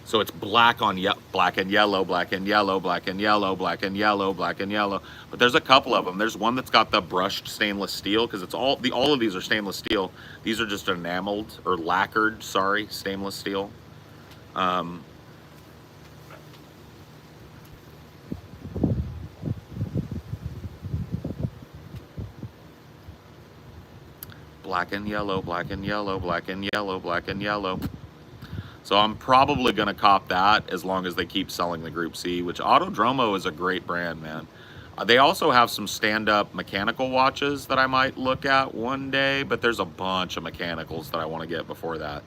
So it's black on black and yellow, black and yellow, black and yellow, black and yellow, black and yellow. But there's a couple of them. There's one that's got the brushed stainless steel, because it's all of these are stainless steel. These are just enameled or lacquered, sorry, stainless steel. Black and yellow, black and yellow, black and yellow, black and yellow. So I'm probably going to cop that as long as they keep selling the Group C, which Autodromo is a great brand, man. They also have some stand-up mechanical watches that I might look at one day, but there's a bunch of mechanicals that I want to get before that.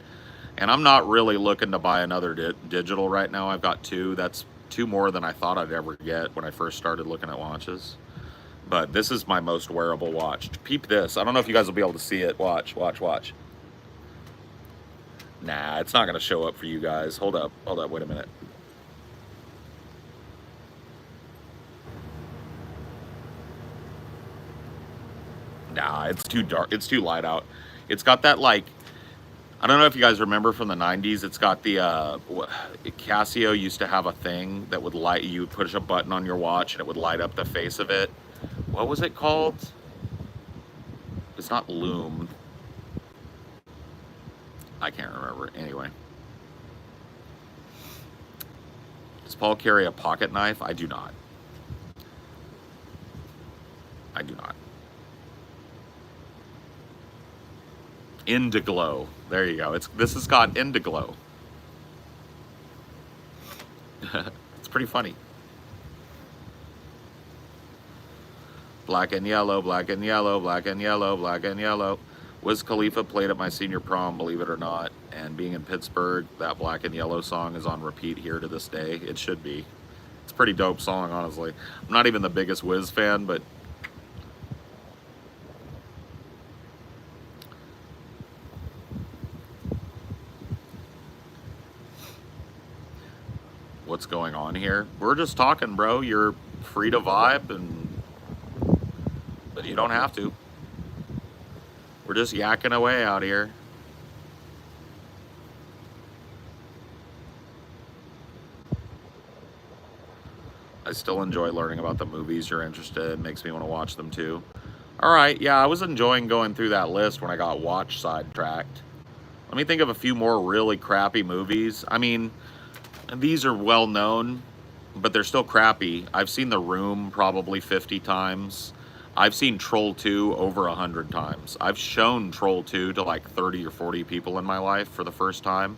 And I'm not really looking to buy another digital right now. I've got two. That's two more than I thought I'd ever get when I first started looking at watches. But this is my most wearable watch. Peep this. I don't know if you guys will be able to see it. Watch, watch, watch. Nah, it's not going to show up for you guys. Hold up, wait a minute. Nah, it's too dark. It's too light out. It's got that, like, I don't know if you guys remember from the 90s. It's got the, Casio used to have a thing that would light, you would push a button on your watch and it would light up the face of it. What was it called? It's not Lume. I can't remember. Anyway. Does Paul carry a pocket knife? I do not. I do not. Indiglow. There you go. This has got Indiglow. It's pretty funny. Black and yellow, black and yellow, black and yellow, black and yellow. Wiz Khalifa played at my senior prom, believe it or not. And being in Pittsburgh, that black and yellow song is on repeat here to this day. It should be. It's a pretty dope song, honestly. I'm not even the biggest Wiz fan, but what's going on here? We're just talking, bro. You're free to vibe, but you don't have to. We're just yakking away out here. I still enjoy learning about the movies you're interested in. Makes me want to watch them too. All right, yeah, I was enjoying going through that list when I got watch sidetracked. Let me think of a few more really crappy movies. I mean, these are well known, but they're still crappy. I've seen The Room probably 50 times. I've seen Troll 2 over 100 times. I've shown Troll 2 to like 30 or 40 people in my life for the first time.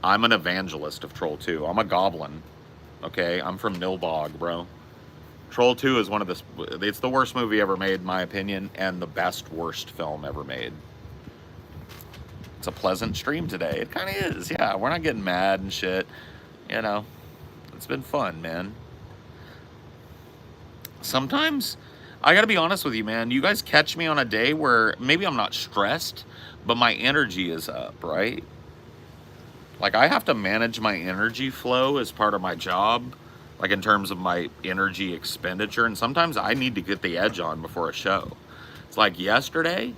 I'm an evangelist of Troll 2. I'm a goblin. Okay, I'm from Nilbog, bro. Troll 2 is it's the worst movie ever made, in my opinion, and the best worst film ever made. It's a pleasant stream today. It kind of is, yeah. We're not getting mad and shit. You know, it's been fun, man. Sometimes, I gotta be honest with you, man. You guys catch me on a day where maybe I'm not stressed, but my energy is up, right? Like, I have to manage my energy flow as part of my job, like in terms of my energy expenditure. And sometimes I need to get the edge on before a show. It's like yesterday,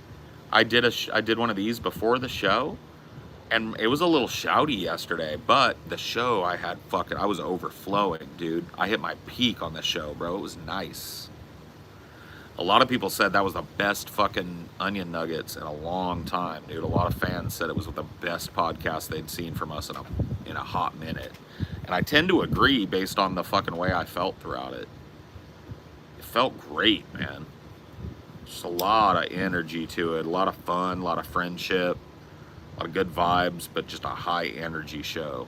I did one of these before the show, and it was a little shouty yesterday, but the show I was overflowing, dude. I hit my peak on the show, bro. It was nice. A lot of people said that was the best fucking Onion Nuggets in a long time, dude. A lot of fans said it was the best podcast they'd seen from us in a hot minute. And I tend to agree based on the fucking way I felt throughout it. It felt great, man. Just a lot of energy to it, a lot of fun, a lot of friendship, a lot of good vibes, but just a high energy show.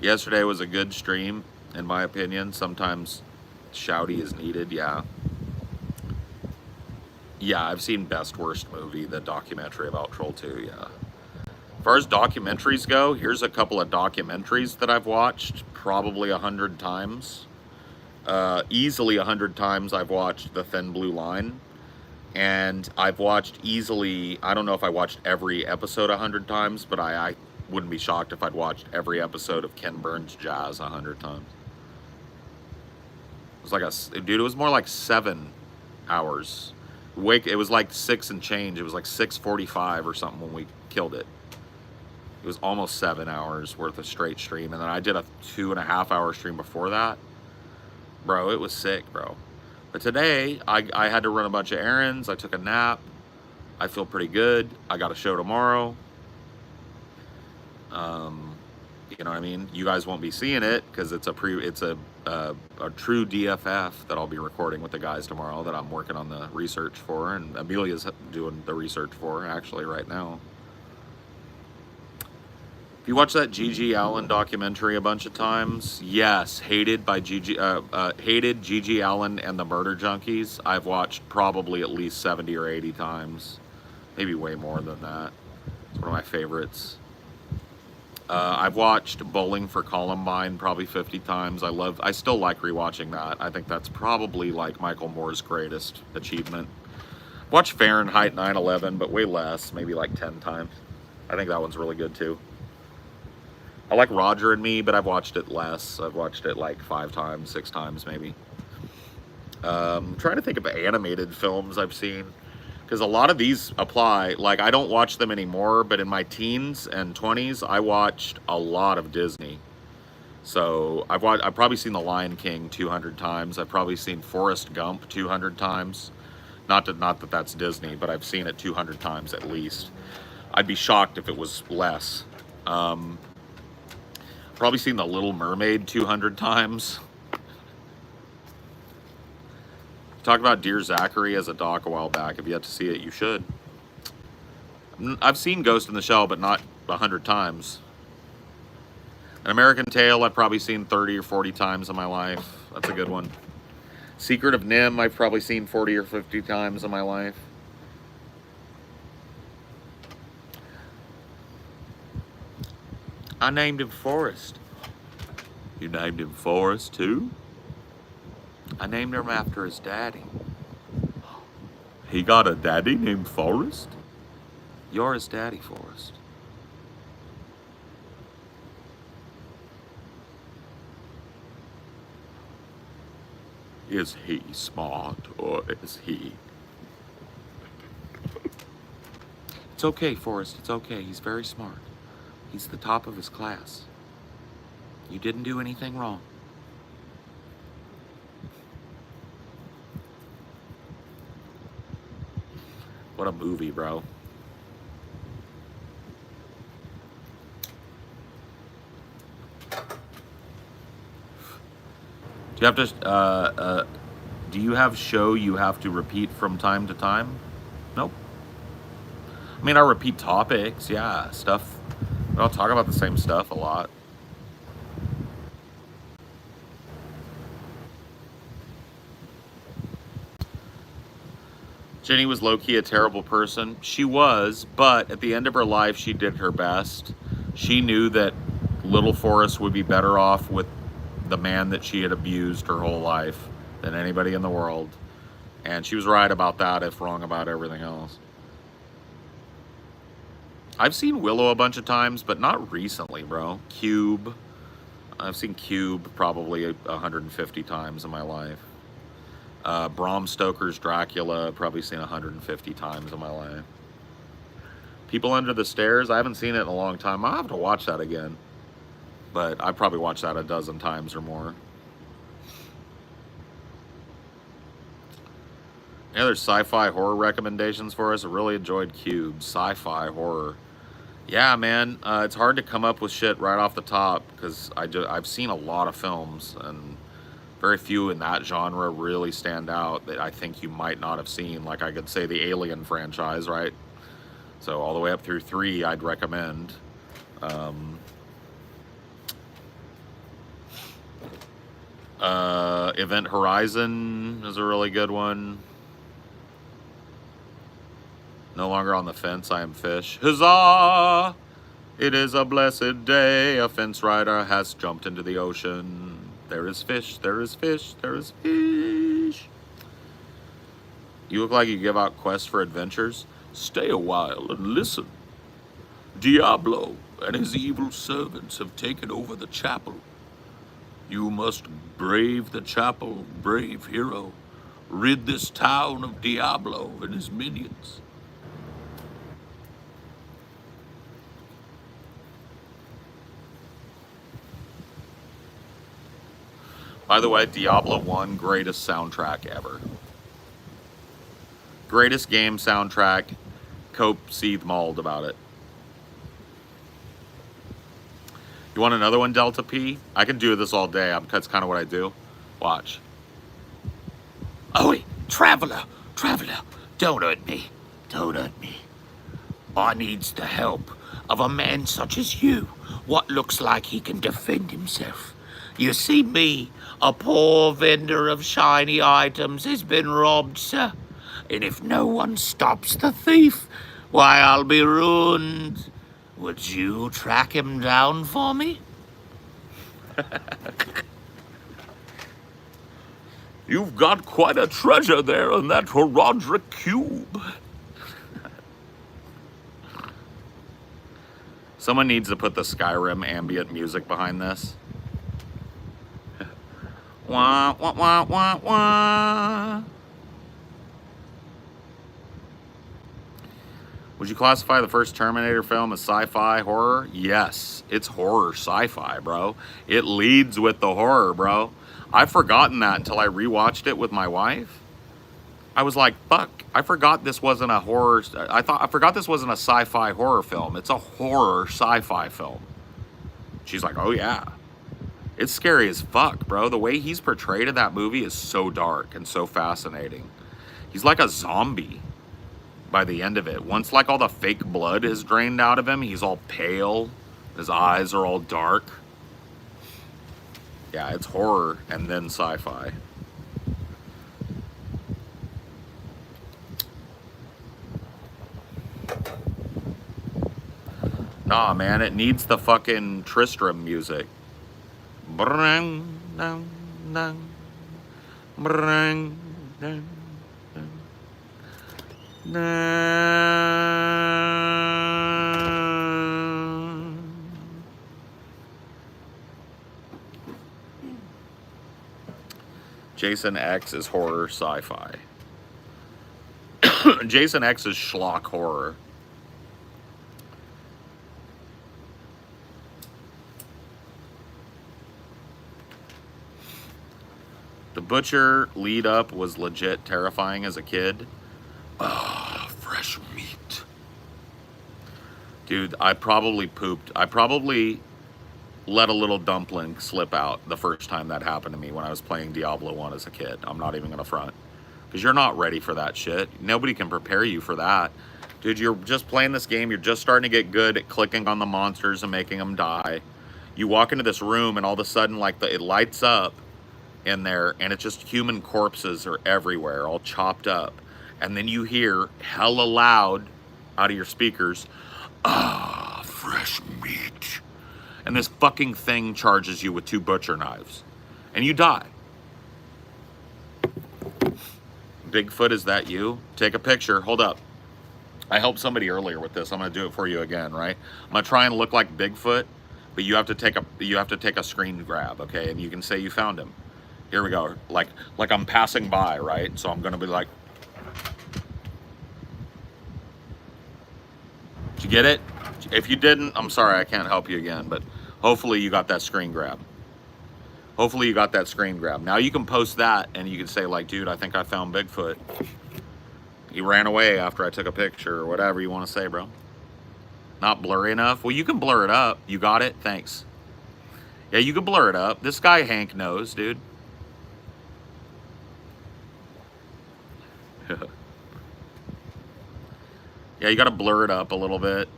Yesterday was a good stream, in my opinion. Sometimes shouty is needed, yeah. Yeah, I've seen Best Worst Movie, the documentary about Troll 2, yeah. As far as documentaries go, here's a couple of documentaries that I've watched probably 100 times. Easily 100 times I've watched The Thin Blue Line. And I've watched easily, I don't know if I watched every episode 100 times, but I wouldn't be shocked if I'd watched every episode of Ken Burns' Jazz 100 times. It was like dude, it was more like 7 hours. It was like 6 and change. It was like 6:45 or something when we killed it. It was almost 7 hours worth of straight stream. And then I did a 2.5 hour stream before that. Bro, it was sick, bro. But today, I had to run a bunch of errands. I took a nap. I feel pretty good. I got a show tomorrow. You know what I mean? You guys won't be seeing it because it's a true DFF that I'll be recording with the guys tomorrow that I'm working on the research for, and Amelia's doing the research for actually right now. If you watch that Gigi Allen documentary a bunch of times, yes, hated Gigi Allen and the Murder Junkies. I've watched probably at least 70 or 80 times, maybe way more than that. It's one of my favorites. I've watched Bowling for Columbine probably 50 times. I still like rewatching that. I think that's probably like Michael Moore's greatest achievement. Watched Fahrenheit 9/11, but way less, maybe like 10 times. I think that one's really good too. I like Roger and Me, but I've watched it less. I've watched it like 5 times, 6 times maybe. I'm trying to think of animated films I've seen, because a lot of these apply. Like, I don't watch them anymore, but in my teens and 20s, I watched a lot of Disney. So I've probably seen The Lion King 200 times. I've probably seen Forrest Gump 200 times. Not that that's Disney, but I've seen it 200 times at least. I'd be shocked if it was less. Probably seen The Little Mermaid 200 times. Talked about Dear Zachary as a doc a while back. If you have to see it, you should. I've seen Ghost in the Shell, but not 100 times. An American Tail, I've probably seen 30 or 40 times in my life. That's a good one. Secret of Nim, I've probably seen 40 or 50 times in my life. I named him Forrest. You named him Forrest too? I named him after his daddy. He got a daddy named Forrest? You're his daddy, Forrest. Is he smart or is he? It's okay, Forrest. It's okay. He's very smart. He's the top of his class. You didn't do anything wrong. What a movie, bro. Do you have to, do you have show you have to repeat from time to time? Nope. I mean, I repeat topics, yeah, stuff. I don't talk about the same stuff a lot. Jenny was low-key a terrible person. She was, but at the end of her life, she did her best. She knew that little Forrest would be better off with the man that she had abused her whole life than anybody in the world. And she was right about that, if wrong about everything else. I've seen Willow a bunch of times, but not recently, bro. Cube. I've seen Cube probably 150 times in my life. Bram Stoker's Dracula, probably seen 150 times in my life. People Under the Stairs, I haven't seen it in a long time. I'll have to watch that again. But I probably watched that a dozen times or more. Any other sci-fi horror recommendations for us? I really enjoyed Cube. Sci-fi horror. Yeah, man, it's hard to come up with shit right off the top because I've seen a lot of films and very few in that genre really stand out that I think you might not have seen. Like, I could say the Alien franchise, right? So all the way up through 3, I'd recommend. Event Horizon is a really good one. No Longer on the Fence, I Am Fish. Huzzah! It is a blessed day. A fence rider has jumped into the ocean. There is fish, there is fish, there is fish. You look like you give out quests for adventures. Stay a while and listen. Diablo and his evil servants have taken over the chapel. You must brave the chapel, brave hero. Rid this town of Diablo and his minions. By the way, Diablo 1, greatest soundtrack ever. Greatest game soundtrack. Cope Seethe mauled about it. You want another one, Delta P? I can do this all day. That's kind of what I do. Watch. Oi, traveler, don't hurt me. Don't hurt me. I needs the help of a man such as you, what looks like he can defend himself. You see me, a poor vendor of shiny items, has been robbed, sir. And if no one stops the thief, why, I'll be ruined. Would you track him down for me? You've got quite a treasure there in that Roderick cube. Someone needs to put the Skyrim ambient music behind this. Wah, wah, wah, wah, wah. Would you classify the first Terminator film as sci-fi horror? Yes, it's horror sci-fi, bro. It leads with the horror, bro. I've forgotten that until I rewatched it with my wife. I was like, fuck, I forgot this wasn't a horror. I forgot this wasn't a sci-fi horror film. It's a horror sci-fi film. She's like, oh yeah. It's scary as fuck, bro. The way he's portrayed in that movie is so dark and so fascinating. He's like a zombie by the end of it. Once like all the fake blood is drained out of him, he's all pale. His eyes are all dark. Yeah, it's horror and then sci-fi. Nah, man, it needs the fucking Tristram music. Brang, dang, dang. Brang, dang, dang. Jason X is horror sci-fi. Jason X is schlock horror. The Butcher lead up was legit terrifying as a kid. Ah, fresh meat. Dude, I probably pooped. I probably let a little dumpling slip out the first time that happened to me when I was playing Diablo 1 as a kid. I'm not even gonna front. Because you're not ready for that shit. Nobody can prepare you for that. Dude, you're just playing this game. You're just starting to get good at clicking on the monsters and making them die. You walk into this room and all of a sudden, like, it lights up in there and it's just human corpses are everywhere, all chopped up. And then you hear hella loud out of your speakers, ah, fresh meat. And this fucking thing charges you with 2 butcher knives. And you die. Bigfoot, is that you? Take a picture, hold up. I helped somebody earlier with this. I'm gonna do it for you again, right? I'm gonna try and look like Bigfoot, but you have to take a screen grab, okay? And you can say you found him. Here we go. Like I'm passing by, right? So I'm gonna be like, did you get it? If you didn't, I'm sorry, I can't help you again, but hopefully you got that screen grab. Hopefully you got that screen grab. Now you can post that and you can say like, dude, I think I found Bigfoot. He ran away after I took a picture or whatever you want to say, bro. Not blurry enough? Well, you can blur it up. You got it? Thanks. Yeah, you can blur it up. This guy Hank knows, dude. Yeah, you got to blur it up a little bit.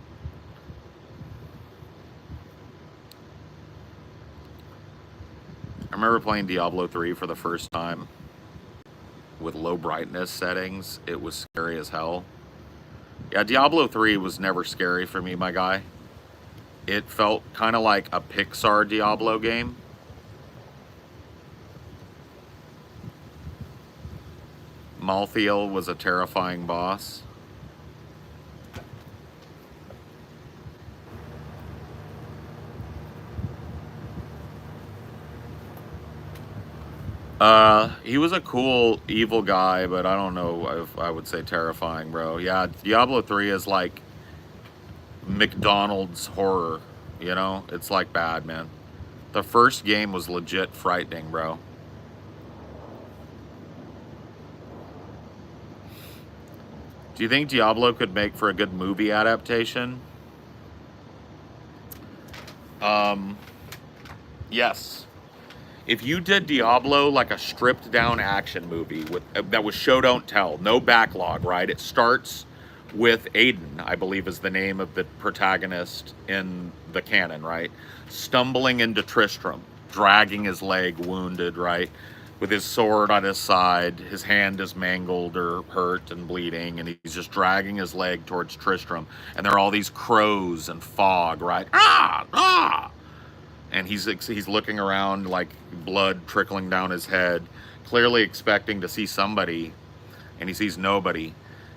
I remember playing Diablo 3 for the first time with low brightness settings. It was scary as hell. Yeah, Diablo 3 was never scary for me, my guy. It felt kind of like a Pixar Diablo game. Malthael was a terrifying boss. He was a cool evil guy, but I don't know if I would say terrifying, bro. Yeah, Diablo 3 is like McDonald's horror, you know? It's like bad, man. The first game was legit frightening, bro. Do you think Diablo could make for a good movie adaptation? Yes. If you did Diablo like a stripped down action movie with that was show don't tell, no backlog, right? It starts with Aiden, I believe is the name of the protagonist in the canon, right? Stumbling into Tristram, dragging his leg wounded, right? With his sword on his side, his hand is mangled or hurt and bleeding, and he's just dragging his leg towards Tristram. And there are all these crows and fog, right? Ah, ah! And he's looking around like blood trickling down his head, clearly expecting to see somebody, and he sees nobody.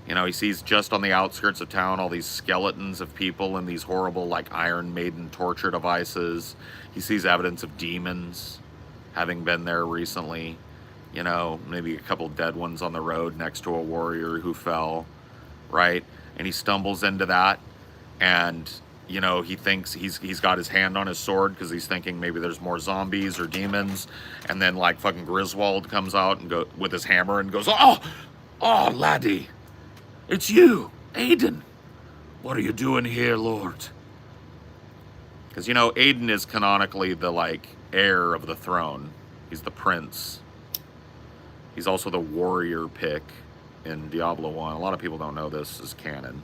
You know, he sees just on the outskirts of town all these skeletons of people and these horrible like Iron Maiden torture devices. He sees evidence of demons having been there recently. You know, maybe a couple dead ones on the road next to a warrior who fell, right? And he stumbles into that, and you know, he thinks he's got his hand on his sword because he's thinking maybe there's more zombies or demons, and then like fucking Griswold comes out and go with his hammer and goes, oh, laddie, it's you, Aiden. What are you doing here, Lord? Because you know, Aiden is canonically the like heir of the throne. He's the prince. He's also the warrior pick in Diablo 1. A lot of people don't know this is canon.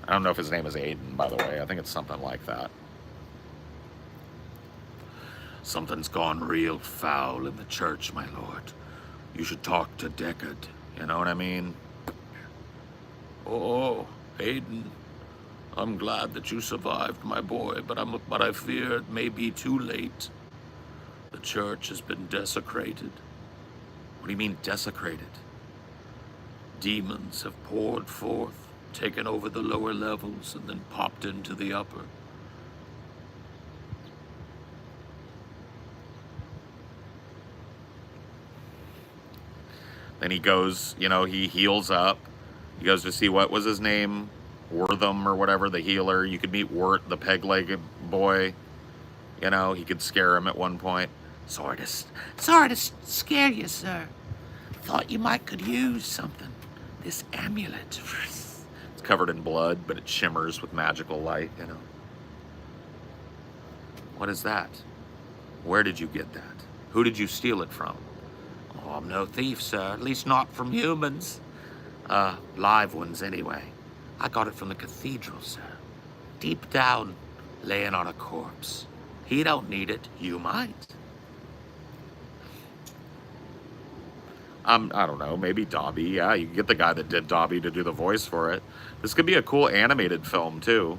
I don't know if his name is Aiden, by the way. I think it's something like that. Something's gone real foul in the church, my lord. You should talk to Deckard. You know what I mean? Oh, Aiden. I'm glad that you survived, my boy, but I fear it may be too late. The church has been desecrated. What do you mean desecrated? Demons have poured forth, taken over the lower levels, and then popped into the upper. Then he goes, you know, he heals up. He goes to see, what was his name? Wortham or whatever, the healer. You could meet Wirt, the peg-legged boy. You know, he could scare him at one point. Sorry to scare you, sir. Thought you might could use something. This amulet. It's covered in blood, but it shimmers with magical light, you know. What is that? Where did you get that? Who did you steal it from? Oh, I'm no thief, sir. At least not from humans. Live ones, anyway. I got it from the cathedral, sir. Deep down, laying on a corpse. He don't need it. You might. I don't know, maybe Dobby. Yeah, you can get the guy that did Dobby to do the voice for it. This could be a cool animated film, too.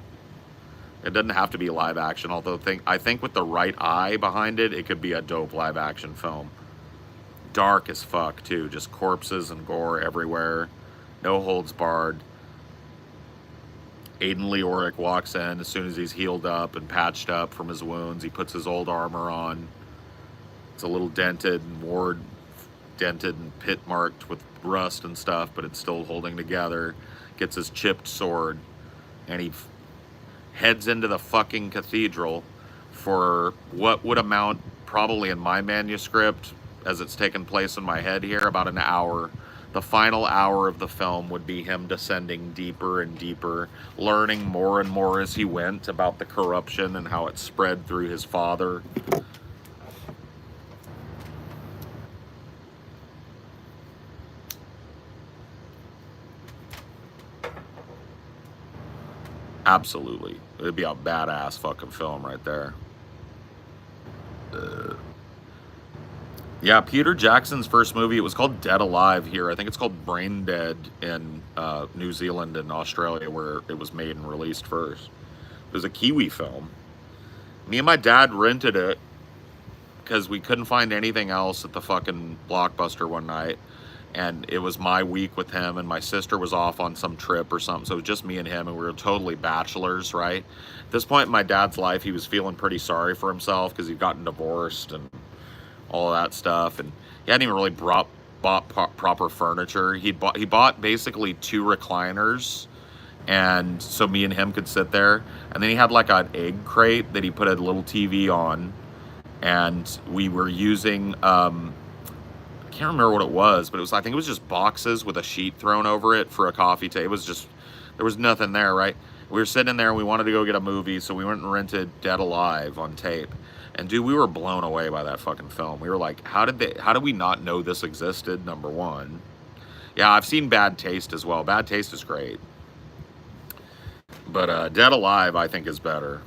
It doesn't have to be live action, although I think with the right eye behind it, it could be a dope live action film. Dark as fuck, too. Just corpses and gore everywhere. No holds barred. Aiden Leoric walks in as soon as he's healed up and patched up from his wounds. He puts his old armor on. It's a little dented and dented and pit marked with rust and stuff, but it's still holding together. Gets his chipped sword, and he heads into the fucking cathedral for what would amount, probably in my manuscript, as it's taken place in my head here, about an hour. The final hour of the film would be him descending deeper and deeper, learning more and more as he went about the corruption and how it spread through his father. Absolutely. It'd be a badass fucking film right there. Yeah, Peter Jackson's first movie, it was called Dead Alive here. I think it's called Brain Dead in New Zealand and Australia, where it was made and released first. It was a Kiwi film. Me and my dad rented it because we couldn't find anything else at the fucking Blockbuster one night. And it was my week with him, and my sister was off on some trip or something. So it was just me and him, and we were totally bachelors, right? At this point in my dad's life, he was feeling pretty sorry for himself because he'd gotten divorced and all of that stuff. And he hadn't even really bought proper furniture. He bought basically 2 recliners, and so me and him could sit there. And then he had like an egg crate that he put a little TV on, and we were using I can't remember what it was, but I think it was just boxes with a sheet thrown over it for a coffee table. It was just, there was nothing there, right? We were sitting in there and we wanted to go get a movie, so we went and rented Dead Alive on tape. And dude, we were blown away by that fucking film. We were like, how did we not know this existed, number one? Yeah, I've seen Bad Taste as well. Bad Taste is great. But Dead Alive, I think, is better.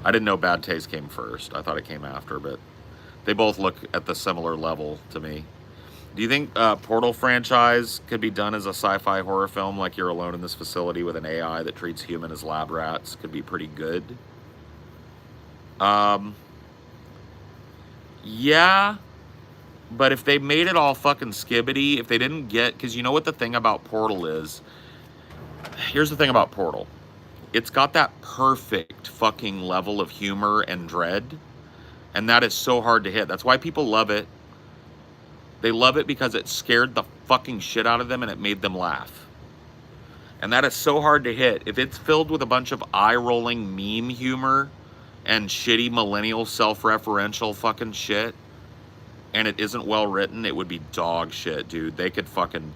I didn't know Bad Taste came first. I thought it came after, but they both look at the similar level to me. Do you think Portal franchise could be done as a sci-fi horror film, like you're alone in this facility with an AI that treats human as lab rats? Could be pretty good. Yeah, but if they made it all fucking skibbity, if they didn't get, because you know what the thing about Portal is? Here's the thing about Portal. It's got that perfect fucking level of humor and dread, and that is so hard to hit. That's why people love it. They love it because it scared the fucking shit out of them and it made them laugh. And that is so hard to hit. If it's filled with a bunch of eye-rolling meme humor and shitty millennial self-referential fucking shit, and it isn't well written, it would be dog shit, dude. They could fucking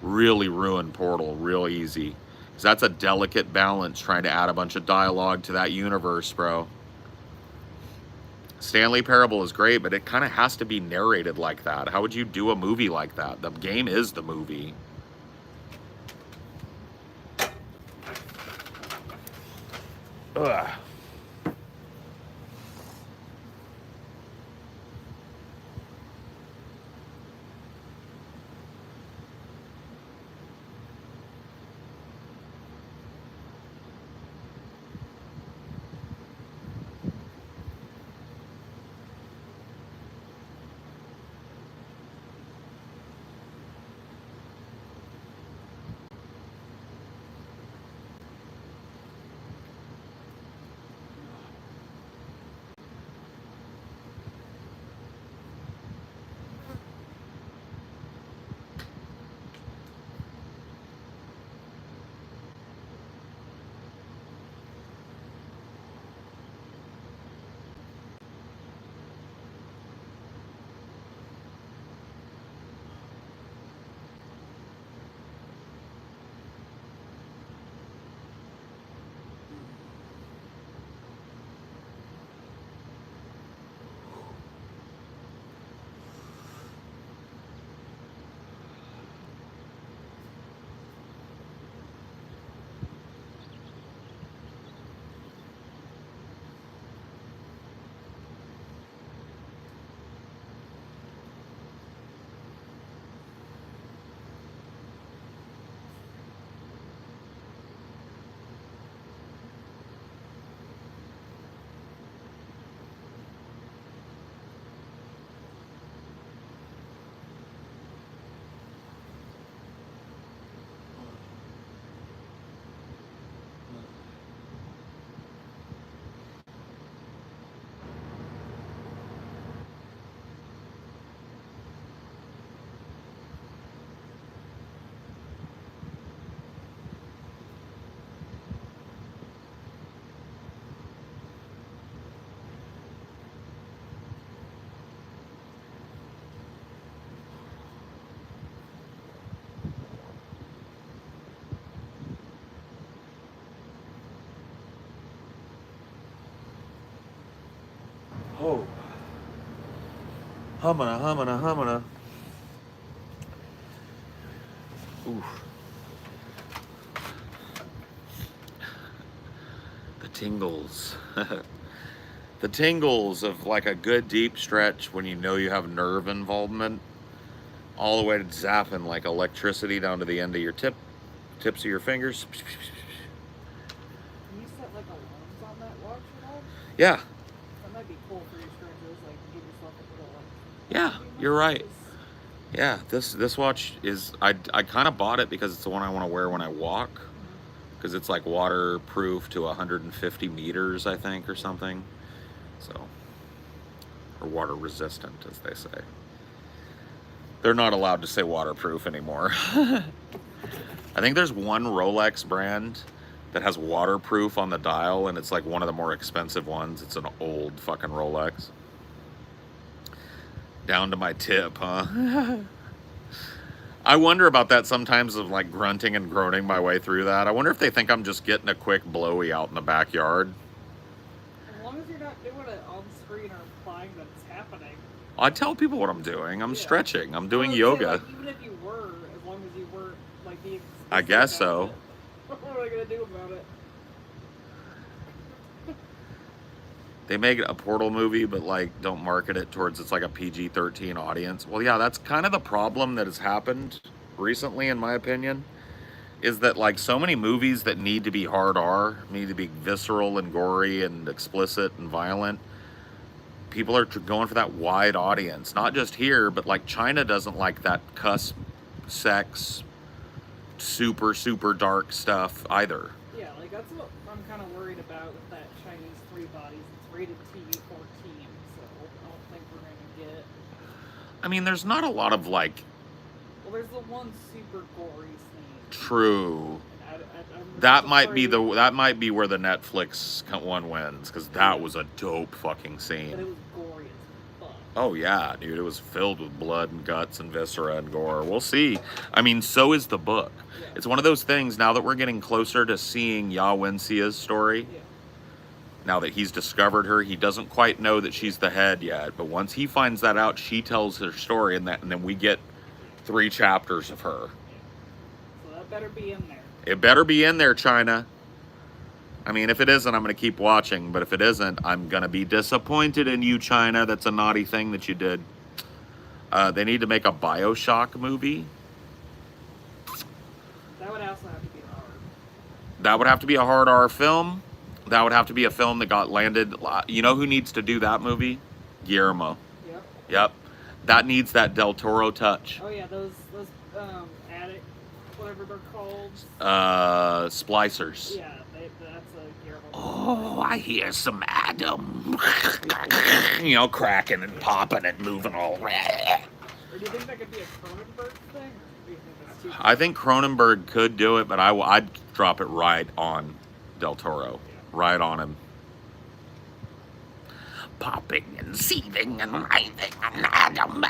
really ruin Portal real easy. Because that's a delicate balance, trying to add a bunch of dialogue to that universe, bro. Stanley Parable is great, but it kind of has to be narrated like that. How would you do a movie like that? The game is the movie. Ugh. Oh. Humana. Oof. The tingles. The tingles of like a good deep stretch when you know you have nerve involvement, all the way to zapping like electricity down to the end of your tip Tips of your fingers. Can you set like alarms on that watch at all? Yeah, That might be cool for your stretches, like give yourself a little like. yeah, you're right. Yeah, this watch is I kind of bought it because it's the one I want to wear when I walk, because it's like waterproof to 150 meters, I think, or something. So, or water resistant, as they say. They're not allowed to say waterproof anymore. I think there's one Rolex brand that has waterproof on the dial, and it's like one of the more expensive ones. It's an old fucking Rolex. Down to my tip, huh? I wonder about that sometimes, of like grunting and groaning my way through that. I wonder if they think I'm just getting a quick blowy out in the backyard. As long as you're not doing it on screen or implying that it's happening. I tell people what I'm doing. I'm stretching. I'm doing Well, yoga. say, like, even if you were, as long as you weren't like being. I guess so. What am I gonna do about it? They make a Portal movie, but like don't market it towards it's like a PG-13 audience. Well, yeah, that's kind of the problem that has happened recently, in my opinion, is that like so many movies that need to be hard R, need to be visceral and gory and explicit and violent. People are going for that wide audience, not just here, but like China doesn't like that cuss, sex, super, super dark stuff either. Yeah, like that's what I'm kind of worried about with that Chinese Three Bodies. It's rated TV-14, so I don't think we're gonna get. I mean, there's not a lot of like. Well, there's the one super gory scene. True. I'm That might be afraid that might be where the Netflix one wins, because that was a dope fucking that it scene. was gory as fuck. Oh yeah, dude, it was filled with blood and guts and viscera and gore. We'll see. I mean, so is the book. Yeah. It's one of those things, now that we're getting closer to seeing Ya Wenxia's story. Yeah. Now that he's discovered her, he doesn't quite know that she's the head yet. But once he finds that out, she tells her story, and then we get 3 chapters of her. So that better be in there. It better be in there, China. I mean, if it isn't, I'm going to keep watching. But if it isn't, I'm going to be disappointed in you, China. That's a naughty thing that you did. They need to make a BioShock movie. That would also have to be hard. That would have to be a hard R film. That would have to be a film that got landed. You know who needs to do that movie? Guillermo. Yep. Yep. That needs that Del Toro touch. Oh yeah, those addict, whatever they're called. Splicers. Yeah, that's a Guillermo. Oh, I hear some Adam. You know, cracking and popping and moving all. Or do you think that could be a Cronenberg thing? Or do you think that's too? I think Cronenberg could do it, but I'd drop it right on Del Toro. Right on him. Popping and seething and writhing and Adam.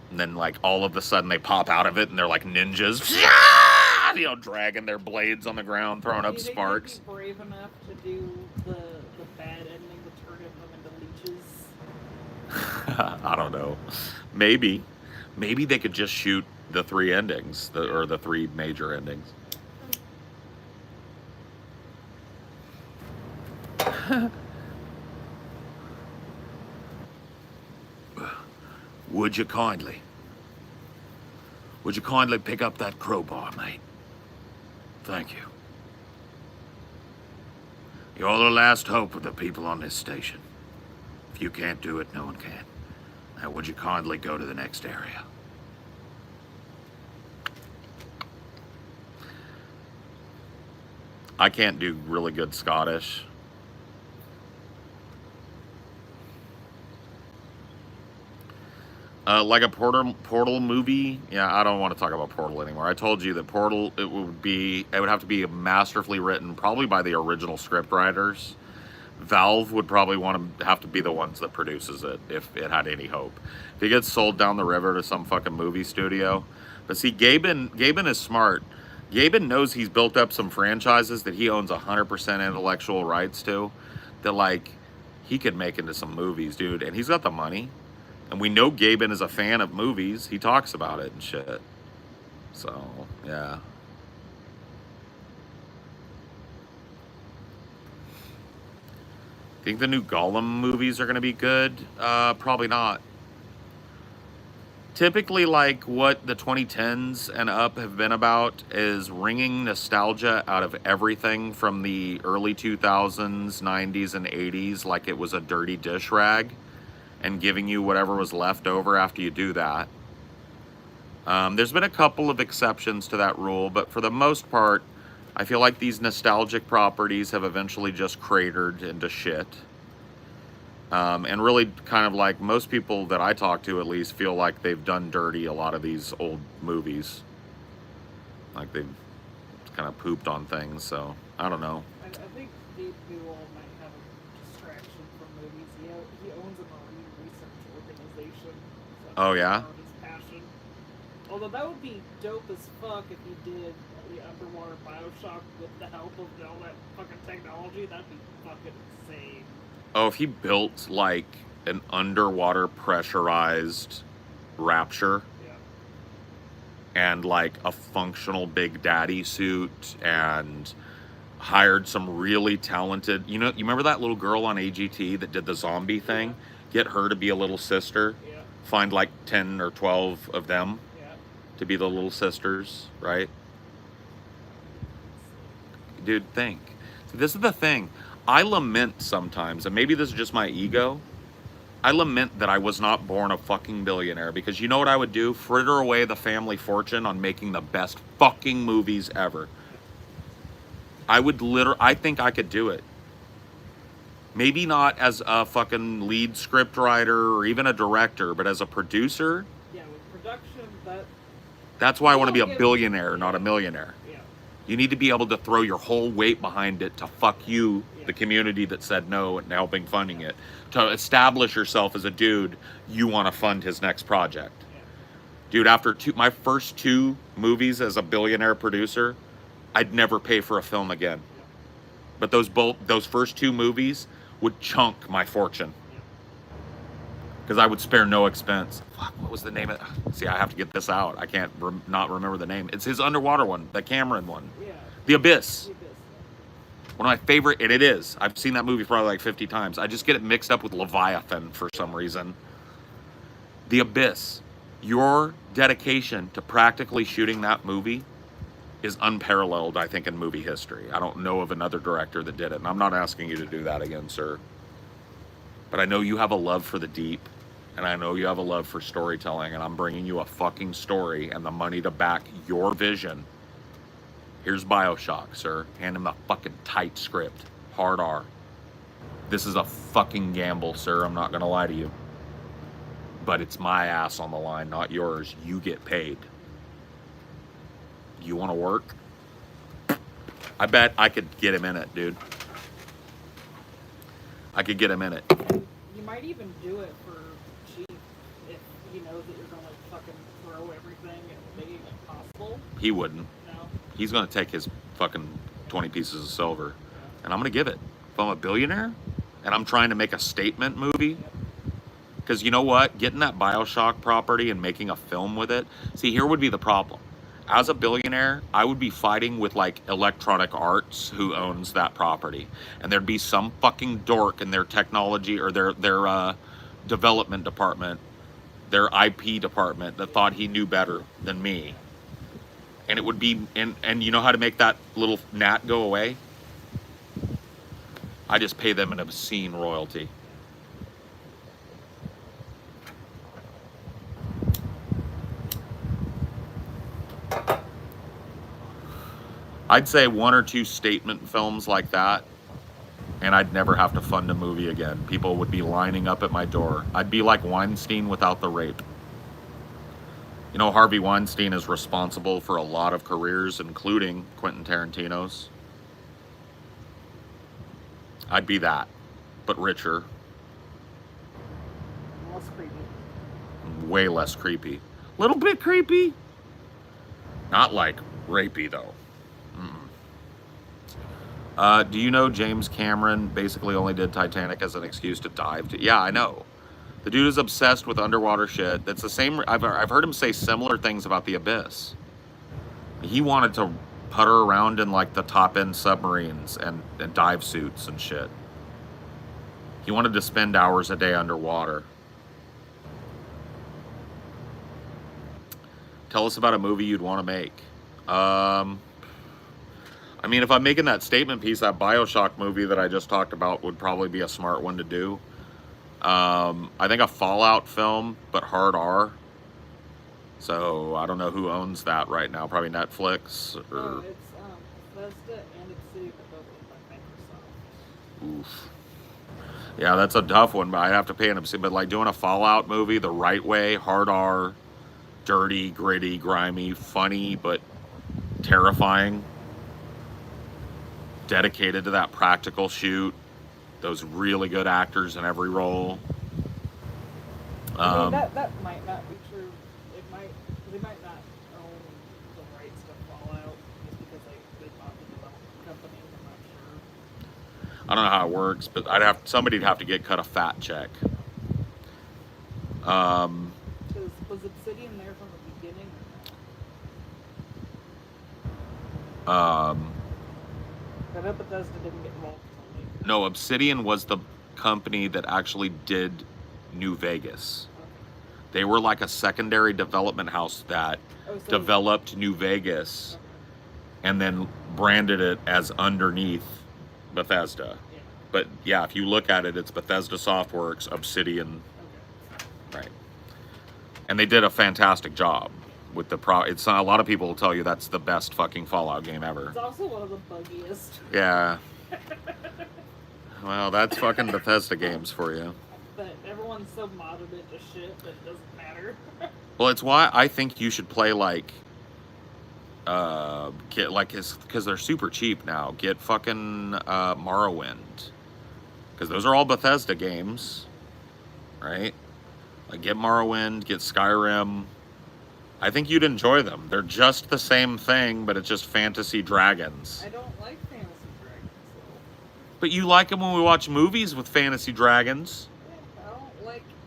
And then, like, all of a sudden they pop out of it and they're like ninjas. You know, dragging their blades on the ground, throwing up Do you think sparks. they'd be brave enough to do the bad ending, to turn them into leeches? I don't know. Maybe. Maybe they could just shoot the 3 endings, or the 3 major endings. Would you kindly? Would you kindly pick up that crowbar, mate? Thank you. You're the last hope of the people on this station. If you can't do it, no one can. Now, would you kindly go to the next area? I can't do really good Scottish. Like a Portal movie. Yeah, I don't want to talk about Portal anymore. I told you that Portal, it would have to be masterfully written, probably by the original script writers. Valve would probably have to be the ones that produces it, if it had any hope. If it gets sold down the river to some fucking movie studio. But see, Gaben is smart. Gaben knows he's built up some franchises that he owns 100% intellectual rights to, that like he could make into some movies, dude. And he's got the money. And we know Gaben is a fan of movies. He talks about it and shit. So, yeah. Think the new Gollum movies are going to be good? Probably not. Typically, like what the 2010s and up have been about is wringing nostalgia out of everything from the early 2000s, 90s, and 80s, like it was a dirty dish rag, and giving you whatever was left over after you do that. There's been a couple of exceptions to that rule, but for the most part, I feel like these nostalgic properties have eventually just cratered into shit. And really, kind of like most people that I talk to, at least, feel like they've done dirty a lot of these old movies. Like they've kind of pooped on things. So I don't know. I think Dave Newell might have a distraction from movies. He owns a marine research organization. So Oh yeah. his passion. Although that would be dope as fuck if he did the underwater Bioshock with the help of all that fucking technology. That'd be fucking insane. Oh, if he built like an underwater pressurized Rapture Yeah. and like a functional Big Daddy suit and hired some really talented, you remember that little girl on AGT that did the zombie thing? Get her to be a little sister. Yeah. Find like 10 or 12 of them Yeah. to be the little sisters, right? Dude, think. See, this is the thing. I lament sometimes, and maybe this is just my ego. I lament that I was not born a fucking billionaire, because you know what I would do? Fritter away the family fortune on making the best fucking movies ever. I think I could do it. Maybe not as a fucking lead script writer or even a director, but as a producer. Yeah, with production, That's why I want to be a billionaire, not a millionaire. yeah. You need to be able to throw your whole weight behind it to fuck you, the community that said no and helping funding it. To establish yourself as a dude, you want to fund his next project. Dude, after my first 2 movies as a billionaire producer, I'd never pay for a film again. But those first 2 movies would chunk my fortune. Because I would spare no expense. Fuck, what was the name of it? See, I have to get this out. I can't not remember the name. It's his underwater one, the Cameron one. Yeah. The Abyss. The Abyss. One of my favorite, and it is. I've seen that movie probably like 50 times. I just get it mixed up with Leviathan for some reason. The Abyss. Your dedication to practically shooting that movie is unparalleled, I think, in movie history. I don't know of another director that did it, and I'm not asking you to do that again, sir. But I know you have a love for the deep, and I know you have a love for storytelling, and I'm bringing you a fucking story and the money to back your vision. Here's Bioshock, sir. Hand him the fucking tight script. Hard R. This is a fucking gamble, sir. I'm not gonna lie to you. But it's my ass on the line, not yours. You get paid. You wanna work? I bet I could get him in it, dude. I could get him in it. You might even do it for cheap if you know that you're gonna fucking throw everything and make it impossible. He wouldn't. No. He's gonna take his fucking 20 pieces of silver, and I'm gonna give it. If I'm a billionaire and I'm trying to make a statement movie, because you know what? Getting that Bioshock property and making a film with it. See, here would be the problem. As a billionaire, I would be fighting with like Electronic Arts, who owns that property, and there'd be some fucking dork in their technology or their development department, their IP department, that thought he knew better than me. And it would be, and you know how to make that little gnat go away? I just pay them an obscene royalty. I'd say 1 or 2 statement films like that, and I'd never have to fund a movie again. People would be lining up at my door. I'd be like Weinstein without the rape. You know, Harvey Weinstein is responsible for a lot of careers, including Quentin Tarantino's. I'd be that, but richer. Less creepy. Way less creepy. Little bit creepy. Not like rapey, though. Do you know James Cameron basically only did Titanic as an excuse to dive? Yeah, I know. The dude is obsessed with underwater shit. That's the same. I've heard him say similar things about The Abyss. He wanted to putter around in like the top end submarines and dive suits and shit. He wanted to spend hours a day underwater. Tell us about a movie you'd want to make. I mean, if I'm making that statement piece, that Bioshock movie that I just talked about would probably be a smart one to do. I think a Fallout film, but hard R. So I don't know who owns that right now. Probably Netflix or. Oh, it's Bethesda and it's City, but both owned by Microsoft. Oof. Yeah, that's a tough one, but I'd have to pay an. But like doing a Fallout movie the right way, hard R, dirty, gritty, grimy, funny, but terrifying. Dedicated to that practical shoot. Those really good actors in every role. I mean, that might not be true. They might not own the rights to Fallout just because they bought the development company. I'm not sure. I don't know how it works, but somebody'd have to get cut a fat check. Was Obsidian there from the beginning or no? I bet Bethesda didn't get involved until later. No, Obsidian was the company that actually did New Vegas. They were like a secondary development house that developed New Vegas and then branded it as underneath Bethesda. Yeah. But yeah, if you look at it, it's Bethesda Softworks, Obsidian. Okay. Right. And they did a fantastic job with the it's a lot of people will tell you that's the best fucking Fallout game ever. It's also one of the buggiest. Yeah. Well, that's fucking Bethesda games for you. But everyone's so modded into shit that it doesn't matter. Well, it's why I think you should play like because they're super cheap now. Get fucking Morrowind, because those are all Bethesda games, right? Like get Morrowind, get Skyrim. I think you'd enjoy them. They're just the same thing, but it's just fantasy dragons. I don't like fantasy dragons, though. But you like them when we watch movies with fantasy dragons. Yeah,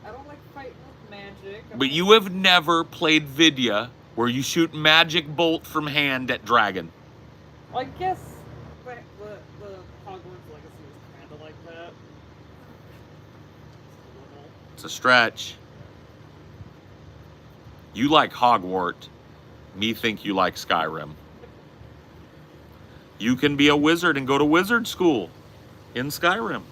I don't like fighting with magic. But you have never played Vidya where you shoot magic bolt from hand at dragon. Well, I guess the Hogwarts Legacy was kind of like that. It's a stretch. You like Hogwarts. Me think you like Skyrim. You can be a wizard and go to wizard school in Skyrim.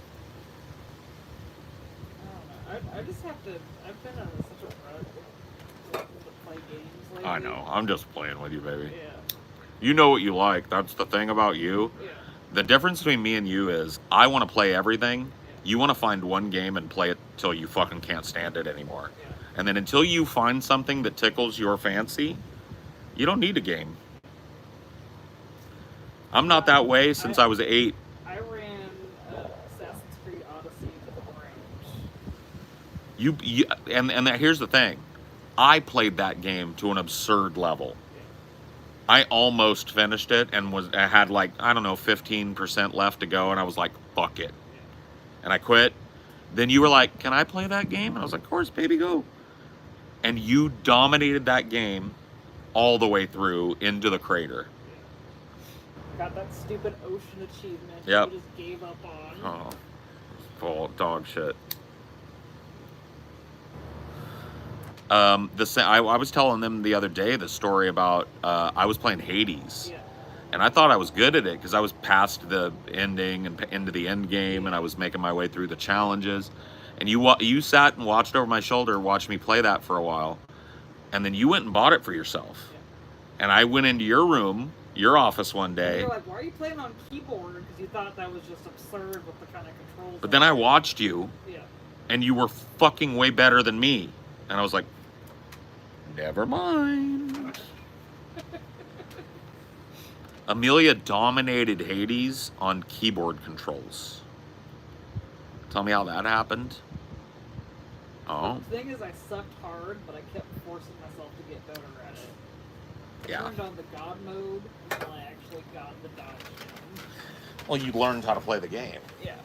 I don't know. I just have to. I've been on such a rut to play games lately. I know. I'm just playing with you, baby. Yeah. You know what you like. That's the thing about you. Yeah. The difference between me and you is I want to play everything. You want to find one game and play it till you fucking can't stand it anymore. Yeah. And then until you find something that tickles your fancy, you don't need a game. I'm not that way since I was 8. I ran Assassin's Creed Odyssey to the branch. Here's the thing. I played that game to an absurd level. I almost finished it and I had like, I don't know, 15% left to go, and I was like, fuck it. And I quit. Then you were like, can I play that game? And I was like, of course, baby, go. And you dominated that game all the way through into the crater. Got that stupid ocean achievement. Yep. You just gave up on. Oh, full dog shit. I was telling them the other day the story about I was playing Hades. Yeah. And I thought I was good at it because I was past the ending and into the end game, and I was making my way through the challenges. And you sat and watched over my shoulder, watched me play that for a while, and then you went and bought it for yourself. Yeah. And I went into your room, your office one day. You're like, why are you playing on keyboard? Because you thought that was just absurd with the kind of controls. But then I watched you, and you were fucking way better than me. And I was like, never mind. Amelia dominated Hades on keyboard controls. Tell me how that happened. Oh. The thing is, I sucked hard, but I kept forcing myself to get better at it. I turned on the God mode until I actually got the dodge down. Well, you learned how to play the game. Yeah.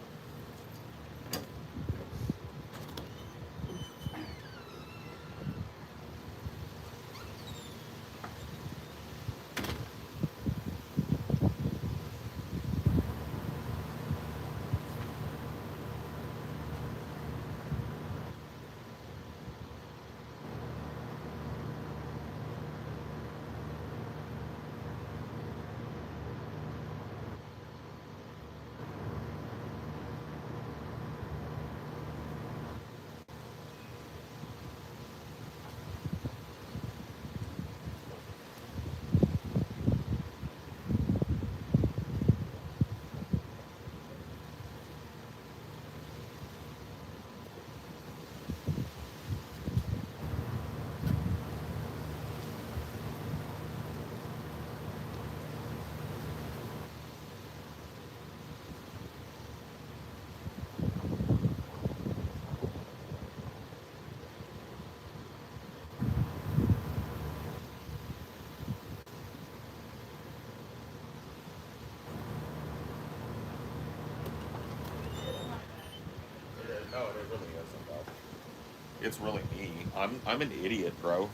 It's really me. I'm an idiot, bro.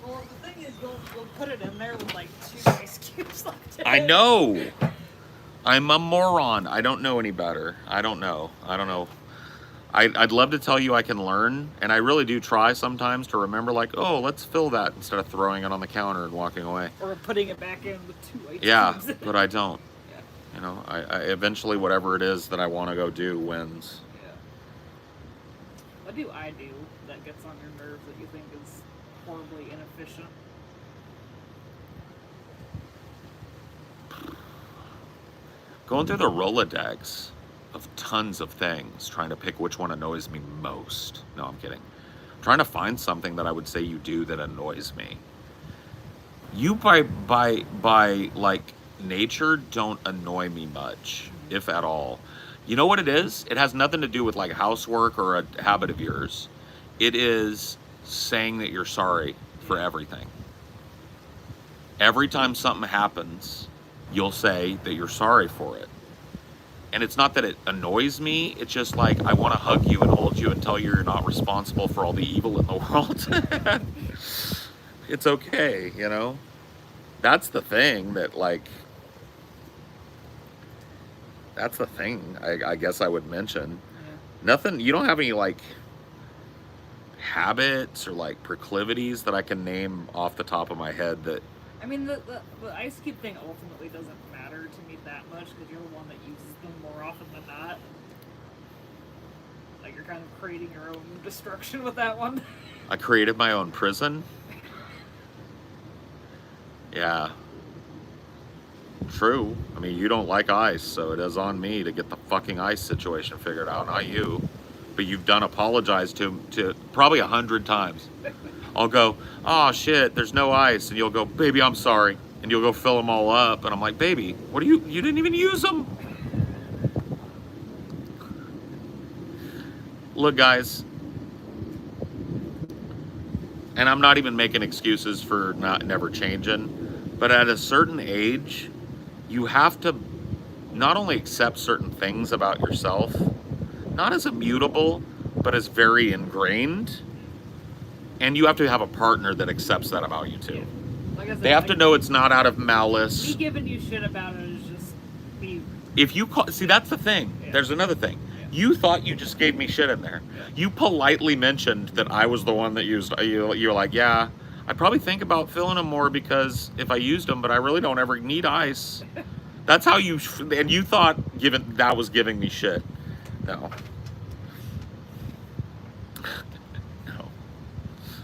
Well, the thing is, you'll put it in there with like 2 ice cubes left in I it. know. I'm a moron. I don't know any better. I don't know. I'd love to tell you I can learn, and I really do try sometimes to remember, like, oh, let's fill that instead of throwing it on the counter and walking away. Or putting it back in with 2 ice Yeah, cubes in it. but I don't. Yeah. You know, I eventually whatever it is that I want to go do wins. Yeah. What do I do that gets on your nerves that you think is horribly inefficient? Going through the Rolodex of tons of things, trying to pick which one annoys me most. No, I'm kidding. Trying to find something that I would say you do that annoys me. You by like nature don't annoy me much, if at all. You know what it is? It has nothing to do with like housework or a habit of yours. It is saying that you're sorry for everything. Every time something happens, you'll say that you're sorry for it. And it's not that it annoys me, it's just like I want to hug you and hold you and tell you you're not responsible for all the evil in the world. It's okay, you know? That's the thing that, like, that's the thing I guess I would mention. Yeah. Nothing, you don't have any, like, habits or, like, proclivities that I can name off the top of my head that. I mean, the ice cube thing ultimately doesn't matter to me that much because you're the one that uses them more often than not. Like, you're kind of creating your own destruction with that one. I created my own prison. Yeah. True. I mean, you don't like ice, so it is on me to get the fucking ice situation figured out, not you. But you've done apologize to probably 100 times. I'll go, oh shit, there's no ice, and you'll go, baby, I'm sorry, and you'll go fill them all up, and I'm like, baby, what are you didn't even use them. Look, guys, and I'm not even making excuses for never changing, but at a certain age, you have to not only accept certain things about yourself, not as immutable, but as very ingrained. And you have to have a partner that accepts that about you too. Yeah. Like I said, They have to know it's not out of malice. Me giving you shit about it is just me. If you see, that's the thing. Yeah. There's another thing. Yeah. You thought you just gave me shit in there. Yeah. You politely mentioned that I was the one that used. You're like, yeah, I'd probably think about filling them more because if I used them, but I really don't ever need ice. That's how you. And you thought that was giving me shit. No.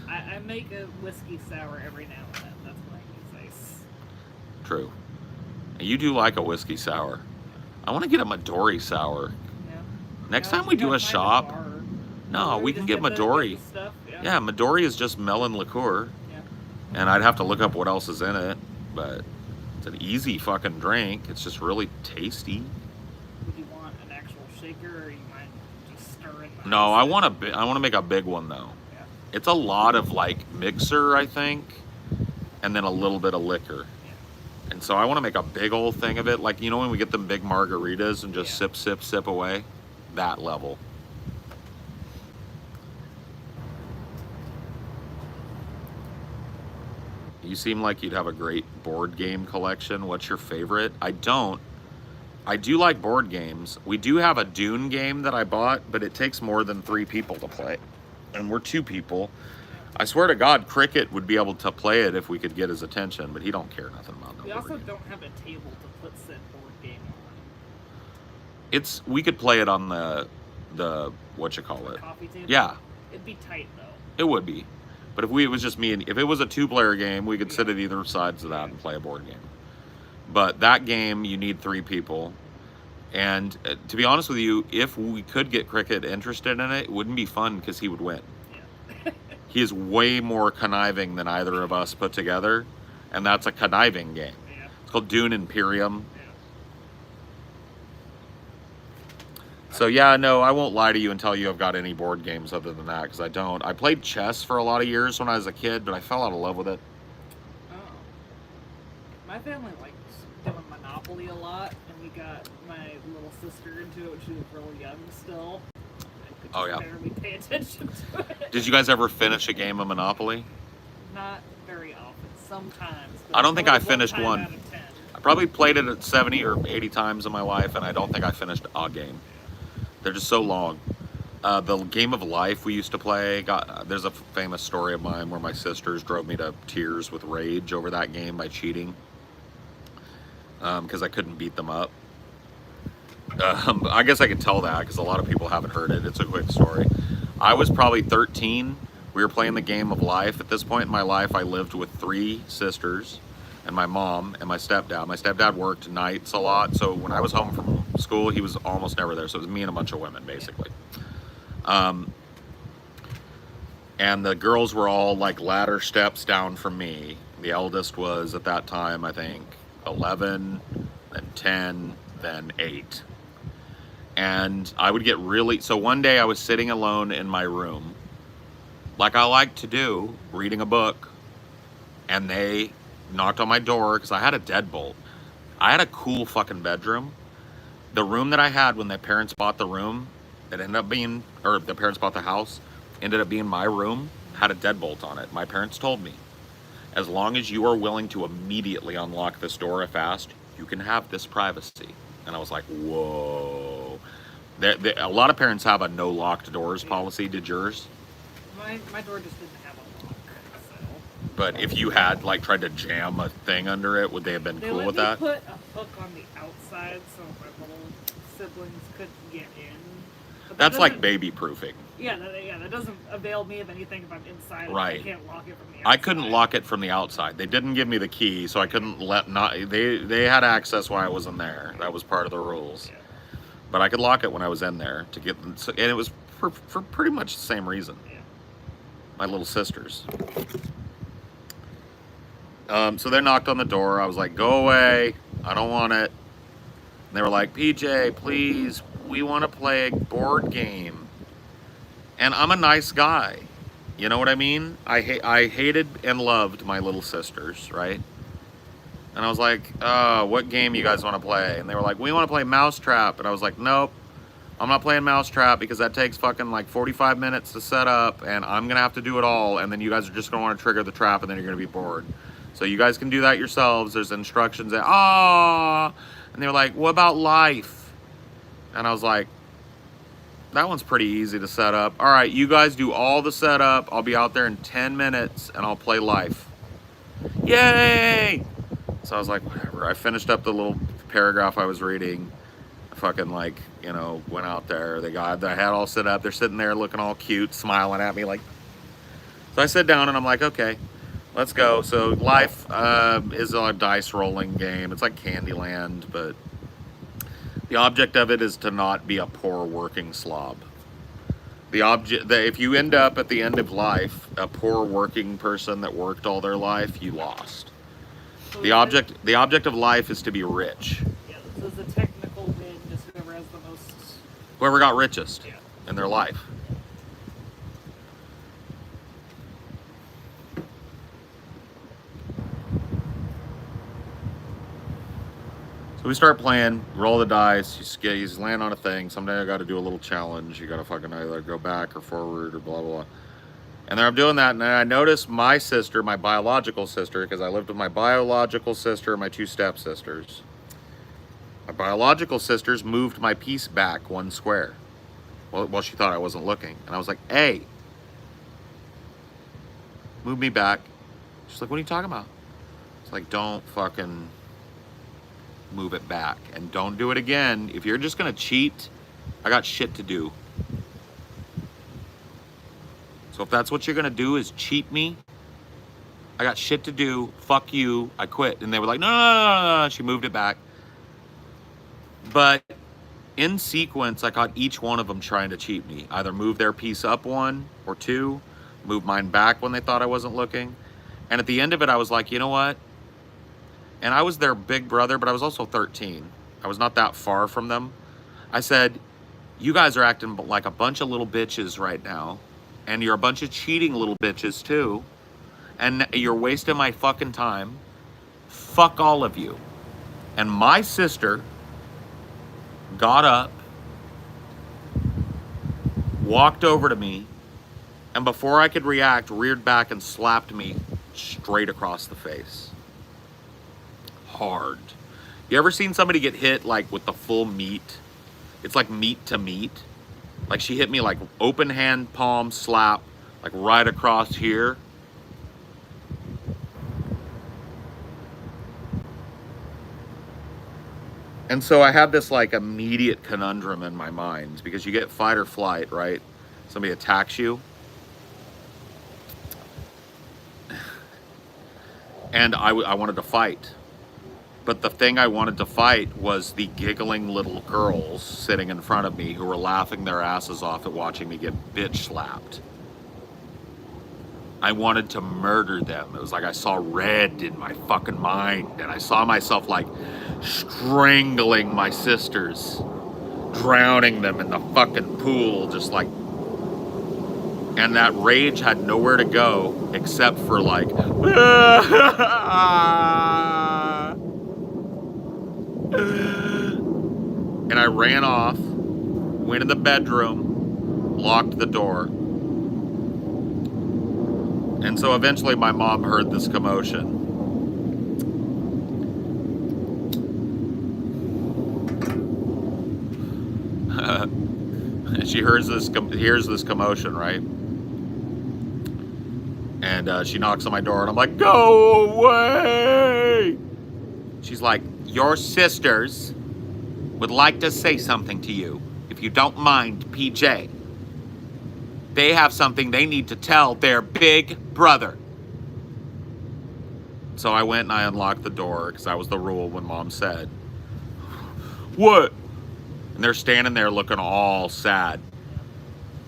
I make a whiskey sour every now and then. That's when I use ice. True. You do like a whiskey sour. I want to get a Midori sour. Yeah. Next Yeah, time we you do a gotta find shop, bar. no, Or we you can just get Midori. the stuff. Yeah, Midori is just melon liqueur. Yeah. And I'd have to look up what else is in it, but it's an easy fucking drink. It's just really tasty. Would you want an actual shaker, or you mind just stirring? The No, ice I in? want to make a big one though. Yeah. It's a lot of like mixer, I think, and then a little bit of liquor. Yeah. And so I want to make a big old thing of it, like you know when we get them big margaritas and just Yeah. sip away, that level. You seem like you'd have a great board game collection. What's your favorite? I don't. I do like board games. We do have a Dune game that I bought, but it takes more than 3 people to play. And we're 2 people. I swear to God, Cricket would be able to play it if we could get his attention, but he don't care nothing about We no also board game. don't have a table to put said board game on. We could play it on the what you call A it. coffee table. Yeah, It'd be tight though. it would be. But if it was just me and if it was a 2-player game, we could sit at either sides of that and play a board game. But that game, you need 3 people. And to be honest with you, if we could get Cricket interested in it, it wouldn't be fun because he would win. Yeah. He is way more conniving than either of us put together, and that's a conniving game. Yeah. It's called Dune Imperium. Yeah. So yeah, no, I won't lie to you and tell you I've got any board games other than that, because I don't. I played chess for a lot of years when I was a kid, but I fell out of love with it. Oh. My family liked doing Monopoly a lot, and we got my little sister into it when she was really young still. Oh, yeah. barely pay attention to it. Did you guys ever finish a game of Monopoly? Not very often. Sometimes. I don't think I probably finished time one. out of 10. I probably played it at 70 or 80 times in my life, and I don't think I finished a game. They're just so long. The game of life we used to play, there's a famous story of mine where my sisters drove me to tears with rage over that game by cheating, because I couldn't beat them up. I guess I could tell that because a lot of people haven't heard it. It's a quick story. I was probably 13. We were playing the game of life. At this point in my life, I lived with 3 sisters and my mom and my stepdad. My stepdad worked nights a lot, so when I was home from school, he was almost never there. So it was me and a bunch of women, basically. And the girls were all like ladder steps down from me. The eldest was at that time, I think, 11, then 10, then 8. And I would get really, so one day I was sitting alone in my room, like I like to do, reading a book, and they knocked on my door because I had a deadbolt. I had a cool fucking bedroom. The room that I had when the parents bought the room, it ended up being, or the parents bought the house, ended up being my room, had a deadbolt on it. My parents told me, as long as you are willing to immediately unlock this door fast, you can have this privacy. And I was like, whoa. A lot of parents have a no locked doors policy. Did yours? My door just didn't have a lock. So. But if you had like tried to jam a thing under it, would they have been cool with that? They let me put a hook on the outside so my little siblings couldn't get in. But That's like baby proofing. Yeah, that doesn't avail me of anything if I'm inside. Right. I can't lock it from the outside. I couldn't lock it from the outside. They didn't give me the key, so I couldn't they had access while I wasn't there. That was part of the rules. Yeah. But I could lock it when I was in there to get, and it was for pretty much the same reason. Yeah. My little sisters. So they knocked on the door. I was like, go away. I don't want it. And they were like, PJ, please, we want to play a board game. And I'm a nice guy. You know what I mean? I hated and loved my little sisters, right? And I was like, what game you guys want to play? And they were like, we want to play Mousetrap. And I was like, nope, I'm not playing Mousetrap because that takes fucking like 45 minutes to set up and I'm going to have to do it all. And then you guys are just going to want to trigger the trap and then you're going to be bored. So you guys can do that yourselves. There's instructions that, and they were like, what about life? And I was like, that one's pretty easy to set up. All right, you guys do all the setup. I'll be out there in 10 minutes and I'll play life. Yay! So I was like, whatever. I finished up the little paragraph I was reading. I fucking like, went out there. They had all set up. They're sitting there looking all cute, smiling at me like. So I sit down and I'm like, okay, let's go. So life is a dice rolling game. It's like Candyland, but the object of it is to not be a poor working slob. If you end up at the end of life a poor working person that worked all their life, you lost. The object of life is to be rich. Yeah, so the technical win is whoever has the most. Whoever got richest in their life. So we start playing, roll the dice, you land on a thing. Someday I got to do a little challenge. You got to fucking either go back or forward or blah, blah, blah. And then I'm doing that, and then I noticed my sister, my biological sister, because I lived with my biological sister and my 2 stepsisters. My biological sisters moved my piece back 1 square. Well, she thought I wasn't looking. And I was like, hey, move me back. She's like, what are you talking about? It's like, don't fucking move it back. And don't do it again. If you're just going to cheat, I got shit to do. So if that's what you're going to do is cheat me, I got shit to do. Fuck you. I quit. And they were like, no. She moved it back. But in sequence, I caught each one of them trying to cheat me. Either move their piece up 1 or 2, move mine back when they thought I wasn't looking. And at the end of it, I was like, you know what? And I was their big brother, but I was also 13. I was not that far from them. I said, you guys are acting like a bunch of little bitches right now. And you're a bunch of cheating little bitches too. And you're wasting my fucking time. Fuck all of you. And my sister got up walked over to me, and before I could react, reared back and slapped me straight across the face. Hard. You ever seen somebody get hit like with the full meat? It's like meat to meat. Like she hit me like open hand palm slap, like right across here. And so I had this like immediate conundrum in my mind because you get fight or flight, right? Somebody attacks you. And I wanted to fight. But the thing I wanted to fight was the giggling little girls sitting in front of me who were laughing their asses off at watching me get bitch slapped. I wanted to murder them. It was like I saw red in my fucking mind, and I saw myself like strangling my sisters, drowning them in the fucking pool, just like, and that rage had nowhere to go except for like, and I ran off, went in the bedroom, locked the door. And so eventually my mom heard this commotion. She hears this commotion, right? And she knocks on my door and I'm like, go away! She's like, your sisters would like to say something to you, if you don't mind, PJ. They have something they need to tell their big brother. So I went and I unlocked the door, because that was the rule when Mom said, what? And they're standing there looking all sad.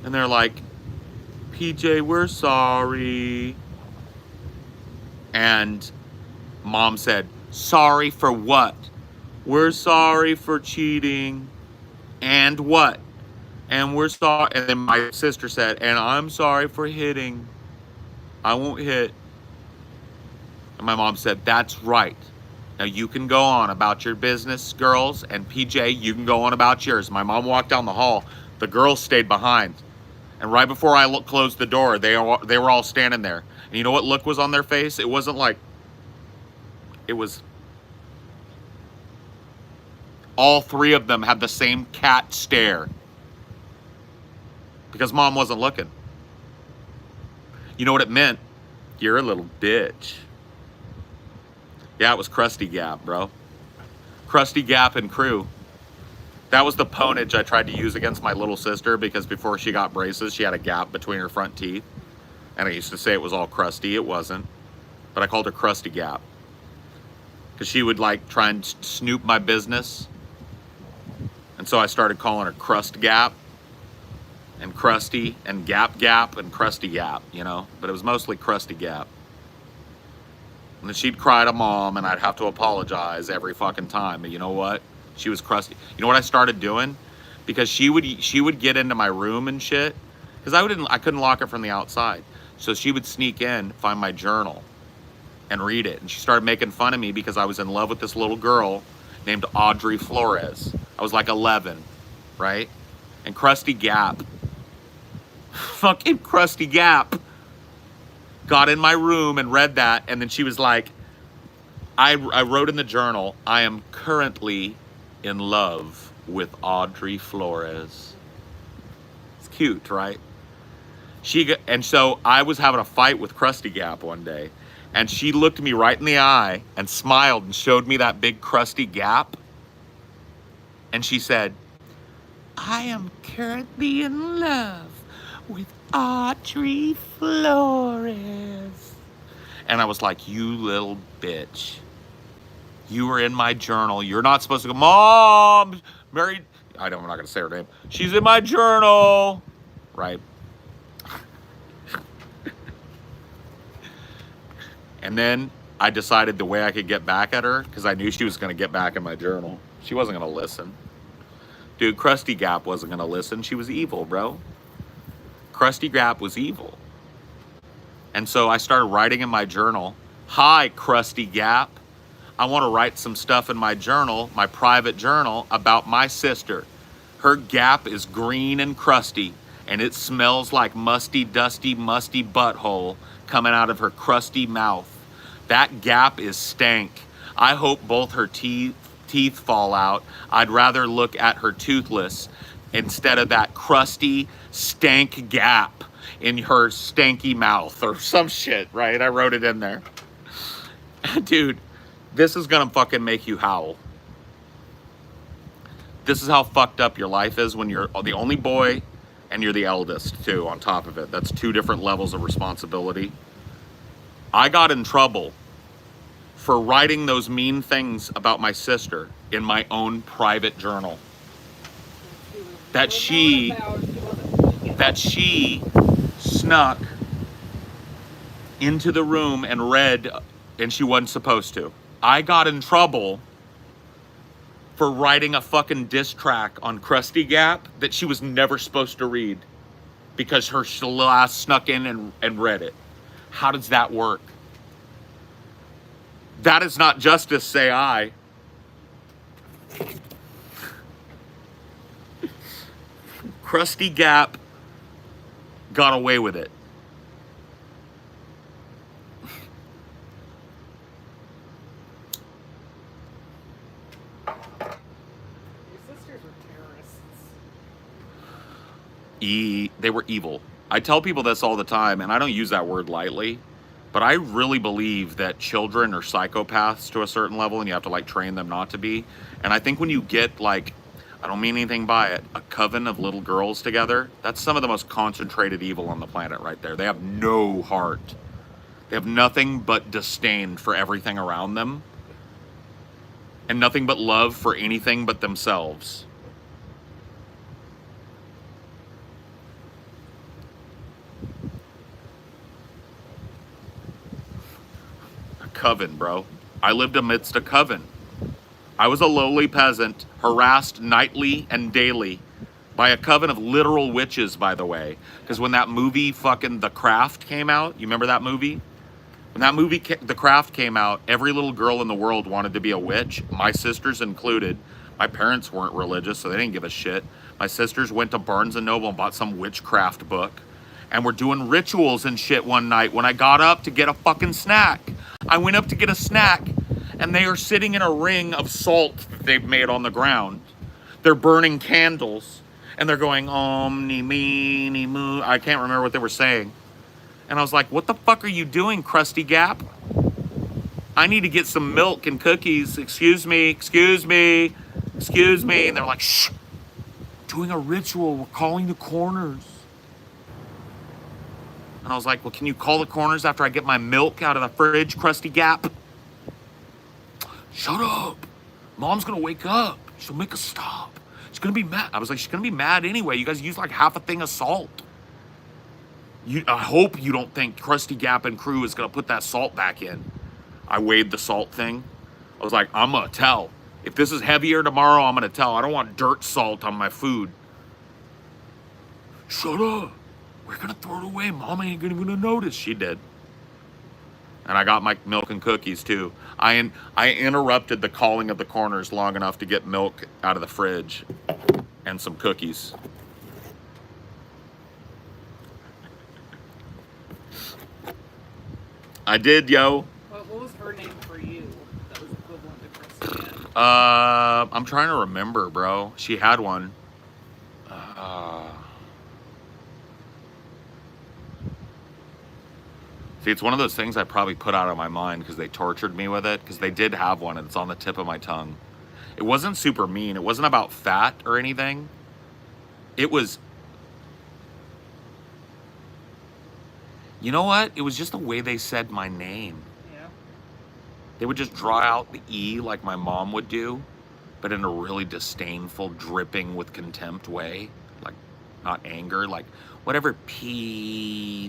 And they're like, PJ, we're sorry. And Mom said, sorry for what? We're sorry for cheating. And what? And we're sorry. And then my sister said, and I'm sorry for hitting. I won't hit. And my mom said, that's right. Now you can go on about your business, girls, and PJ, you can go on about yours. My mom walked down the hall. The girls stayed behind. And right before I closed the door, they were all standing there. And you know what look was on their face? It wasn't like, it was, all three of them had the same cat stare. Because Mom wasn't looking. You know what it meant? You're a little bitch. Yeah, it was Krusty Gap, bro. Krusty Gap and crew. That was the ponage I tried to use against my little sister because before she got braces, she had a gap between her front teeth. And I used to say it was all crusty. It wasn't. But I called her Krusty Gap. Because she would like try and snoop my business. And so I started calling her Crust Gap. And Krusty, and Gap Gap, and Krusty Gap, you know? But it was mostly Krusty Gap. And then she'd cry to Mom, and I'd have to apologize every fucking time. But you know what? She was crusty. You know what I started doing? Because she would get into my room and shit. Because I couldn't lock it from the outside. So she would sneak in, find my journal, and read it. And she started making fun of me because I was in love with this little girl named Audrey Flores. I was like 11, right? And Krusty Gap, fucking Krusty Gap, got in my room and read that. And then she was like, I wrote in the journal, I am currently in love with Audrey Flores. It's cute, right? And so I was having a fight with Krusty Gap one day, and she looked me right in the eye and smiled and showed me that big Krusty Gap. And she said, I am currently in love with Audrey Flores. And I was like, you little bitch. You were in my journal. You're not supposed to go, Mom, married. I'm not going to say her name. She's in my journal. Right? And then I decided the way I could get back at her, because I knew she was going to get back in my journal. She wasn't going to listen. Dude, Krusty Gap wasn't going to listen. She was evil, bro. Krusty Gap was evil. And so I started writing in my journal, hi, Krusty Gap. I want to write some stuff in my journal, my private journal, about my sister. Her gap is green and crusty, and it smells like musty, dusty, musty butthole coming out of her crusty mouth. That gap is stank. I hope both her teeth fall out. I'd rather look at her toothless instead of that crusty, stank gap in her stanky mouth or some shit, right? I wrote it in there. Dude, this is gonna fucking make you howl. This is how fucked up your life is when you're the only boy and you're the eldest too, on top of it. That's two different levels of responsibility. I got in trouble for writing those mean things about my sister in my own private journal. That she snuck into the room and read, and she wasn't supposed to. I got in trouble for writing a fucking diss track on Krusty Gap that she was never supposed to read because her ass snuck in and read it. How does that work? That is not justice, say I. Krusty Gap got away with it. Your sisters were terrorists. They were evil. I tell people this all the time, and I don't use that word lightly, but I really believe that children are psychopaths to a certain level, and you have to like train them not to be. And I think when you get like, I don't mean anything by it, a coven of little girls together, that's some of the most concentrated evil on the planet right there. They have no heart. They have nothing but disdain for everything around them, and nothing but love for anything but themselves. A coven, bro. I lived amidst a coven. I was a lowly peasant, harassed nightly and daily by a coven of literal witches, by the way. Because when that movie fucking The Craft came out, you remember that movie? When that movie, The Craft, came out, every little girl in the world wanted to be a witch, my sisters included. My parents weren't religious, so they didn't give a shit. My sisters went to Barnes & Noble and bought some witchcraft book. And we're doing rituals and shit one night when I got up to get a fucking snack. I went up to get a snack, and they are sitting in a ring of salt that they've made on the ground. They're burning candles, and they're going, Omni, meeny, moo. I can't remember what they were saying. And I was like, what the fuck are you doing, Krusty Gap? I need to get some milk and cookies. Excuse me, excuse me, excuse me. And they're like, shh, doing a ritual. We're calling the corners. And I was like, well, can you call the corners after I get my milk out of the fridge, Krusty Gap? Shut up. Mom's gonna wake up. She'll make us stop. She's gonna be mad. I was like, she's gonna be mad anyway. You guys use like half a thing of salt. I hope you don't think Krusty Gap and crew is gonna put that salt back in. I weighed the salt thing. I was like, I'm gonna tell. If this is heavier tomorrow, I'm gonna tell. I don't want dirt salt on my food. Shut up. We're gonna throw it away. Mom ain't gonna notice. She did. And I got my milk and cookies too. I interrupted the calling of the corners long enough to get milk out of the fridge and some cookies. I did, yo. What was her name for you that was equivalent to Krusty? I'm trying to remember, bro. She had one. See, it's one of those things I probably put out of my mind because they tortured me with it, because they did have one and it's on the tip of my tongue. It wasn't super mean. It wasn't about fat or anything. It was... You know what? It was just the way they said my name. Yeah. They would just draw out the E like my mom would do, but in a really disdainful, dripping with contempt way. Like, not anger, like, whatever, PJ.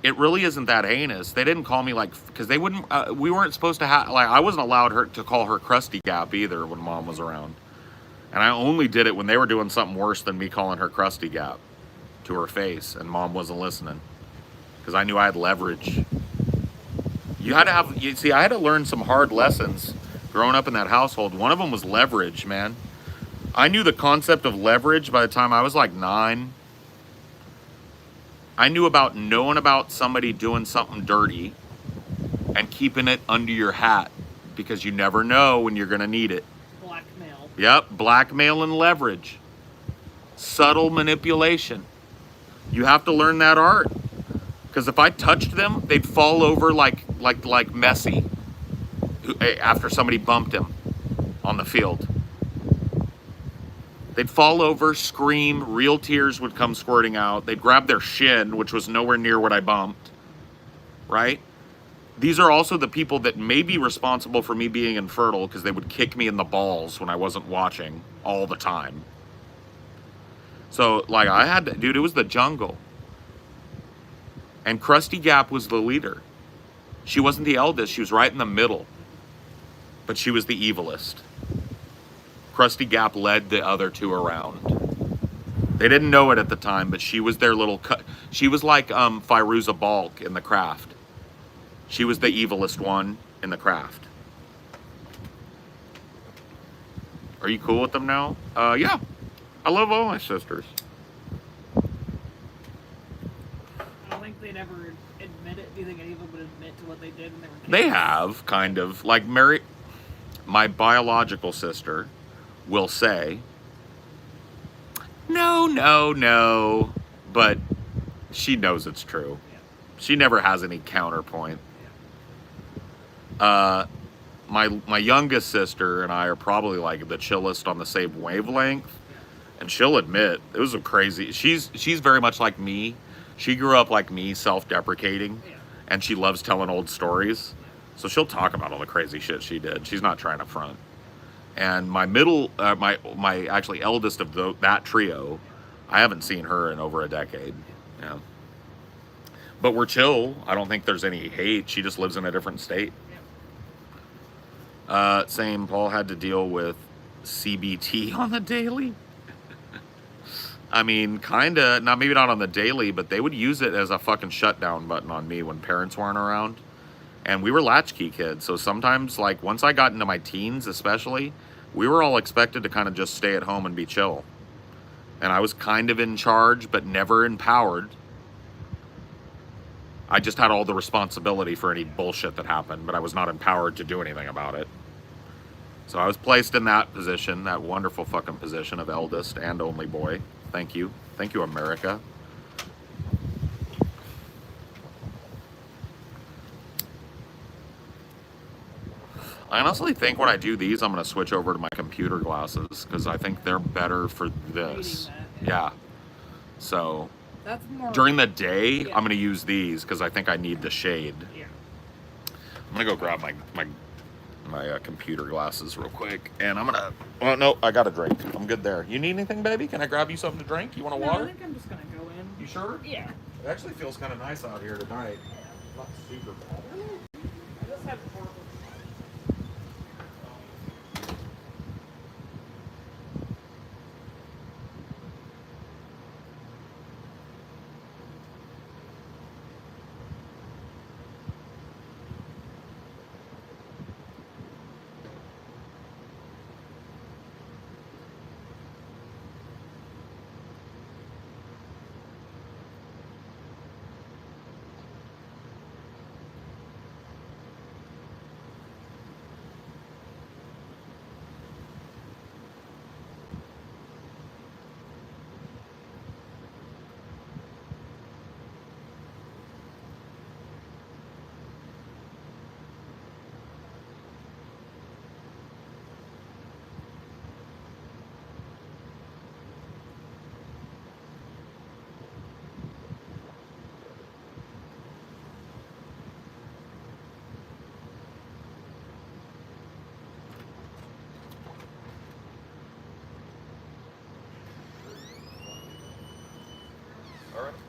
It really isn't that heinous. They didn't call me like, because they wouldn't, we weren't supposed to have, like, I wasn't allowed to call her Krusty Gap either when Mom was around. And I only did it when they were doing something worse than me calling her Krusty Gap to her face, and Mom wasn't listening. Because I knew I had leverage. You had to have, you see, I had to learn some hard lessons growing up in that household. One of them was leverage, man. I knew the concept of leverage by the time I was like 9. I knew about knowing about somebody doing something dirty and keeping it under your hat because you never know when you're going to need it. Blackmail. Yep, blackmail and leverage. Subtle manipulation. You have to learn that art. Because if I touched them, they'd fall over like Messi after somebody bumped him on the field. They'd fall over, scream, real tears would come squirting out. They'd grab their shin, which was nowhere near what I bumped, right? These are also the people that may be responsible for me being infertile because they would kick me in the balls when I wasn't watching all the time. So, like, I had to, dude, it was the jungle. And Krusty Gap was the leader. She wasn't the eldest, she was right in the middle. But she was the evilest. Krusty Gap led the other two around. They didn't know it at the time, but she was their little she was like Firuza Balk in The Craft. She was the evilest one in The Craft. Are you cool with them now? Yeah. I love all my sisters. I don't think they'd ever admit it. Do you think any of them would admit to what they did when they were kids? They have, kind of. Like my biological sister will say, no, but she knows it's true. Yeah. She never has any counterpoint. My youngest sister and I are probably like the chillest on the same wavelength, and she'll admit it was a crazy. She's very much like me. She grew up like me, self-deprecating, and she loves telling old stories. So she'll talk about all the crazy shit she did. She's not trying to front. And my my actually eldest of that trio, I haven't seen her in over a decade. Yeah. But we're chill. I don't think there's any hate. She just lives in a different state. Same, Paul had to deal with CBT on the daily. I mean, kinda, maybe not on the daily, but they would use it as a fucking shutdown button on me when parents weren't around. And we were latchkey kids, so sometimes, like, once I got into my teens especially, we were all expected to kind of just stay at home and be chill. And I was kind of in charge, but never empowered. I just had all the responsibility for any bullshit that happened, but I was not empowered to do anything about it. So I was placed in that position, that wonderful fucking position of eldest and only boy. Thank you. Thank you, America. I honestly think when I do these, I'm going to switch over to my computer glasses because I think they're better for this. Yeah. So that's more during the day, I'm going to use these because I think I need the shade. Yeah. I'm going to go grab my computer glasses real quick, and I'm going to... Oh, no, I got a drink. I'm good there. You need anything, baby? Can I grab you something to drink? You want a water? I think I'm just going to go in. You sure? Yeah. It actually feels kind of nice out here tonight. Not super bad. I just had horrible.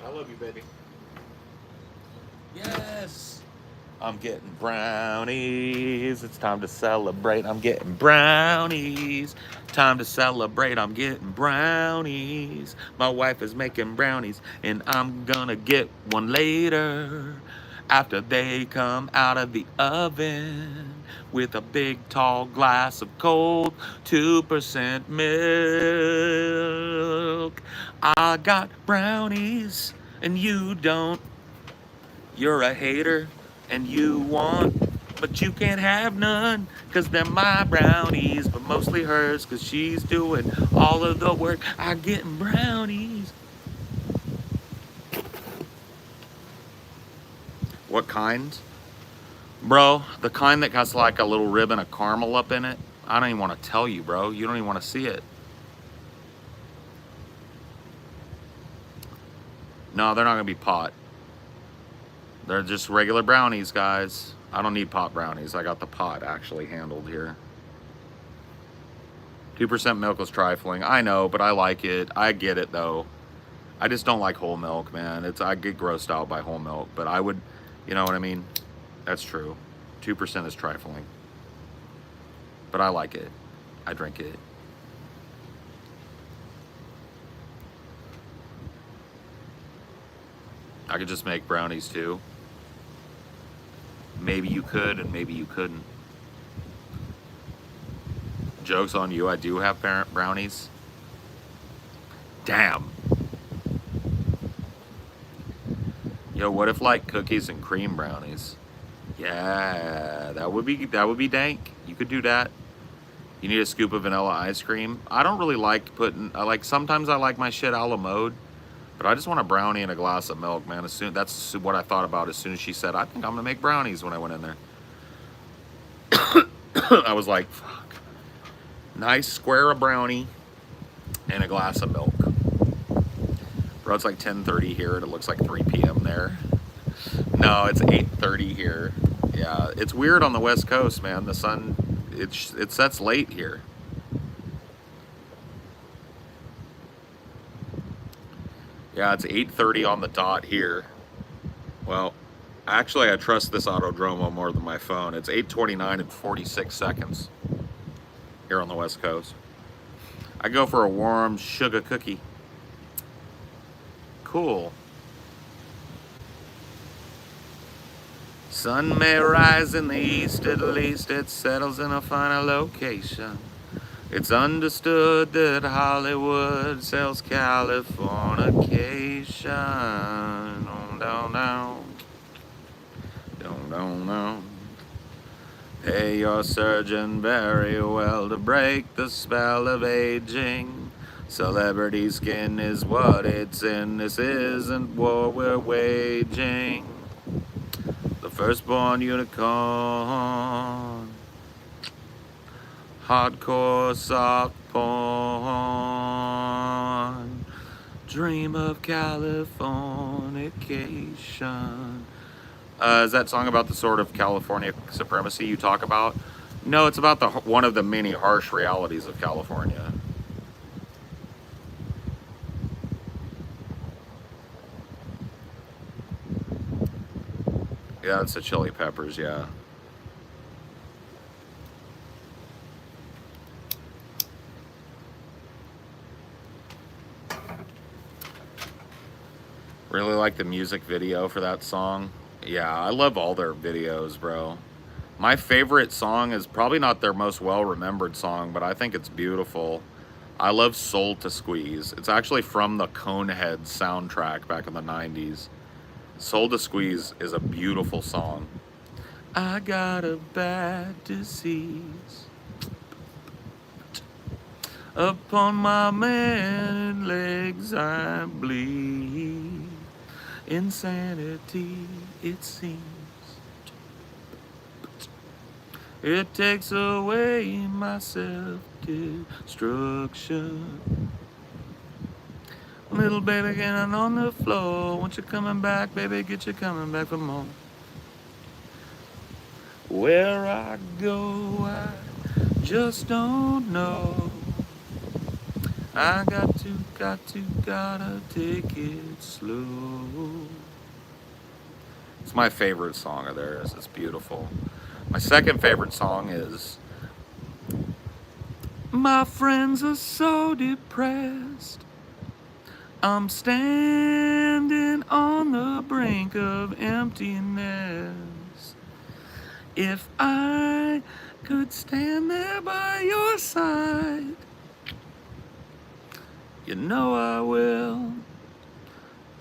I love you, baby. Yes. I'm getting brownies. It's time to celebrate. I'm getting brownies. Time to celebrate. I'm getting brownies. My wife is making brownies, and I'm gonna get one later. after they come out of the oven with a big tall glass of cold 2% milk. I got brownies and you don't. You're a hater and you want, but you can't have none, 'cause they're my brownies, but mostly hers, 'cause she's doing all of the work. I getting brownies. What kind? Bro, the kind that has like a little ribbon of caramel up in it. I don't even want to tell you, bro. You don't even want to see it. No, they're not going to be pot. They're just regular brownies, guys. I don't need pot brownies. I got the pot actually handled here. 2% milk is trifling. I know, but I like it. I get it, though. I just don't like whole milk, man. I get grossed out by whole milk, but I would, you know what I mean? That's true. 2% is trifling. But I like it. I drink it. I could just make brownies too. Maybe you could and maybe you couldn't. Joke's on you, I do have brownies. Damn. Yo, what if like cookies and cream brownies? Yeah, that would be dank. You could do that. You need a scoop of vanilla ice cream. I don't really like sometimes I like my shit a la mode, but I just want a brownie and a glass of milk, man. That's what I thought about as soon as she said, I think I'm gonna make brownies when I went in there. I was like, fuck. Nice square of brownie and a glass of milk. Bro, it's like 10:30 here and it looks like 3 p.m. there. No, it's 8:30 here. Yeah, it's weird on the West Coast, man. The sun, it sets late here. Yeah, it's 8:30 on the dot here. Well, actually, I trust this Autodromo more than my phone. It's 8:29 and 46 seconds here on the West Coast. I go for a warm sugar cookie. Cool. Sun may rise in the east, at least it settles in a final location. It's understood that Hollywood sells Californication. Down, down, down, down, down. Pay your surgeon very well to break the spell of aging. Celebrity skin is what it's in. This isn't war we're waging. The firstborn unicorn. Hardcore soft porn. Dream of Californication. Is that song about the sort of California supremacy you talk about? No, it's about one of the many harsh realities of California. Yeah, it's the Chili Peppers, yeah. Really like the music video for that song. Yeah, I love all their videos, bro. My favorite song is probably not their most well-remembered song, but I think it's beautiful. I love Soul to Squeeze. It's actually from the Coneheads soundtrack back in the 90s. Soul to Squeeze is a beautiful song. I got a bad disease upon my man legs I bleed. Insanity, it seems. It takes away my self-destruction. Little baby getting on the floor. Want you coming back, baby, get you coming back for more. Where I go, I just don't know. I gotta take it slow. It's my favorite song of theirs. It's beautiful. My second favorite song is My Friends Are So Depressed. I'm standing standing on the brink of emptiness. If I could stand there by your side, you know I will.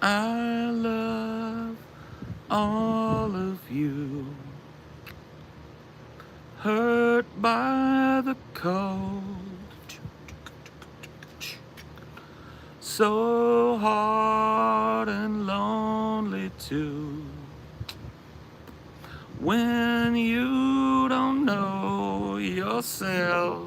I love all of you. Hurt by the cold, so hard and lonely too. When you don't know yourself.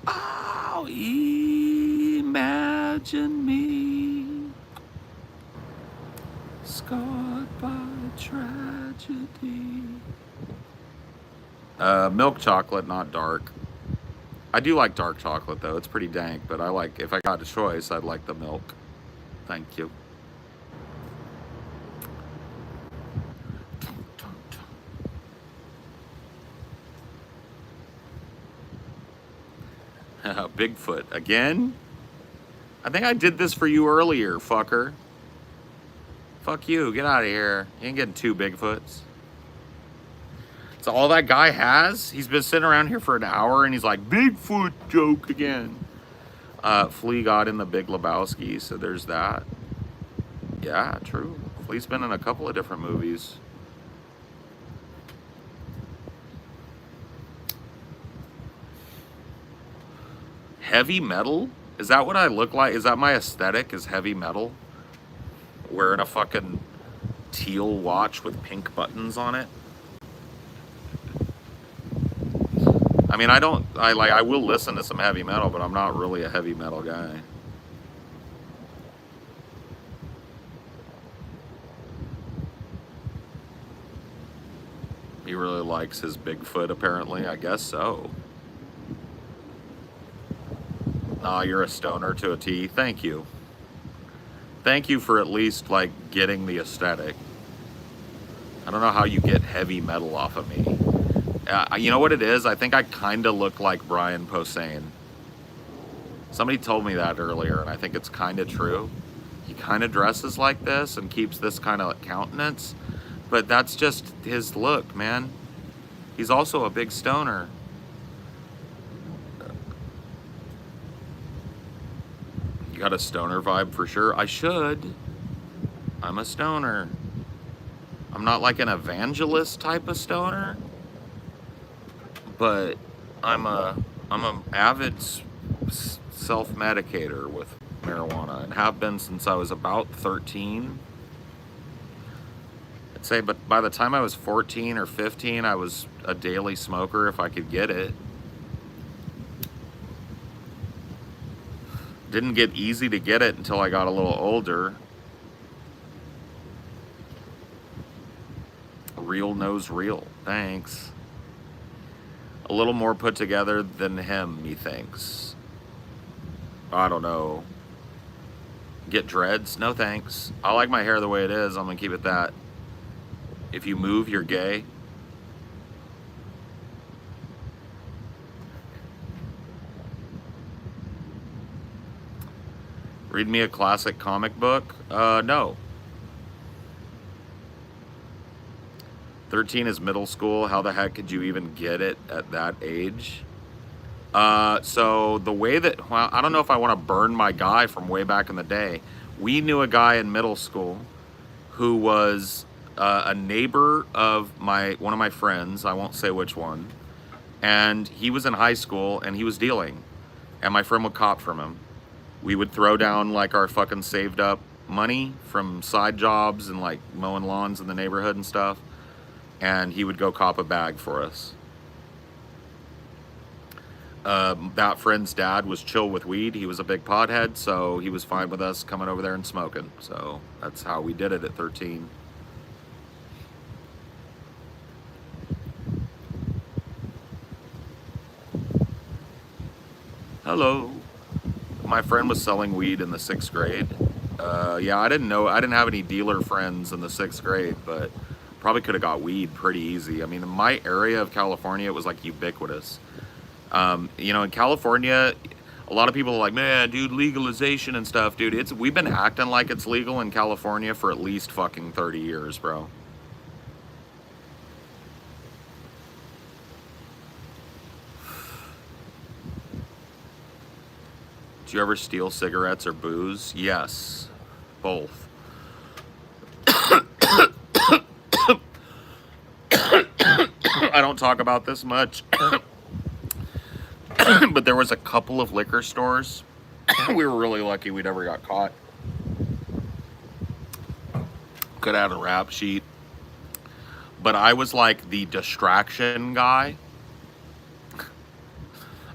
Oh, imagine me scarred by tragedy. Milk chocolate, not dark. I do like dark chocolate though. It's pretty dank, but I like, if I got a choice, I'd like the milk. Thank you. Bigfoot again? I think I did this for you earlier, fucker. Fuck you, get out of here. You ain't getting 2 Bigfoots. It's all that guy has? He's been sitting around here for an hour and he's like, Bigfoot joke again. Flea got in the Big Lebowski, so there's that. Yeah, true. Flea's been in a couple of different movies. Heavy metal? Is that what I look like? Is that my aesthetic, is heavy metal? Wearing a fucking teal watch with pink buttons on it? I mean, I will listen to some heavy metal, but I'm not really a heavy metal guy. He really likes his Bigfoot, apparently. I guess so. Nah, you're a stoner to a T. Thank you. Thank you for at least, like, getting the aesthetic. I don't know how you get heavy metal off of me. You know what it is? I think I kind of look like Brian Posehn. Somebody told me that earlier, and I think it's kind of true. He kind of dresses like this and keeps this kind of countenance, but that's just his look, man. He's also a big stoner. You got a stoner vibe for sure? I should. I'm a stoner. I'm not like an evangelist type of stoner, but I'm a avid self-medicator with marijuana and have been since I was about 13. I'd say, but by the time I was 14 or 15, I was a daily smoker if I could get it. Didn't get easy to get it until I got a little older. Real knows real. Thanks. A little more put together than him, methinks. I don't know. Get dreads? No thanks. I like my hair the way it is. I'm gonna keep it that. If you move, you're gay. Read me a classic comic book? No. 13 is middle school. How the heck could you even get it at that age? So the way that, well, I don't know if I want to burn my guy from way back in the day. We knew a guy in middle school who was a neighbor of one of my friends. I won't say which one. And he was in high school and he was dealing. And my friend would cop from him. We would throw down like our fucking saved up money from side jobs and like mowing lawns in the neighborhood and stuff. And he would go cop a bag for us. That friend's dad was chill with weed. He was a big pothead, so he was fine with us coming over there and smoking. So that's how we did it at 13. Hello. My friend was selling weed in the 6th grade. Yeah, I didn't have any dealer friends in the 6th grade, but probably could have got weed pretty easy. I mean, in my area of California, it was like ubiquitous. You know, in California, a lot of people are like, man, dude, legalization and stuff, dude. We've been acting like it's legal in California for at least fucking 30 years, bro. Do you ever steal cigarettes or booze? Yes, both. I don't talk about this much, but there was a couple of liquor stores. We were really lucky we never got caught. Could have had a rap sheet. But I was like the distraction guy.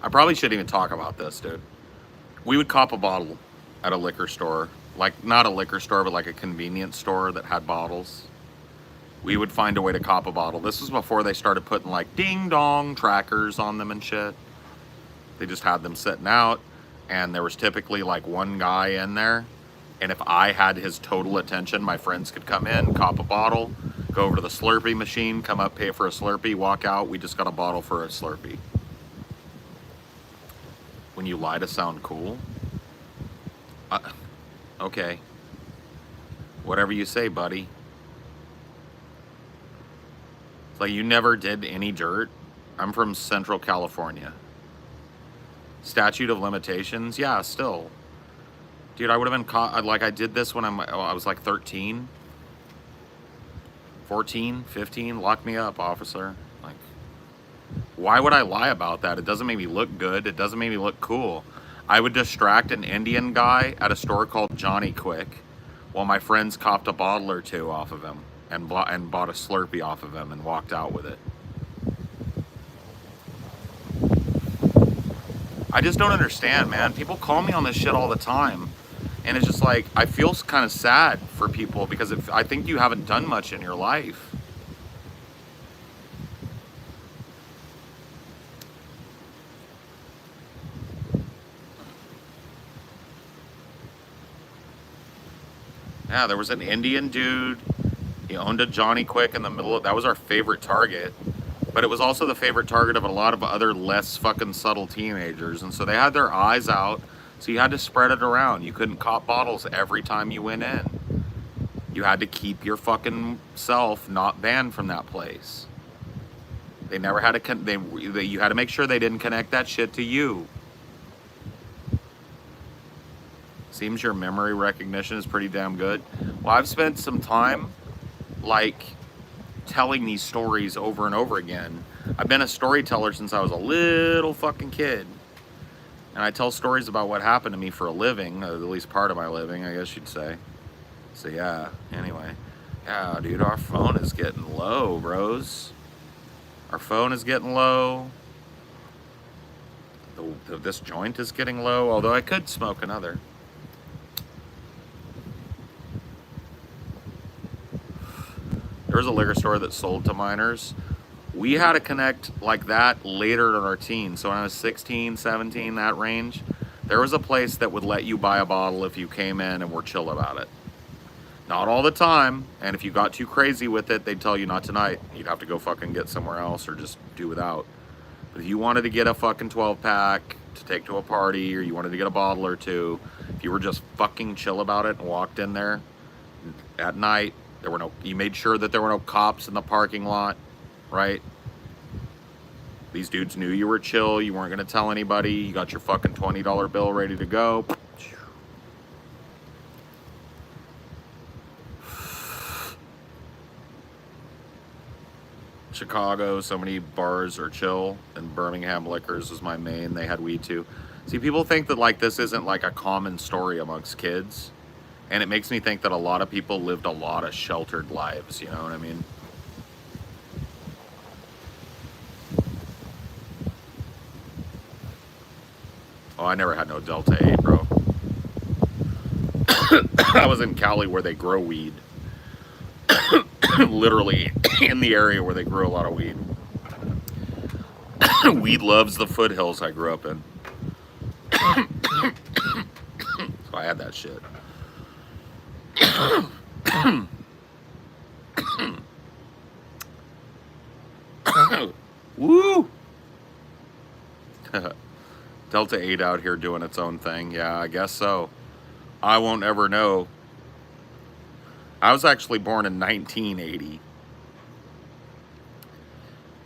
I probably shouldn't even talk about this, dude. We would cop a bottle at a liquor store. Like, not a liquor store, but like a convenience store that had bottles. We would find a way to cop a bottle. This was before they started putting like ding-dong trackers on them and shit. They just had them sitting out, and there was typically like one guy in there. And if I had his total attention, my friends could come in, cop a bottle, go over to the Slurpee machine, come up, pay for a Slurpee, walk out. We just got a bottle for a Slurpee. When you lie to sound cool? Okay. Whatever you say, buddy. It's like you never did any dirt. I'm from Central California. Statute of limitations? Yeah, still. Dude, I would have been caught. Like, I did this when I was like 13. 14, 15. Lock me up, officer. Like, why would I lie about that? It doesn't make me look good. It doesn't make me look cool. I would distract an Indian guy at a store called Johnny Quick while my friends copped a bottle or two off of him and bought a Slurpee off of him and walked out with it. I just don't understand, man. People call me on this shit all the time. And it's just like, I feel kind of sad for people because I think you haven't done much in your life. Yeah, there was an Indian dude. He owned a Johnny Quick in the middle of, that was our favorite target. But it was also the favorite target of a lot of other less fucking subtle teenagers. And so they had their eyes out. So you had to spread it around. You couldn't cop bottles every time you went in. You had to keep your fucking self not banned from that place. They never had to, you had to make sure they didn't connect that shit to you. Seems your memory recognition is pretty damn good. Well, I've spent some time, like, telling these stories over and over again. I've been a storyteller since I was a little fucking kid. And I tell stories about what happened to me for a living, at least part of my living, I guess you'd say. So yeah, anyway. Yeah, dude, our phone is getting low, bros. Our phone is getting low. This joint is getting low, although I could smoke another. There was a liquor store that sold to minors. We had to connect like that later in our teens. So when I was 16, 17, that range, there was a place that would let you buy a bottle if you came in and were chill about it. Not all the time, and if you got too crazy with it, they'd tell you not tonight. You'd have to go fucking get somewhere else or just do without. But if you wanted to get a fucking 12-pack to take to a party, or you wanted to get a bottle or two, if you were just fucking chill about it and walked in there at night, you made sure that there were no cops in the parking lot, right? These dudes knew you were chill, you weren't gonna tell anybody, you got your fucking $20 bill ready to go. Chicago, so many bars are chill, and Birmingham Liquors was my main. They had weed too. See, people think that like this isn't like a common story amongst kids, and it makes me think that a lot of people lived a lot of sheltered lives, you know what I mean? Oh, I never had no Delta 8, bro. I was in Cali where they grow weed. Literally in the area where they grow a lot of weed. Weed loves the foothills I grew up in. So I had that shit. Woo! Delta 8 out here doing its own thing. Yeah, I guess so. I won't ever know. I was actually born in 1980.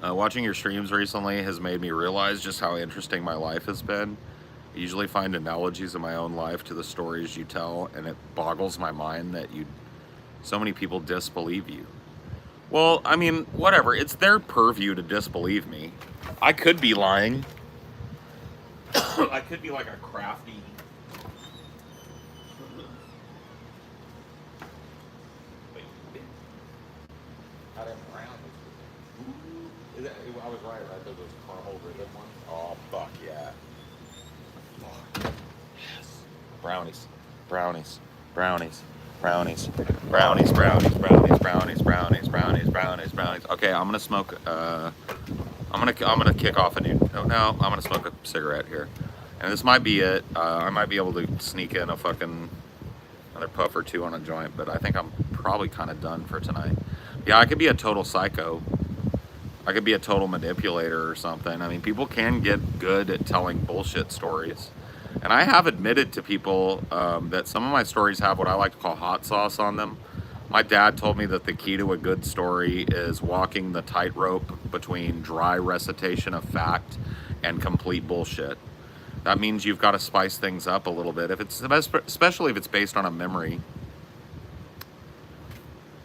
Watching your streams recently has made me realize just how interesting my life has been. I usually find analogies in my own life to the stories you tell, and it boggles my mind that so many people disbelieve you. Well, I mean, whatever. It's their purview to disbelieve me. I could be lying. I could be like a crafty. I was right? Those caramel ribbon ones. Oh, fuck yeah. Yes. Brownies. Brownies. Brownies. Brownies. Brownies. Brownies. Brownies. Brownies. Brownies. Brownies. Brownies. Brownies. Okay, I'm gonna smoke. I'm gonna kick off a new. No, I'm gonna smoke a cigarette here, and this might be it. I might be able to sneak in a fucking another puff or two on a joint, but I think I'm probably kind of done for tonight. Yeah, I could be a total psycho. I could be a total manipulator or something. I mean, people can get good at telling bullshit stories. And I have admitted to people that some of my stories have what I like to call hot sauce on them. My dad told me that the key to a good story is walking the tightrope between dry recitation of fact and complete bullshit. That means you've got to spice things up a little bit, especially if it's based on a memory.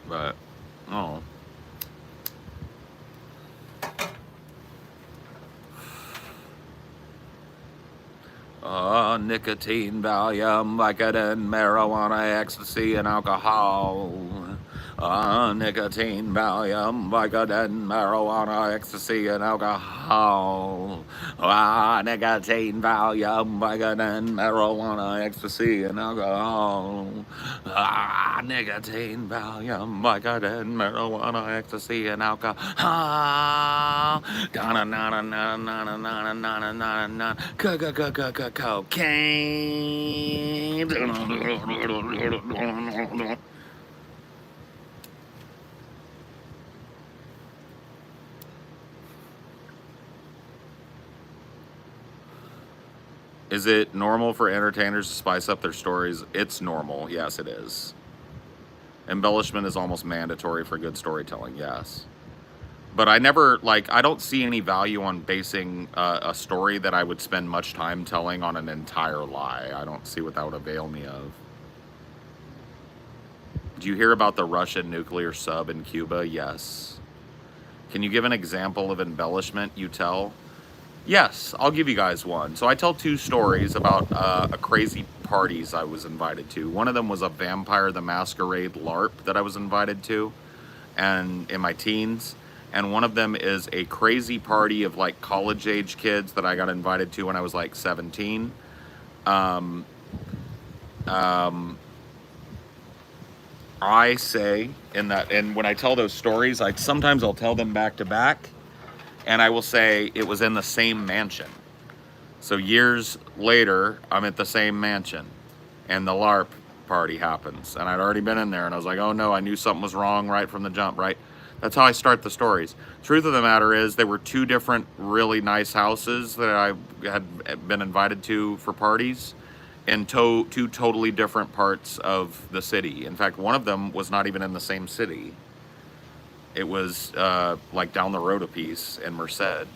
But, oh. Nicotine, Valium, Vicodin, marijuana, ecstasy, and alcohol. Nicotine, Valium, Vicodin, marijuana, ecstasy, and alcohol. Nicotine, Valium, Vicodin, marijuana, ecstasy, and alcohol. Nicotine, Valium, Vicodin, marijuana, ecstasy, and alcohol. Cocaine. Is it normal for entertainers to spice up their stories? It's normal. Yes, it is. Embellishment is almost mandatory for good storytelling. Yes. But I don't see any value on basing a story that I would spend much time telling on an entire lie. I don't see what that would avail me of. Do you hear about the Russian nuclear sub in Cuba? Yes. Can you give an example of embellishment you tell? Yes, I'll give you guys one. So I tell two stories about a crazy parties I was invited to. One of them was a Vampire the Masquerade LARP that I was invited to, and in my teens. And one of them is a crazy party of like college age kids that I got invited to when I was like 17. I say and when I tell those stories, sometimes I'll tell them back to back, and I will say it was in the same mansion. So years later, I'm at the same mansion, and the LARP party happens, and I'd already been in there, and I was like, oh no, I knew something was wrong right from the jump, right? That's how I start the stories. Truth of the matter is, there were two different really nice houses that I had been invited to for parties in two totally different parts of the city. In fact, one of them was not even in the same city. It was like down the road a piece in Merced.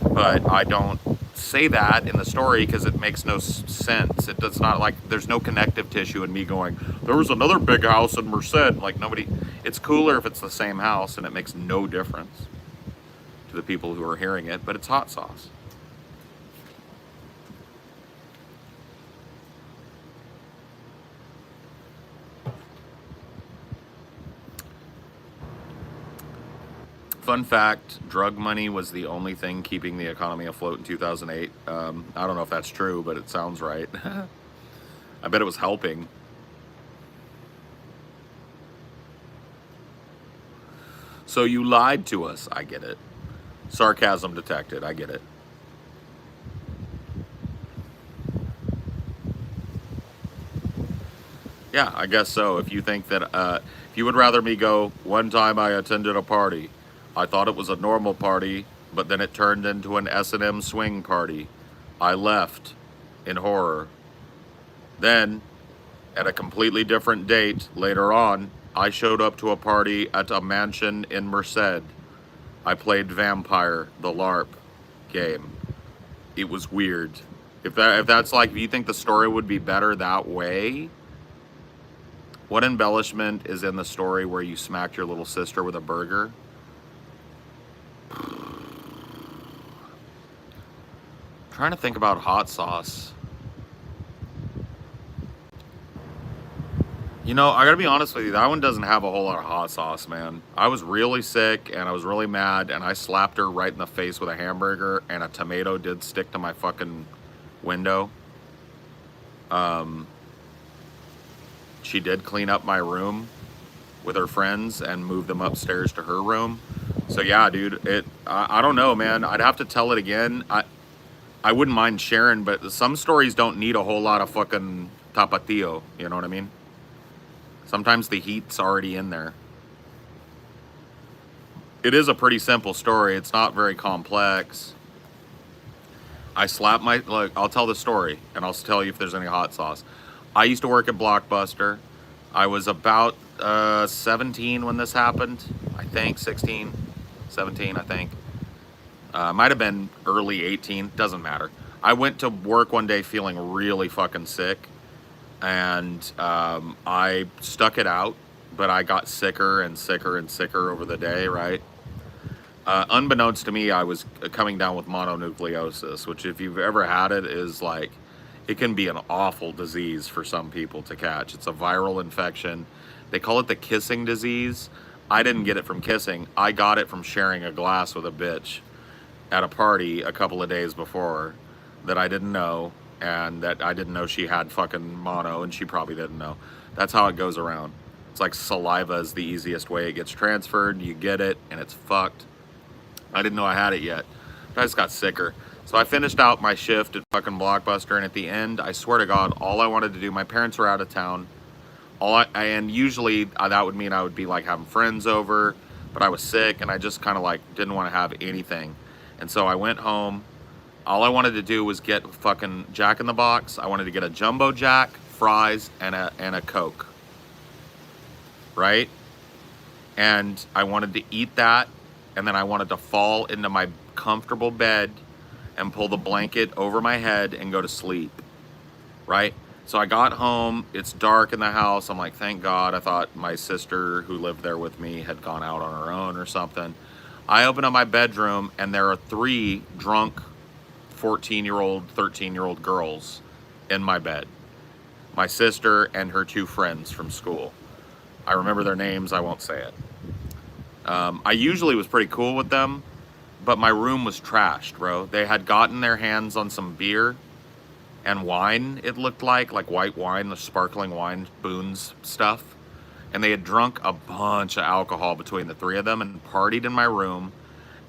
But I don't say that in the story because it makes no sense. It does not, like, there's no connective tissue in me going, there was another big house in Merced. Like, nobody, it's cooler if it's the same house, and it makes no difference to the people who are hearing it, but it's hot sauce. Fun fact, drug money was the only thing keeping the economy afloat in 2008. I don't know if that's true, but it sounds right. I bet it was helping. So you lied to us. I get it. Sarcasm detected. I get it. Yeah, I guess so. If you think that, if you would rather me go, one time I attended a party I thought it was a normal party, but then it turned into an S&M swing party. I left in horror. Then, at a completely different date later on, I showed up to a party at a mansion in Merced. I played Vampire, the LARP game. It was weird. If that's like, if you think the story would be better that way, what embellishment is in the story where you smacked your little sister with a burger? Trying to think about hot sauce. You know, I gotta be honest with you, that one doesn't have a whole lot of hot sauce, man. I was really sick and I was really mad and I slapped her right in the face with a hamburger and a tomato did stick to my fucking window. She did clean up my room with her friends and move them upstairs to her room. So yeah, dude, I don't know, man. I'd have to tell it again. I wouldn't mind sharing, but some stories don't need a whole lot of fucking tapatio, you know what I mean? Sometimes the heat's already in there. It is a pretty simple story. It's not very complex. I slapped my, look, I'll tell the story and I'll tell you if there's any hot sauce. I used to work at Blockbuster. I was about 17 when this happened. I think 16, 17, I think. Might have been early 18, doesn't matter. I went to work one day feeling really fucking sick. And I stuck it out, but I got sicker and sicker and sicker over the day, right? Unbeknownst to me, I was coming down with mononucleosis, which if you've ever had it is like, it can be an awful disease for some people to catch. It's a viral infection. They call it the kissing disease. I didn't get it from kissing. I got it from sharing a glass with a bitch at a party a couple of days before that I didn't know, and that I didn't know she had fucking mono, and she probably didn't know. That's how it goes around. It's like saliva is the easiest way it gets transferred. You get it, and it's fucked. I didn't know I had it yet, but I just got sicker. So I finished out my shift at fucking Blockbuster, and at the end, I swear to God, all I wanted to do, my parents were out of town, and usually that would mean I would be like having friends over, but I was sick, and I just kind of like didn't want to have anything. And so I went home. All I wanted to do was get fucking Jack in the Box. I wanted to get a jumbo Jack, fries, and a Coke. Right? And I wanted to eat that, and then I wanted to fall into my comfortable bed and pull the blanket over my head and go to sleep. Right? So I got home. It's dark in the house. I'm like, thank God. I thought my sister who lived there with me had gone out on her own or something. I open up my bedroom, and there are 3 drunk 14-year-old, 13-year-old girls in my bed. My sister and her 2 friends from school. I remember their names, I won't say it. I usually was pretty cool with them, but my room was trashed, bro. They had gotten their hands on some beer and wine, it looked like white wine, the sparkling wine, Boone's stuff. And they had drunk a bunch of alcohol between the 3 of them and partied in my room,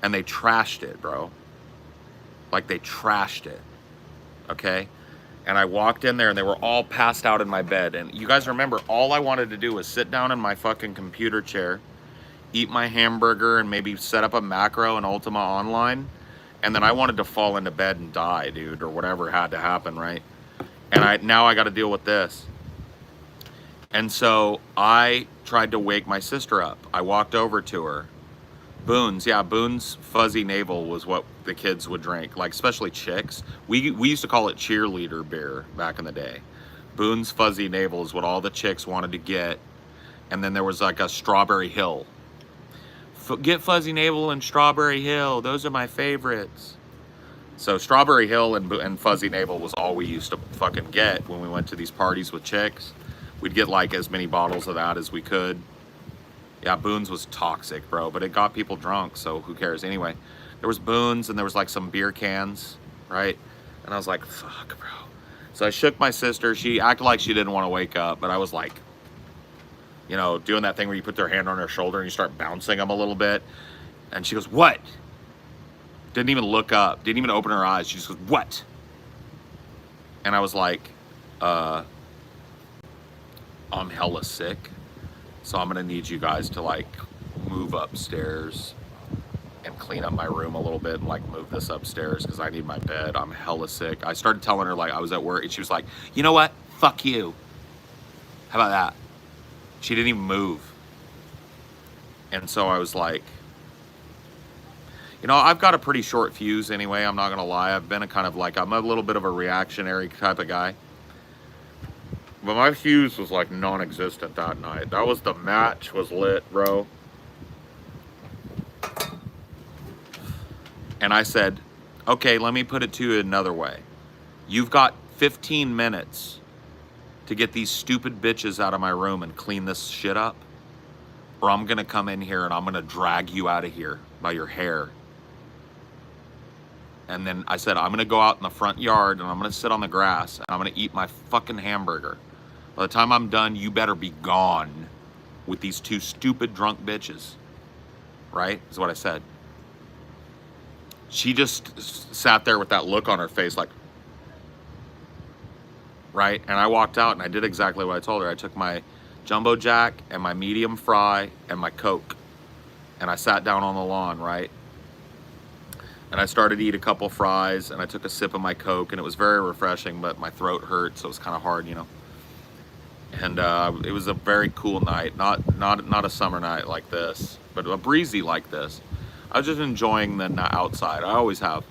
and they trashed it, bro. Like, they trashed it, okay? And I walked in there, and they were all passed out in my bed. And you guys remember, all I wanted to do was sit down in my fucking computer chair, eat my hamburger, and maybe set up a macro in Ultima Online. And then I wanted to fall into bed and die, dude, or whatever had to happen, right? And now I got to deal with this. And so I tried to wake my sister up. I walked over to her. Boone's, yeah, Boone's Fuzzy Navel was what the kids would drink, like especially chicks. We used to call it cheerleader beer back in the day. Boone's Fuzzy Navel is what all the chicks wanted to get. And then there was like a Strawberry Hill. Get Fuzzy Navel and Strawberry Hill. Those are my favorites. So Strawberry Hill and Fuzzy Navel was all we used to fucking get when we went to these parties with chicks. We'd get like as many bottles of that as we could. Yeah, Boone's was toxic, bro, but it got people drunk, so who cares? Anyway, there was Boone's and there was like some beer cans, right? And I was like, fuck, bro. So I shook my sister. She acted like she didn't want to wake up, but I was like, you know, doing that thing where you put their hand on her shoulder and you start bouncing them a little bit. And she goes, what? Didn't even look up, didn't even open her eyes. She just goes, what? And I was like, I'm hella sick, so I'm gonna need you guys to like move upstairs clean up my room a little bit and like move this upstairs because I need my bed. I'm hella sick. I started telling her like I was at work and she was like, you know what? Fuck you. How about that? She didn't even move. And so I was like, you know, I've got a pretty short fuse anyway. I'm not going to lie. I've been I'm a little bit of a reactionary type of guy. But my fuse was like non-existent that night. That was the match was lit, bro. And I said, okay, let me put it to you another way. You've got 15 minutes to get these stupid bitches out of my room and clean this shit up, or I'm gonna come in here and I'm gonna drag you out of here by your hair. And then I said, I'm gonna go out in the front yard and I'm gonna sit on the grass and I'm gonna eat my fucking hamburger. By the time I'm done, you better be gone with these two stupid drunk bitches. Right? Is what I said. She just sat there with that look on her face like, right? And I walked out and I did exactly what I told her. I took my jumbo jack and my medium fry and my Coke and I sat down on the lawn, right? And I started to eat a couple fries and I took a sip of my Coke and it was very refreshing, but my throat hurt, so it was kind of hard, you know. And it was a very cool night, not a summer night like this, but a breezy like this. I was just enjoying the outside. I always have.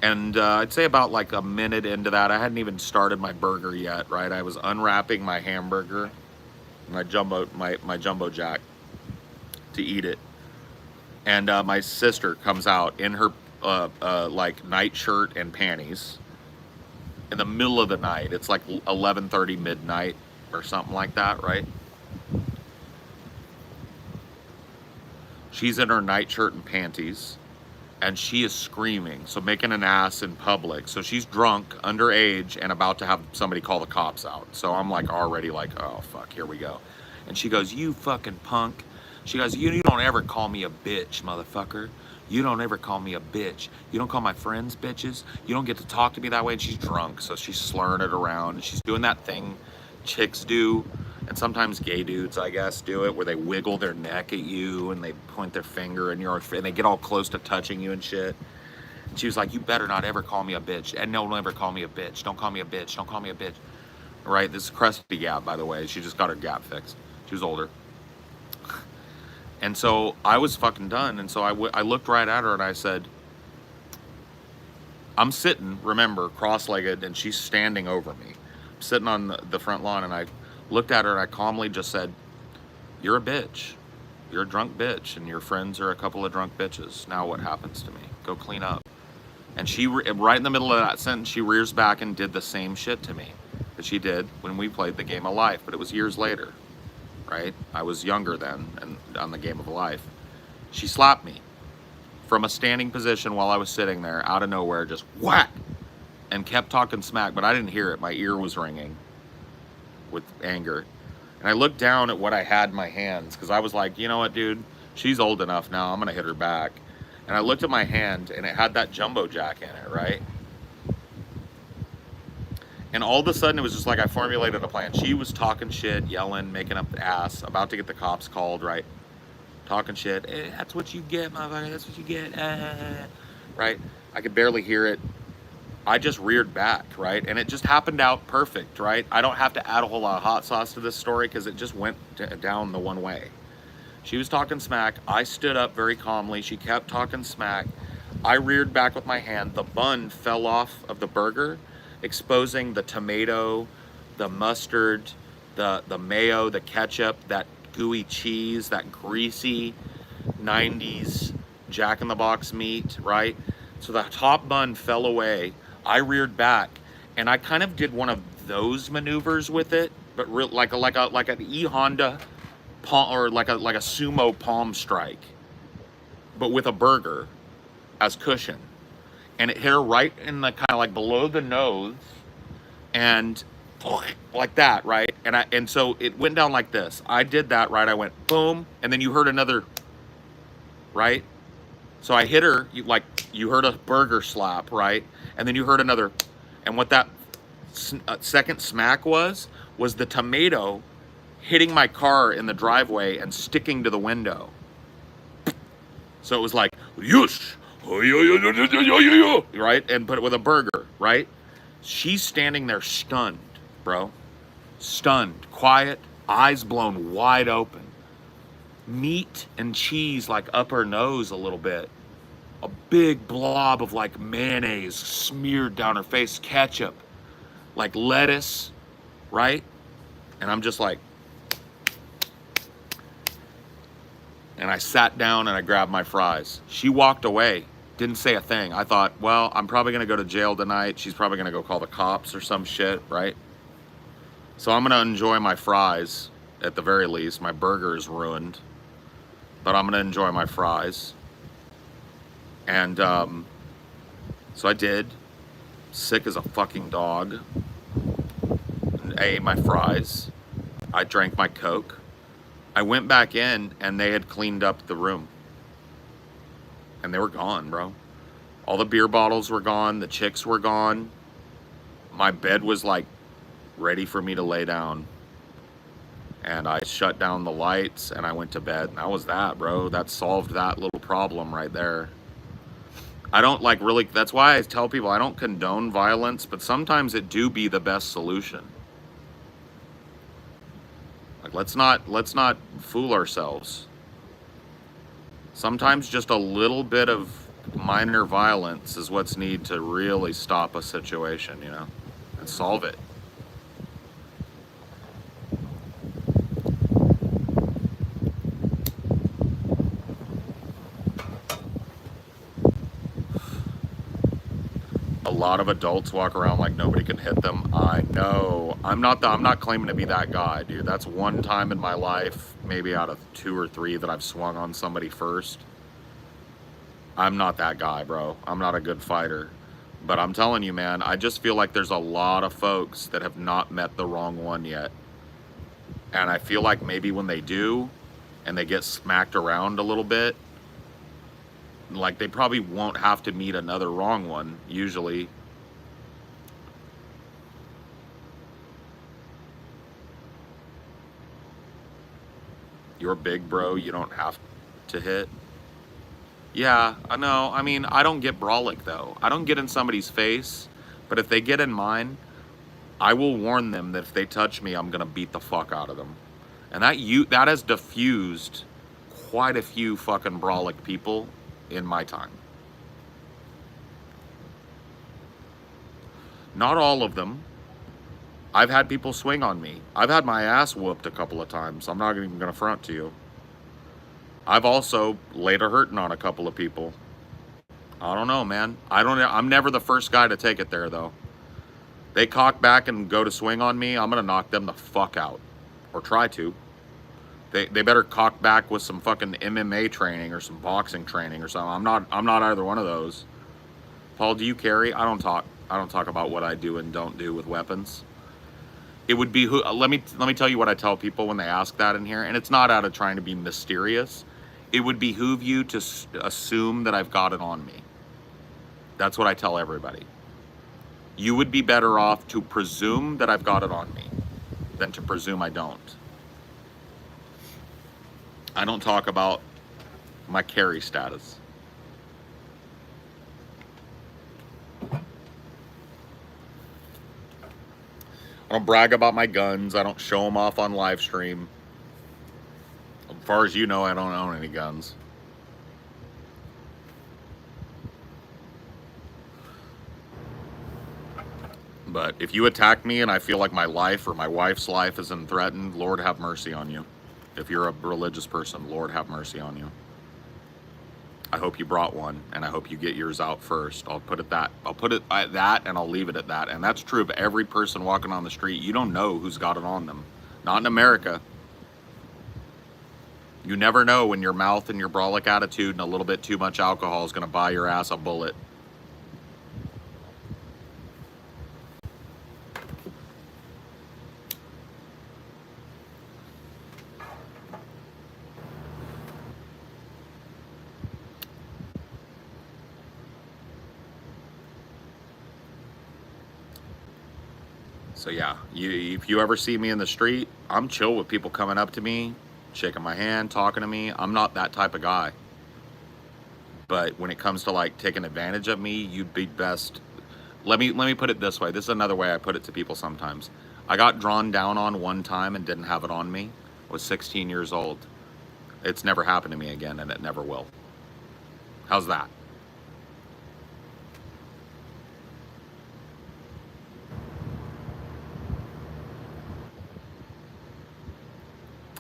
And I'd say about like a minute into that, I hadn't even started my burger yet, right? I was unwrapping my hamburger, my jumbo jack, to eat it. And my sister comes out in her like night shirt and panties in the middle of the night. It's like 11:30 midnight or something like that, right? She's in her nightshirt and panties, and she is screaming, so making an ass in public. So she's drunk, underage, and about to have somebody call the cops out. So I'm like already like, oh fuck, here we go. And she goes, you fucking punk. She goes, you don't ever call me a bitch, motherfucker. You don't ever call me a bitch. You don't call my friends bitches. You don't get to talk to me that way. And she's drunk, so she's slurring it around. And she's doing that thing chicks do, and sometimes gay dudes, I guess, do it, where they wiggle their neck at you and they point their finger and and they get all close to touching you and shit. And she was like, you better not ever call me a bitch. And no, don't ever call me a bitch. Don't call me a bitch. Don't call me a bitch. Right? This is crusty Gap, by the way. She just got her gap fixed. She was older. And so I was fucking done. And so I looked right at her and I said, I'm sitting, remember, cross-legged, and she's standing over me. I'm sitting on the front lawn, and I looked at her and I calmly just said, you're a bitch. You're a drunk bitch, and your friends are a couple of drunk bitches. Now what happens to me? Go clean up. And she, right in the middle of that sentence, she rears back and did the same shit to me that she did when we played the game of life, but it was years later, right? I was younger then and on the game of life. She slapped me from a standing position while I was sitting there, out of nowhere, just whack, and kept talking smack, but I didn't hear it. My ear was ringing with anger. And I looked down at what I had in my hands, because I was like, you know what, dude? She's old enough now. I'm going to hit her back. And I looked at my hand, and it had that jumbo jack in it, right? And all of a sudden, it was just like I formulated a plan. She was talking shit, yelling, making up the ass, about to get the cops called, right? Talking shit. Hey, that's what you get, motherfucker. That's what you get. Right? I could barely hear it. I just reared back, right? And it just happened out perfect, right? I don't have to add a whole lot of hot sauce to this story because it just went down the one way. She was talking smack. I stood up very calmly. She kept talking smack. I reared back with my hand. The bun fell off of the burger, exposing the tomato, the mustard, the mayo, the ketchup, that gooey cheese, that greasy 90s Jack in the Box meat, right? So the top bun fell away. I reared back, and I kind of did one of those maneuvers with it, but like an E Honda palm, or like a sumo palm strike, but with a burger as cushion, and it hit her right in the kind of like below the nose, and like that, right? And so it went down like this. I did that, right? I went boom, and then you heard another, right? So I hit her, like you heard a burger slap, right? And then you heard another, and what that second smack was the tomato hitting my car in the driveway and sticking to the window. So it was like, yush, right? And put it with a burger, right? She's standing there stunned, bro. Stunned, quiet, eyes blown wide open. Meat and cheese like up her nose a little bit. A big blob of like mayonnaise smeared down her face, ketchup, like lettuce, right? And I'm just like, and I sat down and I grabbed my fries. She walked away, didn't say a thing. I thought, well, I'm probably gonna go to jail tonight. She's probably gonna go call the cops or some shit, right? So I'm gonna enjoy my fries at the very least. My burger is ruined, but I'm gonna enjoy my fries. And so I did, sick as a fucking dog. I ate my fries. I drank my Coke. I went back in and they had cleaned up the room. And they were gone, bro. All the beer bottles were gone. The chicks were gone. My bed was like ready for me to lay down. And I shut down the lights and I went to bed. And that was that, bro. That solved that little problem right there. I don't like really, that's why I tell people I don't condone violence, but sometimes it do be the best solution. Like let's not fool ourselves. Sometimes just a little bit of minor violence is what's needed to really stop a situation, you know, and solve it. A lot of adults walk around like nobody can hit them. I know. I'm not claiming to be that guy, dude. That's one time in my life, maybe out of 2 or 3 that I've swung on somebody first. I'm not that guy, bro. I'm not a good fighter. But I'm telling you, man, I just feel like there's a lot of folks that have not met the wrong one yet. And I feel like maybe when they do, and they get smacked around a little bit, like they probably won't have to meet another wrong one, usually. You're big, bro. You don't have to hit. Yeah, I know. I mean, I don't get brolic, though. I don't get in somebody's face. But if they get in mine, I will warn them that if they touch me, I'm going to beat the fuck out of them. And that has diffused quite a few fucking brolic people in my time. Not all of them. I've had people swing on me. I've had my ass whooped a couple of times. I'm not even going to front to you. I've also laid a hurting on a couple of people. I don't know, man. I'm never the first guy to take it there, though. They cock back and go to swing on me, I'm going to knock them the fuck out. Or try to. They better cock back with some fucking MMA training or some boxing training or something. I'm not either one of those. Paul, do you carry? I don't talk about what I do and don't do with weapons. It would be let me tell you what I tell people when they ask that in here, and it's not out of trying to be mysterious. It would behoove you to assume that I've got it on me. That's what I tell everybody. You would be better off to presume that I've got it on me than to presume I don't. I don't talk about my carry status. I don't brag about my guns. I don't show them off on live stream. As far as you know, I don't own any guns. But if you attack me and I feel like my life or my wife's life isn't threatened, Lord have mercy on you. If you're a religious person, Lord have mercy on you. I hope you brought one, and I hope you get yours out first. I'll put it at that, and I'll leave it at that. And that's true of every person walking on the street. You don't know who's got it on them. Not in America. You never know when your mouth and your brolic attitude and a little bit too much alcohol is going to buy your ass a bullet. So yeah, if you ever see me in the street, I'm chill with people coming up to me, shaking my hand, talking to me. I'm not that type of guy. But when it comes to like taking advantage of me, you'd be best. Let me put it this way. This is another way I put it to people sometimes. I got drawn down on one time and didn't have it on me. I was 16 years old. It's never happened to me again, and it never will. How's that?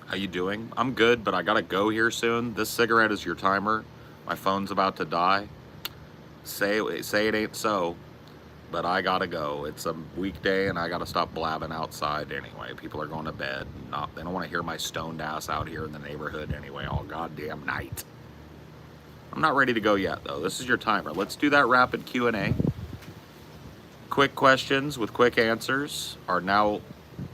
How you doing? I'm good, but I gotta go here soon. This cigarette is your timer. My phone's about to die. Say it ain't so, but I gotta go. It's a weekday, and I gotta stop blabbing outside anyway. People are going to bed. They don't want to hear my stoned ass out here in the neighborhood anyway all goddamn night. I'm not ready to go yet, though. This is your timer. Let's do that rapid Q&A. Quick questions with quick answers are now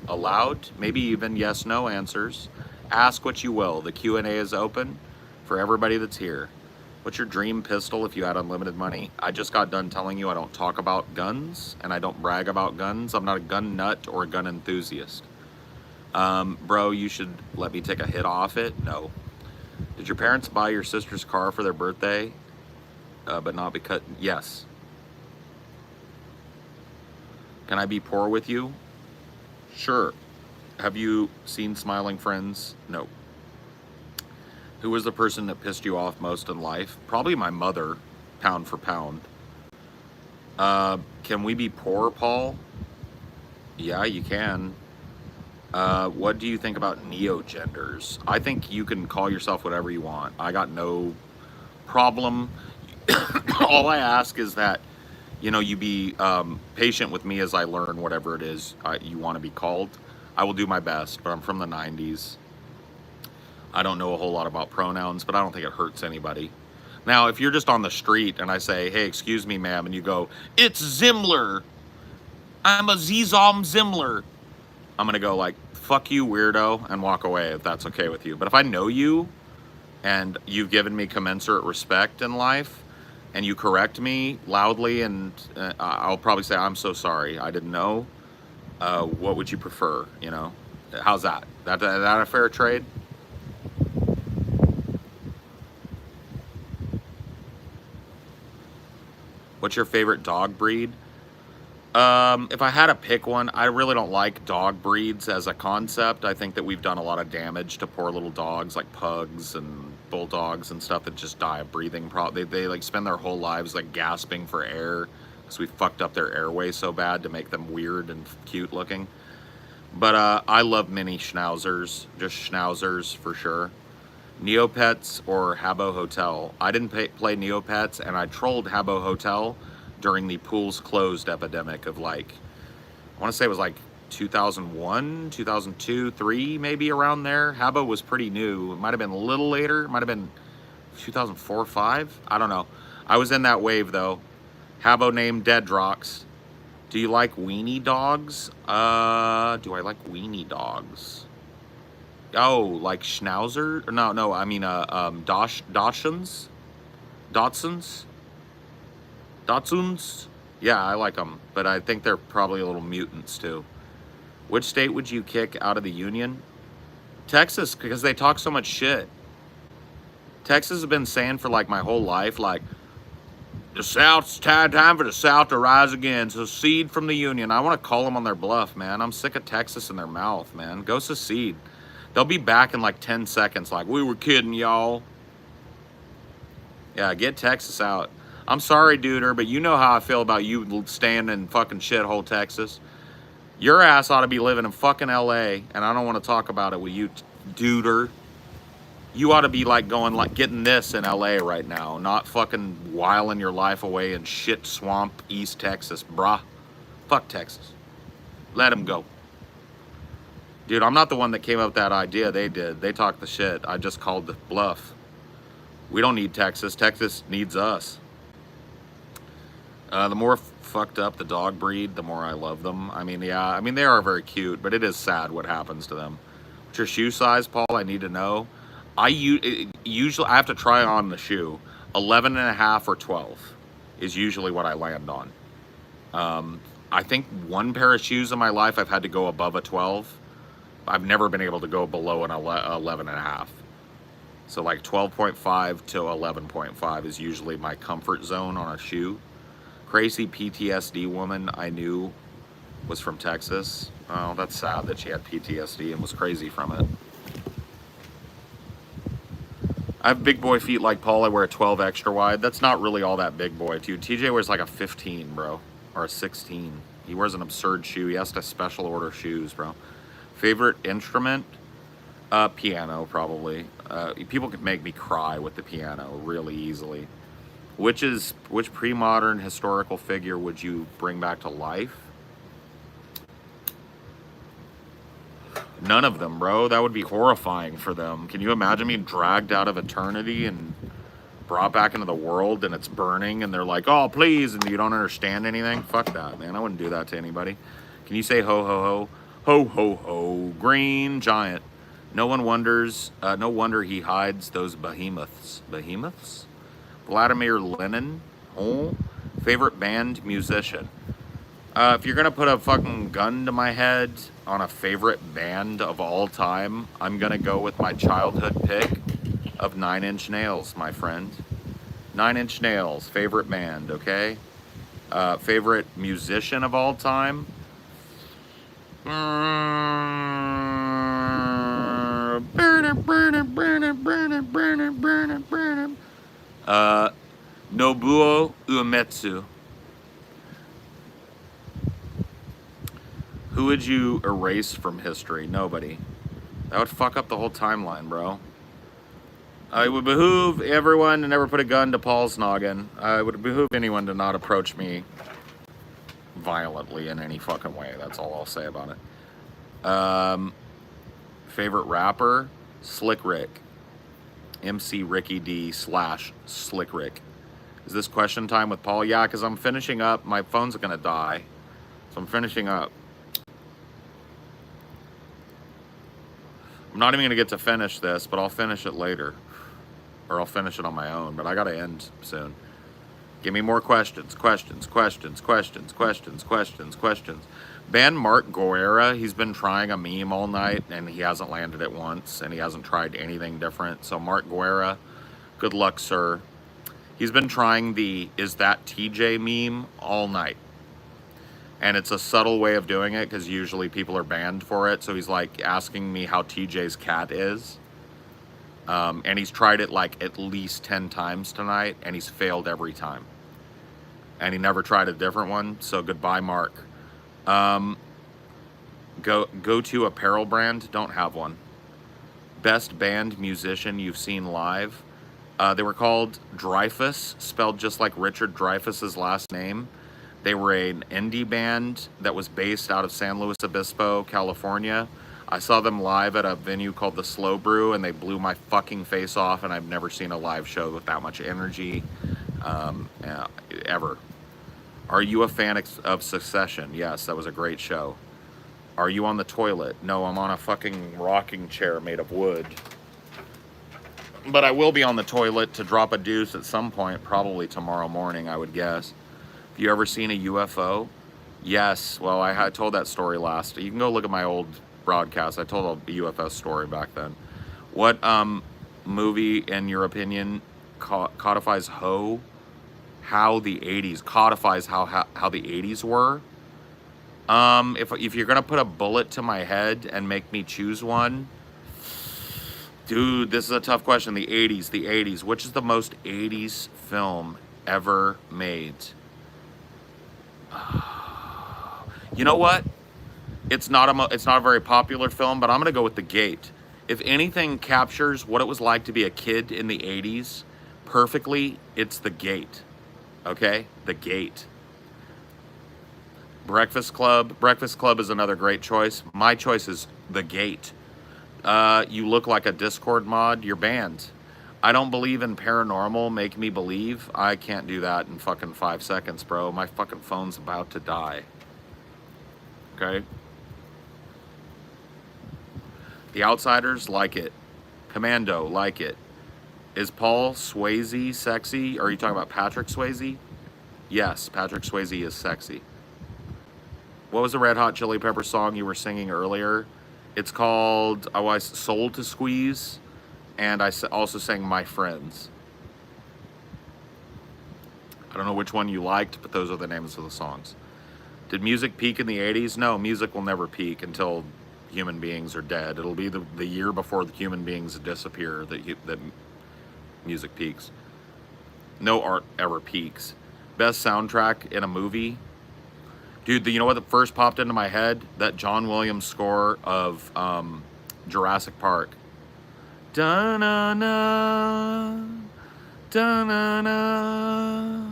allowed. Maybe even yes, no answers. Ask what you will. The Q&A is open for everybody that's here. What's your dream pistol if you had unlimited money? I just got done telling you I don't talk about guns and I don't brag about guns. I'm not a gun nut or a gun enthusiast. Bro, you should let me take a hit off it. No. Did your parents buy your sister's car for their birthday? But not because... Yes. Can I be poor with you? Sure. Have you seen Smiling Friends? No. Who was the person that pissed you off most in life? Probably my mother, pound for pound. Can we be poor, Paul? Yeah, you can. What do you think about neo-genders? I think you can call yourself whatever you want. I got no problem. All I ask is that, you be patient with me as I learn whatever it is you want to be called. I will do my best, but I'm from the 90s. I don't know a whole lot about pronouns, but I don't think it hurts anybody. Now, if you're just on the street and I say, hey, excuse me, ma'am, and you go, it's Zimler. I'm a Zizom Zimler. I'm going to go like, fuck you, weirdo, and walk away if that's okay with you. But if I know you and you've given me commensurate respect in life and you correct me loudly, and I'll probably say, I'm so sorry, I didn't know. What would you prefer, How's that? That a fair trade? What's your favorite dog breed? If I had to pick one, I really don't like dog breeds as a concept. I think that we've done a lot of damage to poor little dogs like pugs and bulldogs and stuff that just die of breathing problems. They like spend their whole lives like gasping for air because we fucked up their airway so bad to make them weird and cute looking. But I love mini schnauzers, just schnauzers for sure. Neopets or Habbo Hotel. I didn't play Neopets, and I trolled Habbo Hotel during the pools closed epidemic of like, I want to say it was like 2001, 2002, 3, maybe around there. Habbo was pretty new. It might have been a little later. It might have been 2004, 5. I don't know. I was in that wave though. Habbo named Deadrocks. Do you like weenie dogs? Do I like weenie dogs? Oh, like Schnauzer? No, I mean, Dachshunds? Dachshunds? Yeah, I like them, but I think they're probably a little mutants too. Which state would you kick out of the union? Texas, because they talk so much shit. Texas has been saying for like my whole life, like, the South's time for the South to rise again. Secede from the Union. I want to call them on their bluff, man. I'm sick of Texas in their mouth, man. Go secede. They'll be back in like 10 seconds like, we were kidding, y'all. Yeah, get Texas out. I'm sorry, duder, but you know how I feel about you staying in fucking shithole Texas. Your ass ought to be living in fucking LA, and I don't want to talk about it with you, duder. You ought to be like going like getting this in LA right now, not fucking whiling your life away in shit swamp East Texas, brah. Fuck Texas. Let them go. Dude, I'm not the one that came up with that idea. They did. They talked the shit. I just called the bluff. We don't need Texas. Texas needs us. The more fucked up the dog breed, the more I love them. I mean, yeah, I mean, they are very cute, but it is sad what happens to them. What's your shoe size, Paul? I need to know. Usually I have to try on the shoe. 11 and a half or 12 is usually what I land on. I think one pair of shoes in my life I've had to go above a 12. I've never been able to go below an 11 and a half. So like 12.5 to 11.5 is usually my comfort zone on a shoe. Crazy PTSD woman I knew was from Texas. Oh, that's sad that she had PTSD and was crazy from it. I have big boy feet like Paul. I wear a 12 extra wide. That's not really all that big boy, dude. TJ wears like a 15, bro, or a 16. He wears an absurd shoe. He has to special order shoes, bro. Favorite instrument? Piano, probably. People could make me cry with the piano really easily. Which pre-modern historical figure would you bring back to life? None of them, bro. That would be horrifying for them. Can you imagine being dragged out of eternity and brought back into the world and it's burning and they're like, oh, please, and you don't understand anything? Fuck that, man. I wouldn't do that to anybody. Can you say ho, ho, ho? Ho, ho, ho. Green giant. No wonder he hides those behemoths. Behemoths? Vladimir Lenin. Oh. Favorite band musician. If you're gonna put a fucking gun to my head on a favorite band of all time, I'm gonna go with my childhood pick of 9 Inch Nails, my friend. 9 Inch Nails, favorite band, okay? Favorite musician of all time? Nobuo Uematsu. Who would you erase from history? Nobody. That would fuck up the whole timeline, bro. It would behoove everyone to never put a gun to Paul's noggin. It would behoove anyone to not approach me violently in any fucking way. That's all I'll say about it. Favorite rapper? Slick Rick. MC Ricky D / Slick Rick. Is this question time with Paul? Yeah, because I'm finishing up. My phone's going to die. So I'm finishing up. I'm not even going to get to finish this, but I'll finish it later. Or I'll finish it on my own, but I got to end soon. Give me more questions. Ban Mark Guerra, he's been trying a meme all night, and he hasn't landed it once, and he hasn't tried anything different. So Mark Guerra, good luck, sir. He's been trying the "Is that TJ" meme all night. And it's a subtle way of doing it, because usually people are banned for it. So he's like asking me how TJ's cat is. And he's tried it like at least 10 times tonight, and he's failed every time. And he never tried a different one, so goodbye, Mark. Go to apparel brand, don't have one. Best band musician you've seen live. They were called Dreyfuss, spelled just like Richard Dreyfuss's last name. They were an indie band that was based out of San Luis Obispo, California. I saw them live at a venue called the Slow Brew, and they blew my fucking face off, and I've never seen a live show with that much energy, ever. Are you a fan of Succession? Yes, that was a great show. Are you on the toilet? No, I'm on a fucking rocking chair made of wood. But I will be on the toilet to drop a deuce at some point, probably tomorrow morning, I would guess. Have you ever seen a UFO? Yes. Well, I told that story last. You can go look at my old broadcast. I told a UFO story back then. What movie, in your opinion, codifies how the 80s, codifies how the 80s were? If you're gonna put a bullet to my head and make me choose one, dude, this is a tough question. The 80s. Which is the most 80s film ever made? You know what? It's not a very popular film, but I'm gonna go with The Gate. If anything captures what it was like to be a kid in the 80s perfectly, it's The Gate. Okay? The Gate. Breakfast Club. Breakfast Club is another great choice. My choice is The Gate. You look like a Discord mod. You're banned. I don't believe in paranormal. Make me believe. I can't do that in fucking 5 seconds, bro. My fucking phone's about to die. Okay? The Outsiders, like it. Commando, like it. Is Paul Swayze sexy? Are you talking about Patrick Swayze? Yes, Patrick Swayze is sexy. What was the Red Hot Chili Pepper song you were singing earlier? It's called Soul to Squeeze. and I also sang My Friends. I don't know which one you liked, but those are the names of the songs. Did music peak in the 80s? No, music will never peak until human beings are dead. It'll be the year before the human beings disappear that music peaks. No art ever peaks. Best soundtrack in a movie? Dude, you know what first popped into my head? That John Williams score of Jurassic Park. Da-na-na, da-na-na,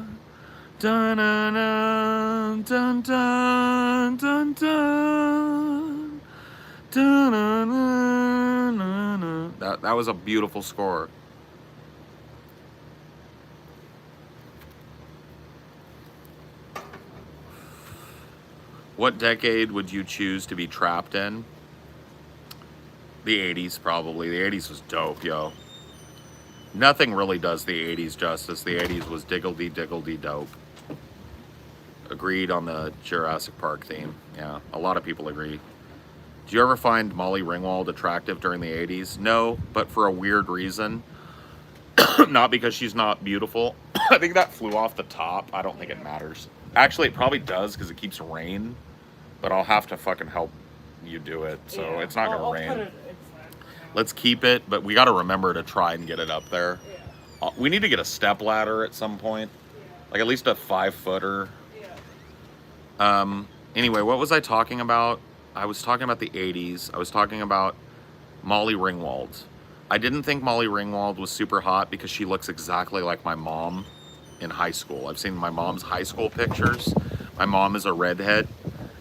da-na-na, dun dun dun dun, da-na-na-na-na. That was a beautiful score. What decade would you choose to be trapped in? The 80s, probably. The 80s was dope, yo. Nothing really does the 80s justice. The 80s was diggledy dope. Agreed on the Jurassic Park theme. Yeah, a lot of people agree. Do you ever find Molly Ringwald attractive during the 80s? No, but for a weird reason. Not because she's not beautiful. I think that flew off the top. I don't think it matters. Actually, it probably does because it keeps rain. But I'll have to fucking help you do it, so it's not gonna rain. Let's keep it, but we got to remember to try and get it up there. Yeah. We need to get a step ladder at some point, like at least a 5-footer. Yeah. Anyway, what was I talking about? I was talking about the 80s. I was talking about Molly Ringwald. I didn't think Molly Ringwald was super hot because she looks exactly like my mom in high school. I've seen my mom's high school pictures. My mom is a redhead.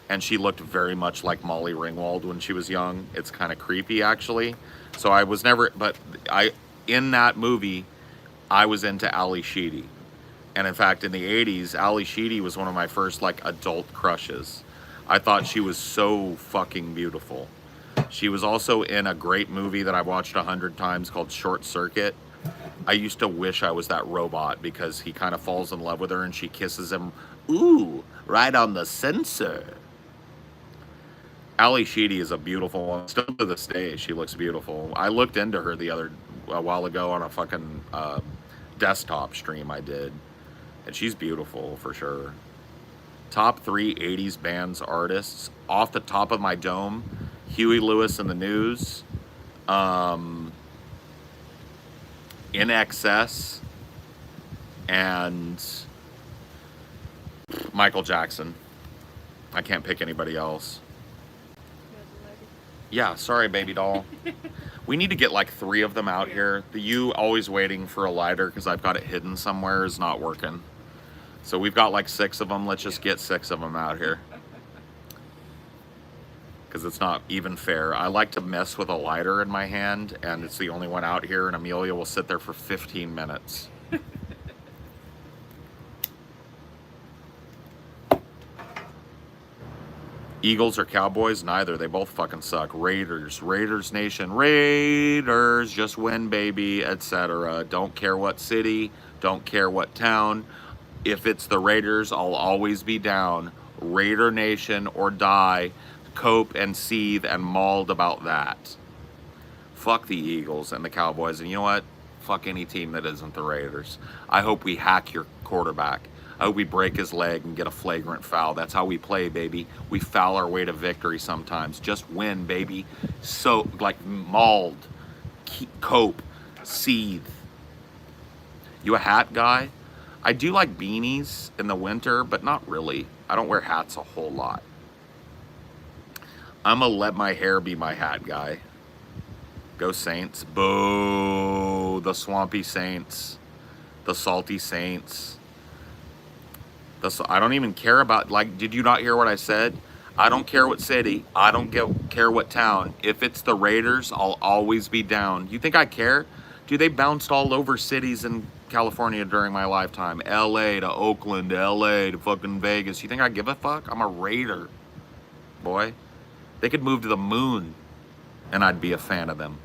And she looked very much like Molly Ringwald when she was young. It's kind of creepy, actually. So I was never, but in that movie, I was into Ali Sheedy. And in fact, in the 80s, Ali Sheedy was one of my first, like, adult crushes. I thought she was so fucking beautiful. She was also in a great movie that I watched 100 times called Short Circuit. I used to wish I was that robot because he kind of falls in love with her and she kisses him. Ooh, right on the sensor. Ali Sheedy is a beautiful one. Still to this day, she looks beautiful. I looked into her a while ago on a fucking desktop stream I did. And she's beautiful for sure. Top 3 80s bands artists. Off the top of my dome, Huey Lewis and the News. In Excess. And Michael Jackson. I can't pick anybody else. Yeah, sorry, baby doll. We need to get like 3 of them out here. The you always waiting for a lighter because I've got it hidden somewhere is not working. So we've got like 6 of them. Let's just get 6 of them out here. Because it's not even fair. I like to mess with a lighter in my hand, and it's the only one out here, and Amelia will sit there for 15 minutes. Eagles or Cowboys? Neither. They both fucking suck. Raiders. Raiders Nation. Raiders. Just win, baby, etc. Don't care what city. Don't care what town. If it's the Raiders, I'll always be down. Raider Nation or die. Cope and seethe and mauled about that. Fuck the Eagles and the Cowboys. And you know what? Fuck any team that isn't the Raiders. I hope we hack your quarterback. I hope we break his leg and get a flagrant foul. That's how we play, baby. We foul our way to victory sometimes. Just win, baby. So, like, mauled, cope, seethe. You a hat guy? I do like beanies in the winter, but not really. I don't wear hats a whole lot. I'm gonna let my hair be my hat guy. Go Saints. Boo. The swampy Saints. The salty Saints. I don't even care about, like, did you not hear what I said? I don't care what city. I don't care what town. If it's the Raiders, I'll always be down. You think I care? Dude, they bounced all over cities in California during my lifetime. LA to Oakland to LA to fucking Vegas. You think I give a fuck? I'm a Raider, boy. They could move to the moon and I'd be a fan of them.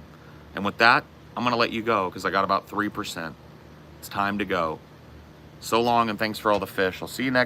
And with that, I'm gonna let you go because I got about 3%. It's time to go. So long and thanks for all the fish. I'll see you next